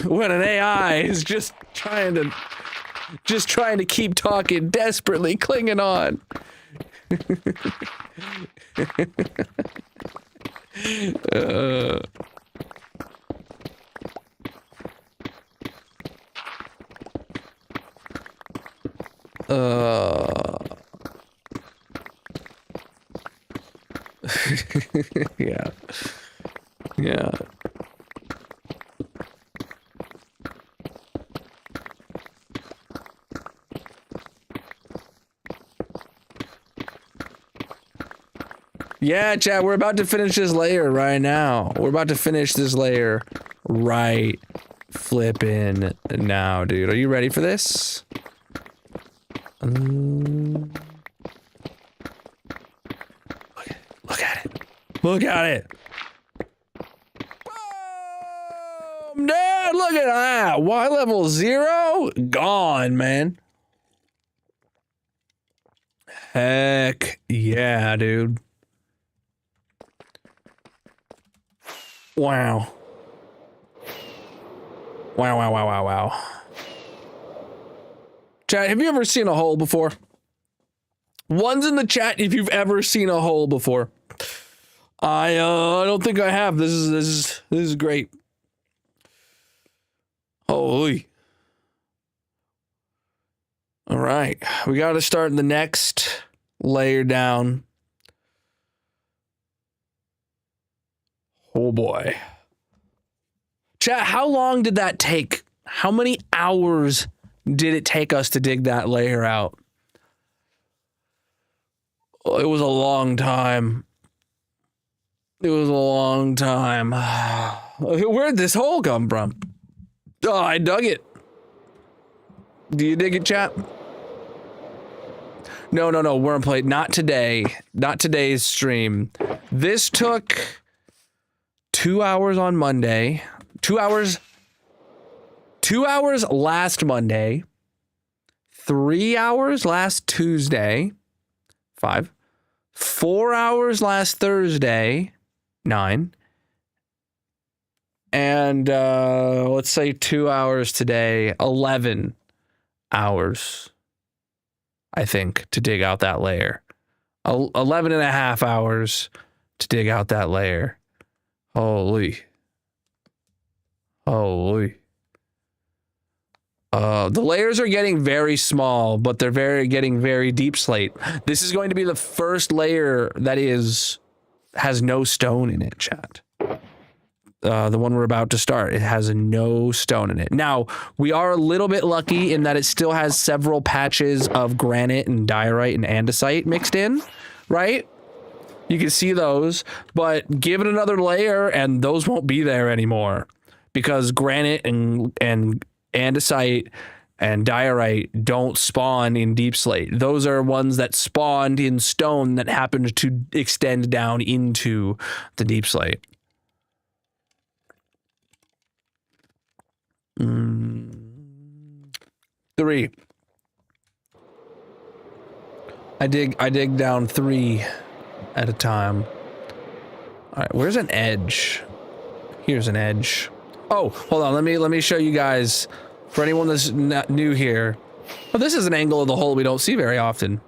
when an AI is just trying to keep talking, desperately clinging on. Yeah. Yeah. Yeah, chat, we're about to finish this layer right now. We're about to finish this layer right flipping now, dude. Are you ready for this? Look at it. Look at it. Boom, dude, look at that. Y level 0? Gone, man. Heck yeah, dude. Wow. Wow, wow, wow, wow, wow. Chat, have you ever seen a hole before? One's in the chat if you've ever seen a hole before. I don't think I have. This is great. Holy. All right. We got to start the next layer down. Oh boy. Chat, how long did that take? How many hours did it take us to dig that layer out? Oh, it was a long time. It was a long time. Where'd this hole come from? Oh, I dug it. Do you dig it, chat? No, worm plate. Not today. Not today's stream. This took 2 hours on Monday. 2 hours. 2 hours last Monday. 3 hours last Tuesday. 5. 4 hours last Thursday. 9. And let's say 2 hours today. 11 hours, I think, to dig out that layer. 11 and a half hours to dig out that layer. Holy. Holy. The layers are getting very small, but they're getting very deep slate. This is going to be the first layer that has no stone in it, chat. The one we're about to start, it has no stone in it. Now, we are a little bit lucky in that it still has several patches of granite and diorite and andesite mixed in, right? You can see those, but give it another layer and those won't be there anymore. because granite and andesite and diorite don't spawn in deep slate. Those are ones that spawned in stone that happened to extend down into the deep slate. 3. I dig down 3 at a time. All right, where's an edge? Here's an edge. Oh, hold on. Let me show you guys. For anyone that's not new here, well, this is an angle of the hole we don't see very often.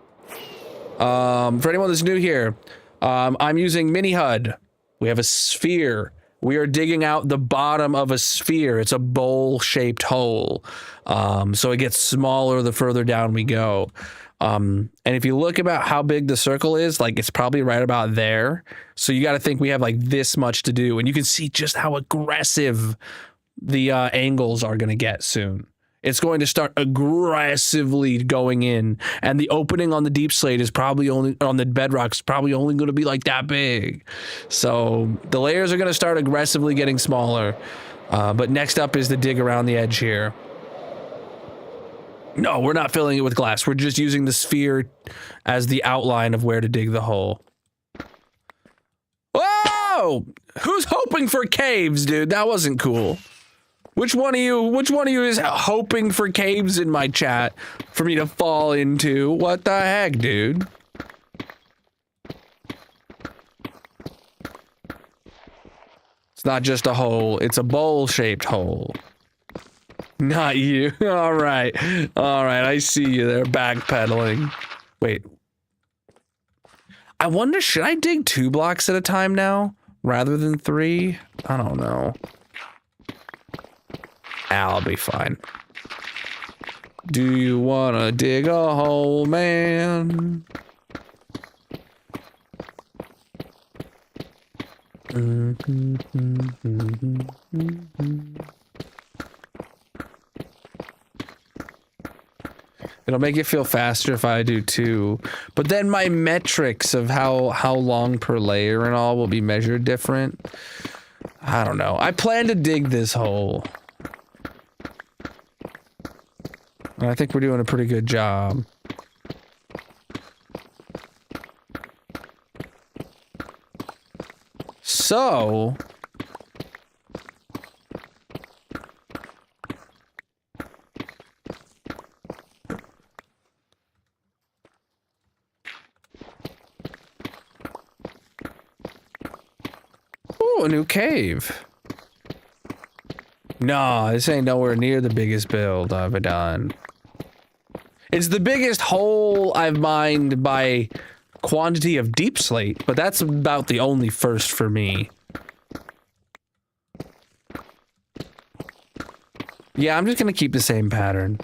For anyone that's new here, I'm using mini HUD. We have a sphere. We are digging out the bottom of a sphere. It's a bowl-shaped hole. So it gets smaller the further down we go. And if you look about how big the circle is, like it's probably right about there. So you got to think we have like this much to do. And you can see just how aggressive the angles are going to get soon. It's going to start aggressively going in, and the opening on the deep slate is probably only on the bedrock is probably only going to be like that big. So the layers are going to start aggressively getting smaller. But next up is the dig around the edge here. No, we're not filling it with glass. We're just using the sphere as the outline of where to dig the hole. Whoa! Who's hoping for caves, dude? That wasn't cool. Which one of you is hoping for caves in my chat for me to fall into? What the heck, dude? It's not just a hole, it's a bowl-shaped hole. Not you. All right, I see you there backpedaling. Wait. I wonder, should I dig 2 blocks at a time now rather than 3? I don't know. I'll be fine. Do you wanna dig a hole, man? It'll make it feel faster if I do 2, but then my metrics of how long per layer and all will be measured different. I don't know. I plan to dig this hole. I think we're doing a pretty good job. So... Ooh, a new cave. No, this ain't nowhere near the biggest build I've done. It's the biggest hole I've mined by quantity of deep slate, but that's about the only first for me. Yeah, I'm just gonna keep the same pattern.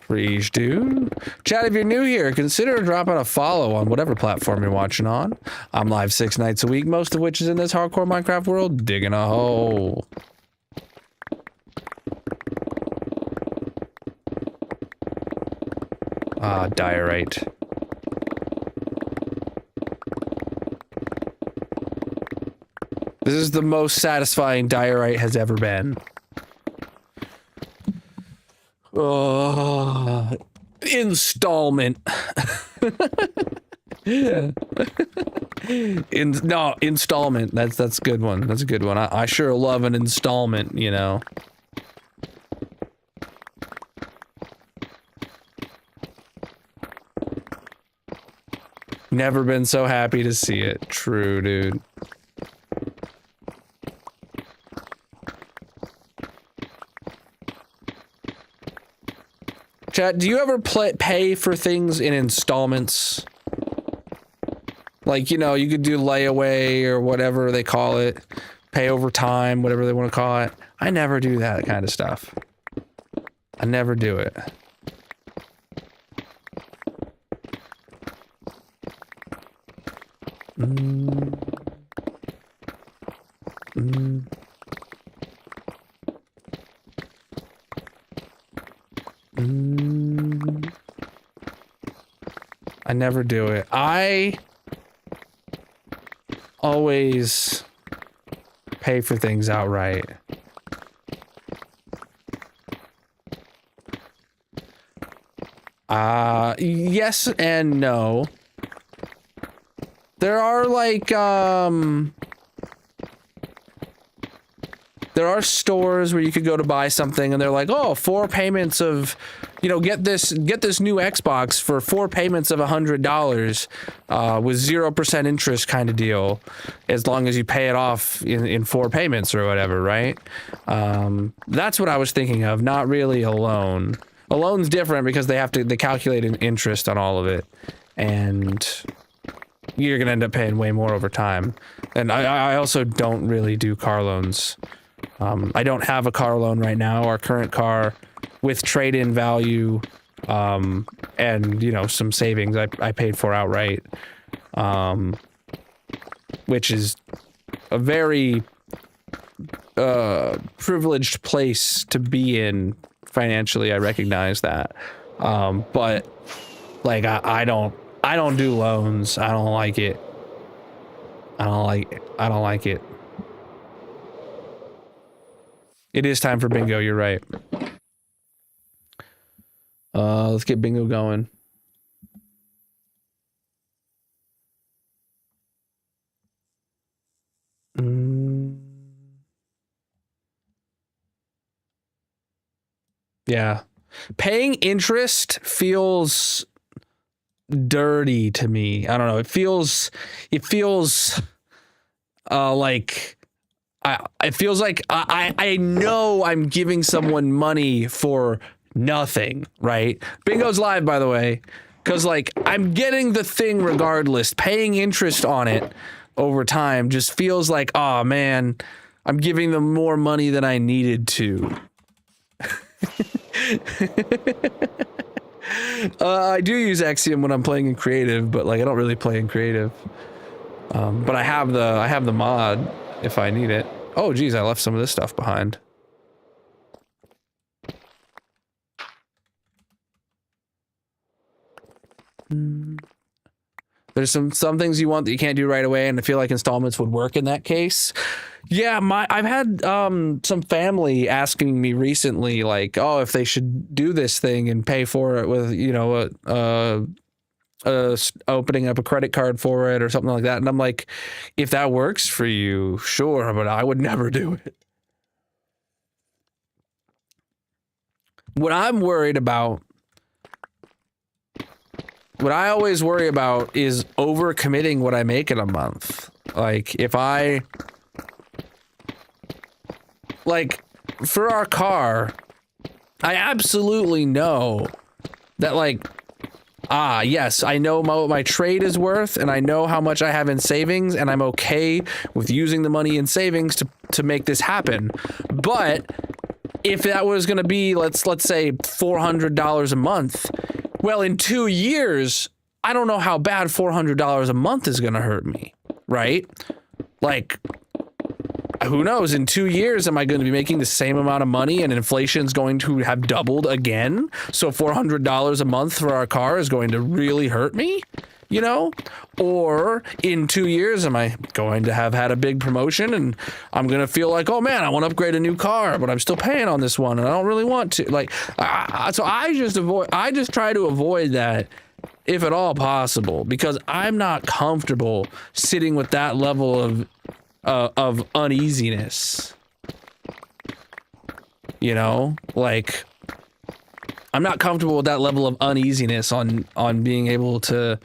Preach, dude. Chat, if you're new here, consider dropping a follow on whatever platform you're watching on. I'm live 6 nights a week, most of which is in this hardcore Minecraft world, digging a hole. Ah, diorite. This is the most satisfying diorite has ever been. Oh, installment. Installment. That's a good one. That's a good one. I sure love an installment, you know. Never been so happy to see it. True, dude. Chat, do you ever pay for things in installments? Like, you know, you could do layaway or whatever they call it. Pay over time, whatever they want to call it. I never do that kind of stuff. I never do it. Mm. Mm. Mm. I never do it. I always pay for things outright. Yes and no. There are like, there are stores where you could go to buy something and they're like, oh, 4 payments of, you know, get this new Xbox for 4 payments of $100 with 0% interest kind of deal, as long as you pay it off in 4 payments or whatever, right? That's what I was thinking of, not really a loan. A loan's different because they calculate an interest on all of it, and you're gonna end up paying way more over time. And I also don't really do car loans. I don't have a car loan right now. Our current car, with trade-in value, and, you know, some savings, I paid for outright, which is a very privileged place to be in financially. I recognize that, but like I don't do loans. I don't like it. I don't like it. It is time for bingo, you're right. Let's get bingo going. Yeah. Paying interest feels dirty to me. I don't know. It feels like it feels like I know I'm giving someone money for nothing, right? Bingo's live, by the way, because like I'm getting the thing regardless. Paying interest on it over time just feels like, oh man, I'm giving them more money than I needed to. I do use Axiom when I'm playing in creative, but like I don't really play in creative. But I have the mod if I need it. Oh geez, I left some of this stuff behind. There's some things you want that you can't do right away, and I feel like installments would work in that case. Yeah, I've had some family asking me recently, like, oh, if they should do this thing and pay for it with, you know, opening up a credit card for it or something like that. And I'm like, if that works for you, sure, but I would never do it. What I'm worried about, what I always worry about is overcommitting what I make in a month. Like, if I, like, for our car, I absolutely know that, like, yes, I know what my trade is worth, and I know how much I have in savings, and I'm okay with using the money in savings to make this happen. But if that was going to be, let's say $400 a month, well, in 2 years, I don't know how bad $400 a month is going to hurt me, right? Like, who knows? In 2 years, am I going to be making the same amount of money and inflation's going to have doubled again? So $400 a month for our car is going to really hurt me, you know? Or in 2 years, am I going to have had a big promotion and I'm going to feel like, oh man, I want to upgrade a new car, but I'm still paying on this one and I don't really want to. Like, so I just try to avoid that if at all possible, because I'm not comfortable sitting with that level of uneasiness, you know, like I'm not comfortable with that level of uneasiness on being able to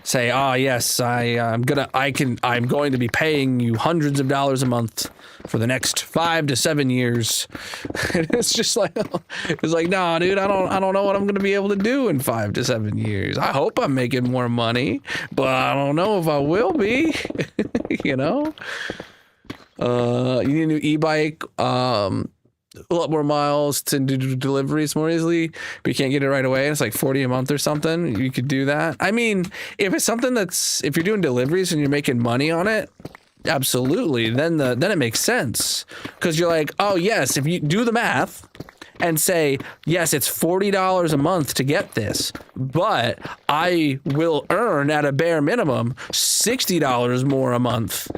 say, oh yes, I'm going to be paying you hundreds of dollars a month for the next 5 to 7 years. And it's just like, it's like, nah, dude, I don't know what I'm going to be able to do in 5 to 7 years. I hope I'm making more money, but I don't know if I will be, you know? You need a new e-bike. a lot more miles to do deliveries more easily, but you can't get it right away. It's like 40 a month or something. You could do that. I mean, if it's something if you're doing deliveries and you're making money on it, absolutely. Then it makes sense, because you're like, oh yes, if you do the math and say, yes, it's $40 a month to get this, but I will earn at a bare minimum $60 more a month,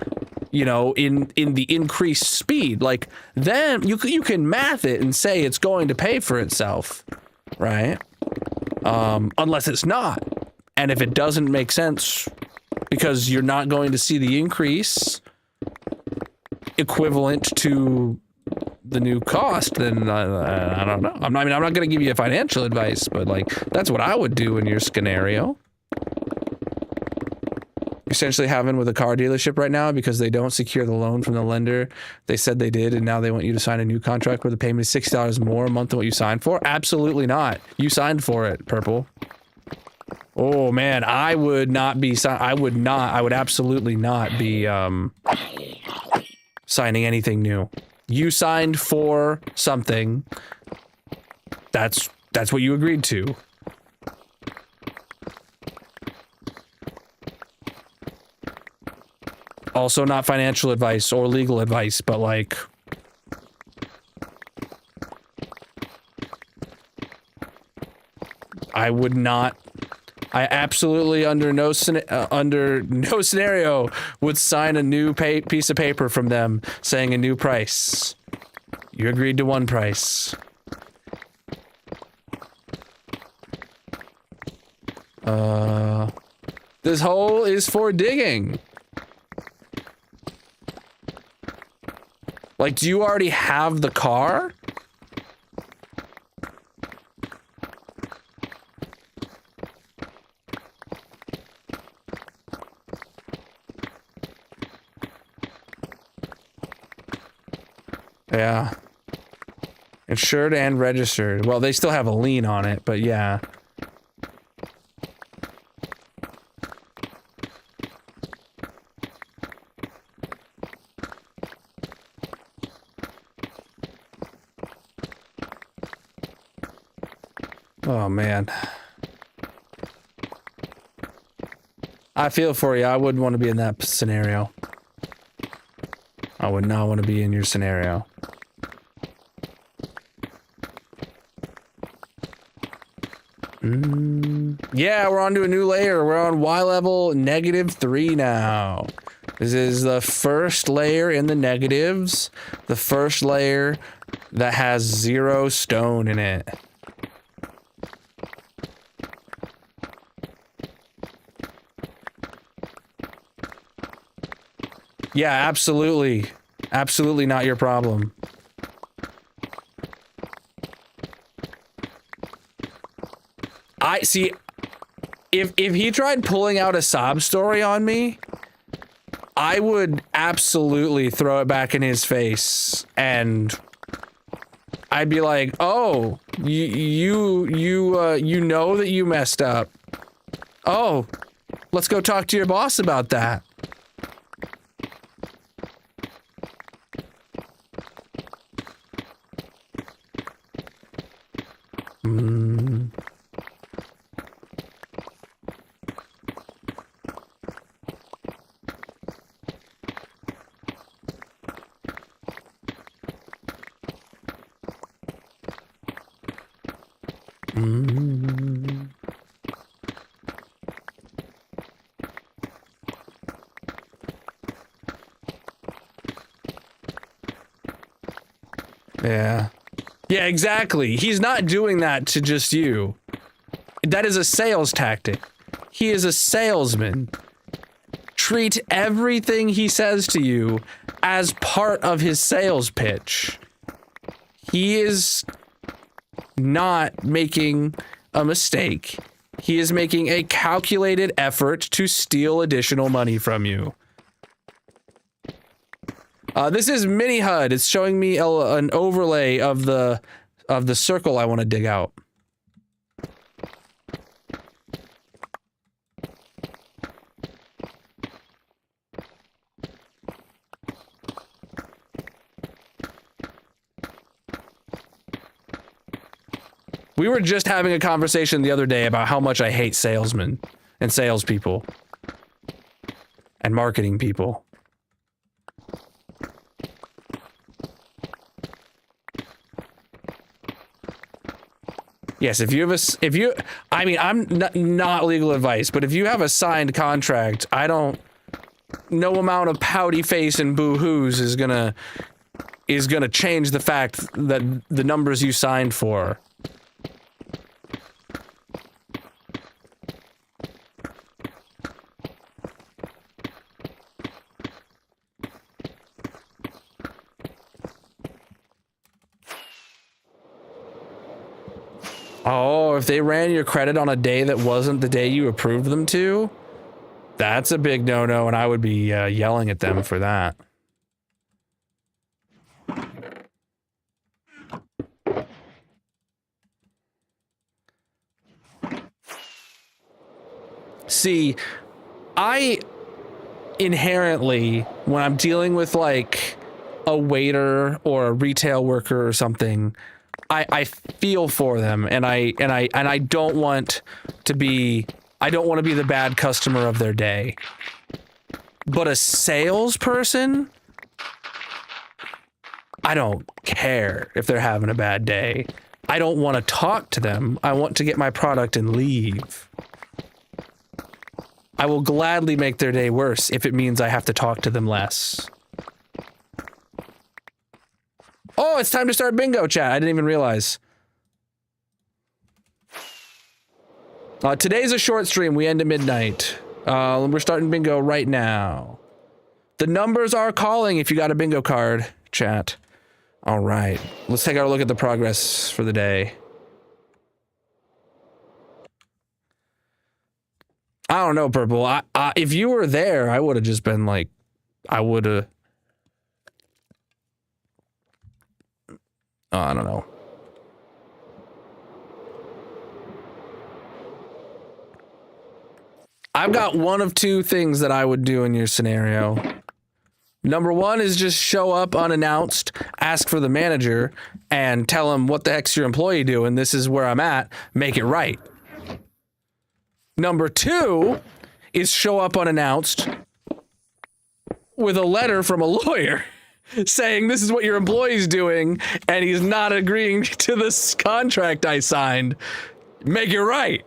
you know, in the increased speed, like, then you can math it and say it's going to pay for itself, right? Unless it's not. And if it doesn't make sense because you're not going to see the increase equivalent to the new cost, then I don't know. I'm not going to give you financial advice, but like, that's what I would do in your scenario. Essentially having with a car dealership right now, because they don't secure the loan from the lender. They said they did, and now they want you to sign a new contract where the payment is $60 more a month than what you signed for. Absolutely not. You signed for it, Purple. Oh man, I would absolutely not be signing anything new. You signed for something. That's what you agreed to. Also not financial advice or legal advice, but like, I absolutely under no scenario would sign a new piece of paper from them saying a new price. You agreed to one price. This hole is for digging. Like, do you already have the car? Yeah. Insured and registered. Well, they still have a lien on it, but yeah. Oh, man. I feel for you. I wouldn't want to be in that scenario. I would not want to be in your scenario. Yeah, we're on to a new layer. We're on Y level -3 now. This is the first layer in the negatives. The first layer that has 0 stone in it. Yeah, absolutely. Absolutely not your problem. I see. If he tried pulling out a sob story on me, I would absolutely throw it back in his face, and I'd be like, "Oh, you know that you messed up. Oh, let's go talk to your boss about that." Yeah. Yeah, exactly. He's not doing that to just you. That is a sales tactic. He is a salesman. Treat everything he says to you as part of his sales pitch. He is not making a mistake. He is making a calculated effort to steal additional money from you. This is mini HUD. It's showing me an overlay of the circle I want to dig out. We were just having a conversation the other day about how much I hate salesmen and salespeople and marketing people. Yes, if you have I mean, I'm not legal advice, but if you have a signed contract, no amount of pouty face and boo-hoos is gonna change the fact that the numbers you signed for. Oh, if they ran your credit on a day that wasn't the day you approved them to, that's a big no-no, and I would be yelling at them for that. See, I inherently, when I'm dealing with like a waiter or a retail worker or something, I feel for them, and I don't want to be the bad customer of their day. But a salesperson, I don't care if they're having a bad day. I don't want to talk to them. I want to get my product and leave. I will gladly make their day worse if it means I have to talk to them less. Oh, it's time to start bingo, chat. I didn't even realize. Today's a short stream. We end at midnight. We're starting bingo right now. The numbers are calling if you got a bingo card, chat. All right. Let's take a look at the progress for the day. I don't know, Purple. If you were there, I would have just been like, I would have... I don't know. I've got one of two things that I would do in your scenario. Number one is just show up unannounced, ask for the manager, and tell him what the heck's your employee doing. This is where I'm at. Make it right. Number two is show up unannounced with a letter from a lawyer saying this is what your employee's doing and he's not agreeing to this contract I signed. Make it right.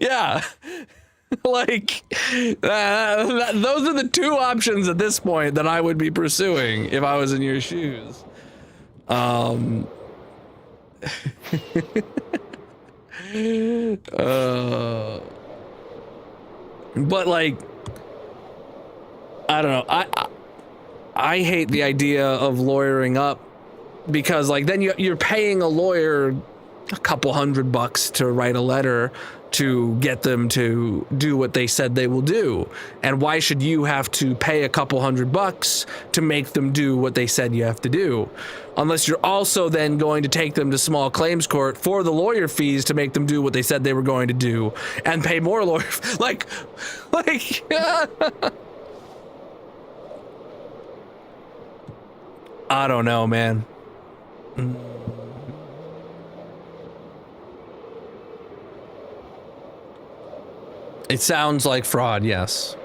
Yeah. Like, those are the two options at this point that I would be pursuing if I was in your shoes. But like, I don't know. I hate the idea of lawyering up because like then you're paying a lawyer a couple $100 to write a letter to get them to do what they said they will do. And why should you have to pay a couple $100 to make them do what they said you have to do? Unless you're also then going to take them to small claims court for the lawyer fees to make them do what they said they were going to do and pay more lawyer like I don't know, man. It sounds like fraud, yes.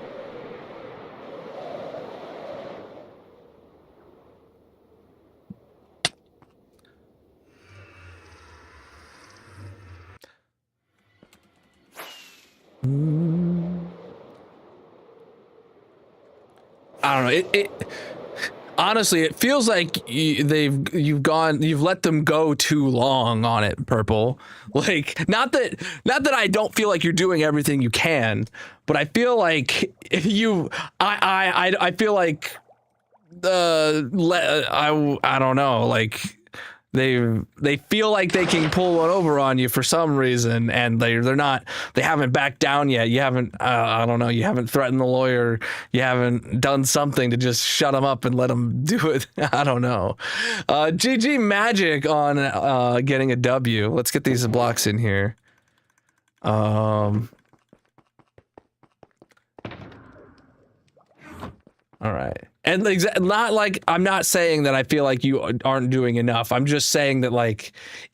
I don't know. It honestly, it feels like you've let them go too long on it, Purple. Like, not that I don't feel like you're doing everything you can, but I feel like I feel like I don't know, like they feel like they can pull one over on you for some reason, and they haven't backed down yet. You haven't I don't know, you haven't threatened the lawyer, you haven't done something to just shut them up and let them do it. I don't know. GG Magic on getting a W. Let's get these blocks in here. All right. And not like, I'm not saying that I feel like you aren't doing enough. I'm just saying that like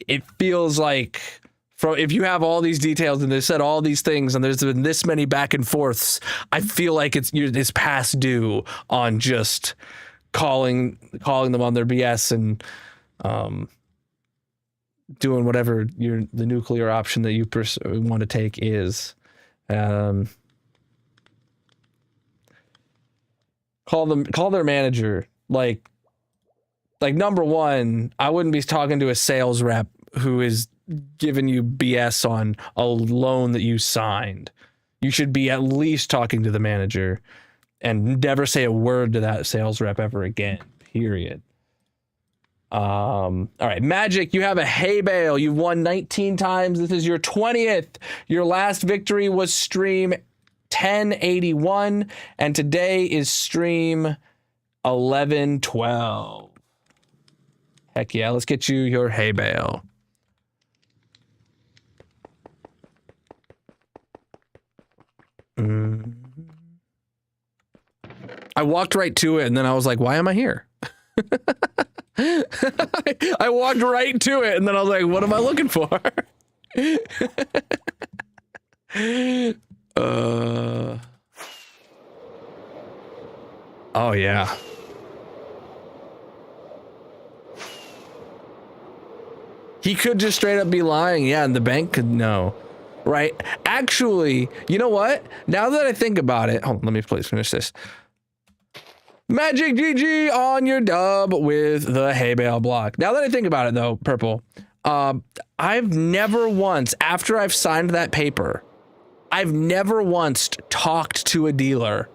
it feels like if you have all these details and they said all these things and there's been this many back and forths, I feel like it's past due on just calling them on their BS and doing whatever the nuclear option that you want to take is. Call their manager. Like number one, I wouldn't be talking to a sales rep who is giving you BS on a loan that you signed. You should be at least talking to the manager and never say a word to that sales rep ever again, period. All right, Magic, you have a hay bale. You've won 19 times. This is your 20th. Your last victory was stream 1081, and today is stream 1112. Heck yeah, let's get you your hay bale. I walked right to it, and then I was like, why am I here? I walked right to it, and then I was like, what am I looking for? Oh, yeah. He could just straight up be lying. Yeah, and the bank could know. Right? Actually, you know what? Now that I think about it, hold on, let me please finish this. Magic GG on your dub with the hay bale block. Now that I think about it, though, Purple, I've never once, after I've signed that paper, I've never once talked to a dealer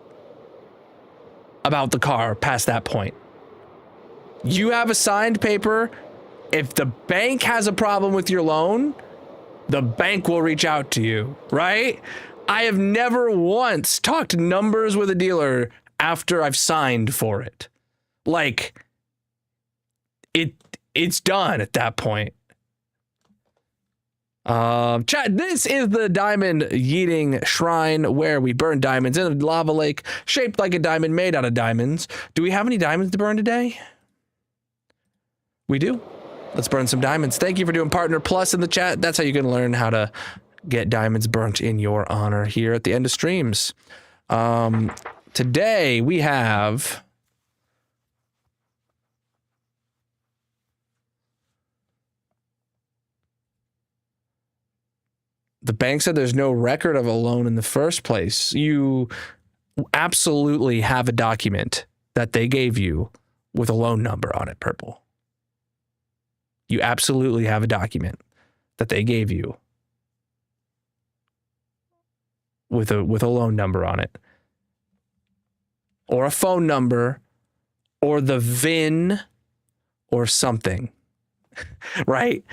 about the car past that point. You have a signed paper. If the bank has a problem with your loan, the bank will reach out to you, right? I have never once talked numbers with a dealer after I've signed for it. Like, it's done at that point. Chat, this is the diamond yeeting shrine where we burn diamonds in a lava lake shaped like a diamond made out of diamonds. Do we have any diamonds to burn today? We do. Let's burn some diamonds. Thank you for doing Partner Plus in the chat. That's how you can learn how to get diamonds burnt in your honor here at the end of streams. Today we have the bank said there's no record of a loan in the first place. You absolutely have a document that they gave you with a loan number on it, Purple. You absolutely have a document that they gave you with a loan number on it, or a phone number, or the VIN, or something, right?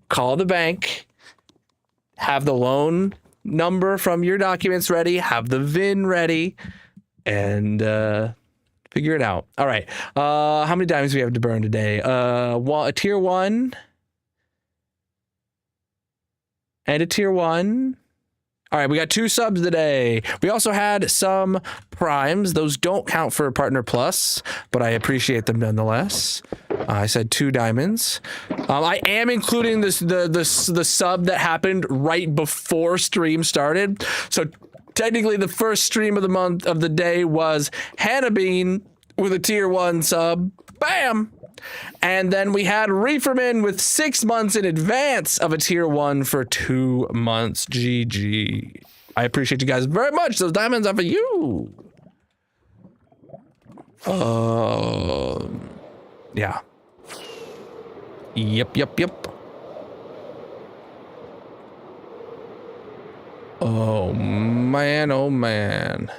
Call the bank, have the loan number from your documents ready, have the VIN ready, and figure it out. All right. How many diamonds do we have to burn today? A tier 1 and a tier 1. All right, we got 2 subs today. We also had some primes. Those don't count for Partner Plus, but I appreciate them nonetheless. I said 2 diamonds. I am including the sub that happened right before stream started. So technically the first stream of the month of the day was Hannah Bean with a tier 1 sub. Bam! And then we had Reeferman with 6 months in advance of a tier 1 for 2 months. GG. I appreciate you guys very much. Those diamonds are for you. Yeah. Yep. Oh man.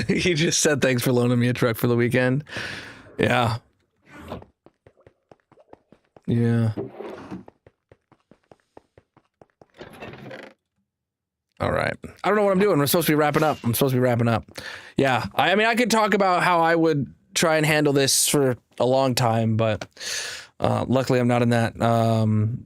He just said thanks for loaning me a truck for the weekend. Yeah. All right. I don't know what I'm doing. We're supposed to be wrapping up. Yeah. I mean, I could talk about how I would try and handle this for a long time, but Luckily, I'm not in that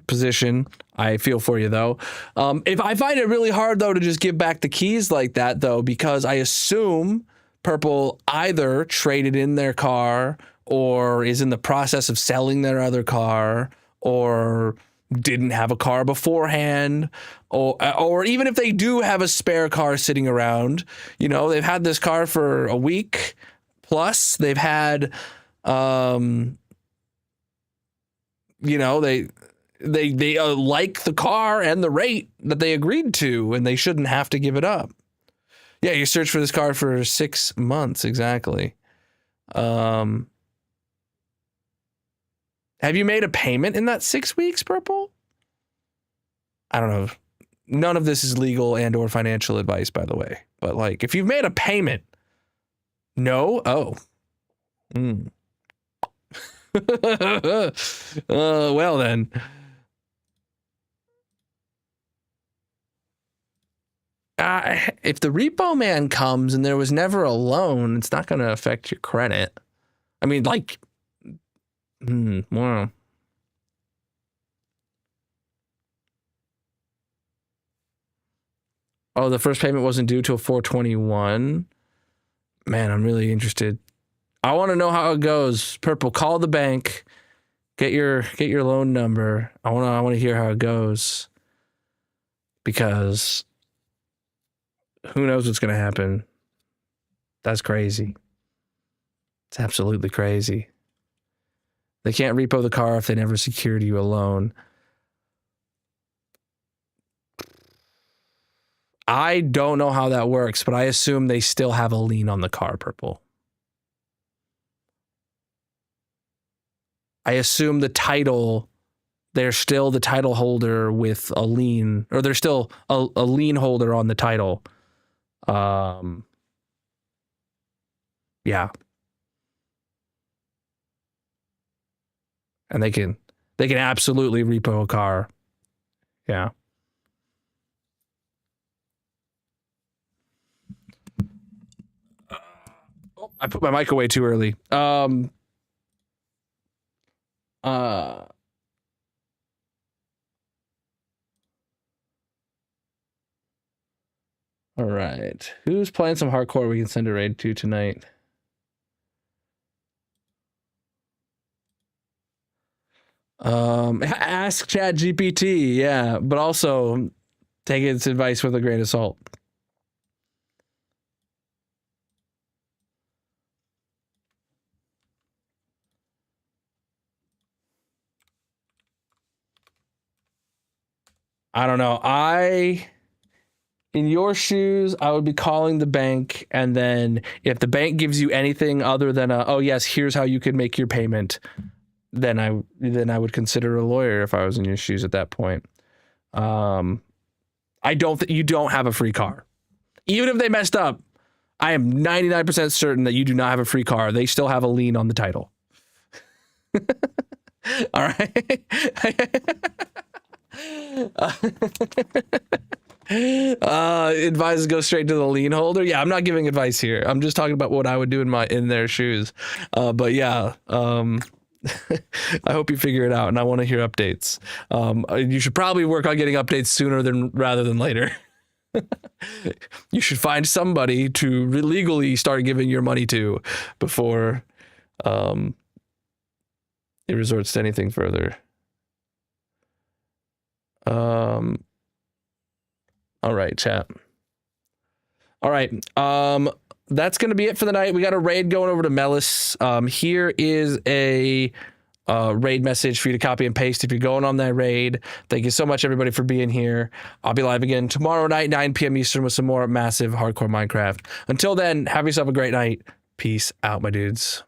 position. I feel for you, though. If I find it really hard, though, to just give back the keys like that, though, because I assume Purple either traded in their car or is in the process of selling their other car or didn't have a car beforehand, or even if they do have a spare car sitting around, you know, they've had this car for a week plus. They've had, you know, they like the car and the rate that they agreed to, and they shouldn't have to give it up. Yeah, you searched for this car for 6 months, exactly. Have you made a payment in that 6 weeks, Purple? I don't know. None of this is legal and or financial advice, by the way. But like, if you've made a payment, no? Oh. Well then. If the repo man comes and there was never a loan, it's not going to affect your credit. I mean, like, wow. Oh, the first payment wasn't due till 4/21. Man, I'm really interested. I want to know how it goes. Purple, call the bank. Get your loan number. I want to hear how it goes. Because who knows what's going to happen? That's crazy. It's absolutely crazy. They can't repo the car if they never secured you a loan. I don't know how that works, but I assume they still have a lien on the car, Purple. I assume the title, they're still the title holder with a lien, or they're still a lien holder on the title. Yeah. And they can absolutely repo a car. Yeah. I put my mic away too early. All right. Who's playing some hardcore we can send a raid to tonight? Ask ChatGPT, yeah, but also take its advice with a grain of salt. I don't know. In your shoes, I would be calling the bank, and then if the bank gives you anything other than oh yes, here's how you can make your payment, then I would consider a lawyer if I was in your shoes at that point. I don't you don't have a free car. Even if they messed up, I am 99% certain that you do not have a free car. They still have a lien on the title. All right. Advise to go straight to the lien holder. Yeah, I'm not giving advice here. I'm just talking about what I would do in their shoes. But yeah, I hope you figure it out, and I want to hear updates. You should probably work on getting updates sooner rather than later. You should find somebody to legally start giving your money to before it resorts to anything further. All right, chat. All right. That's going to be it for the night. We got a raid going over to Melis. Here is a raid message for you to copy and paste if you're going on that raid. Thank you so much, everybody, for being here. I'll be live again tomorrow night, 9 p.m. Eastern, with some more massive hardcore Minecraft. Until then, have yourself a great night. Peace out, my dudes.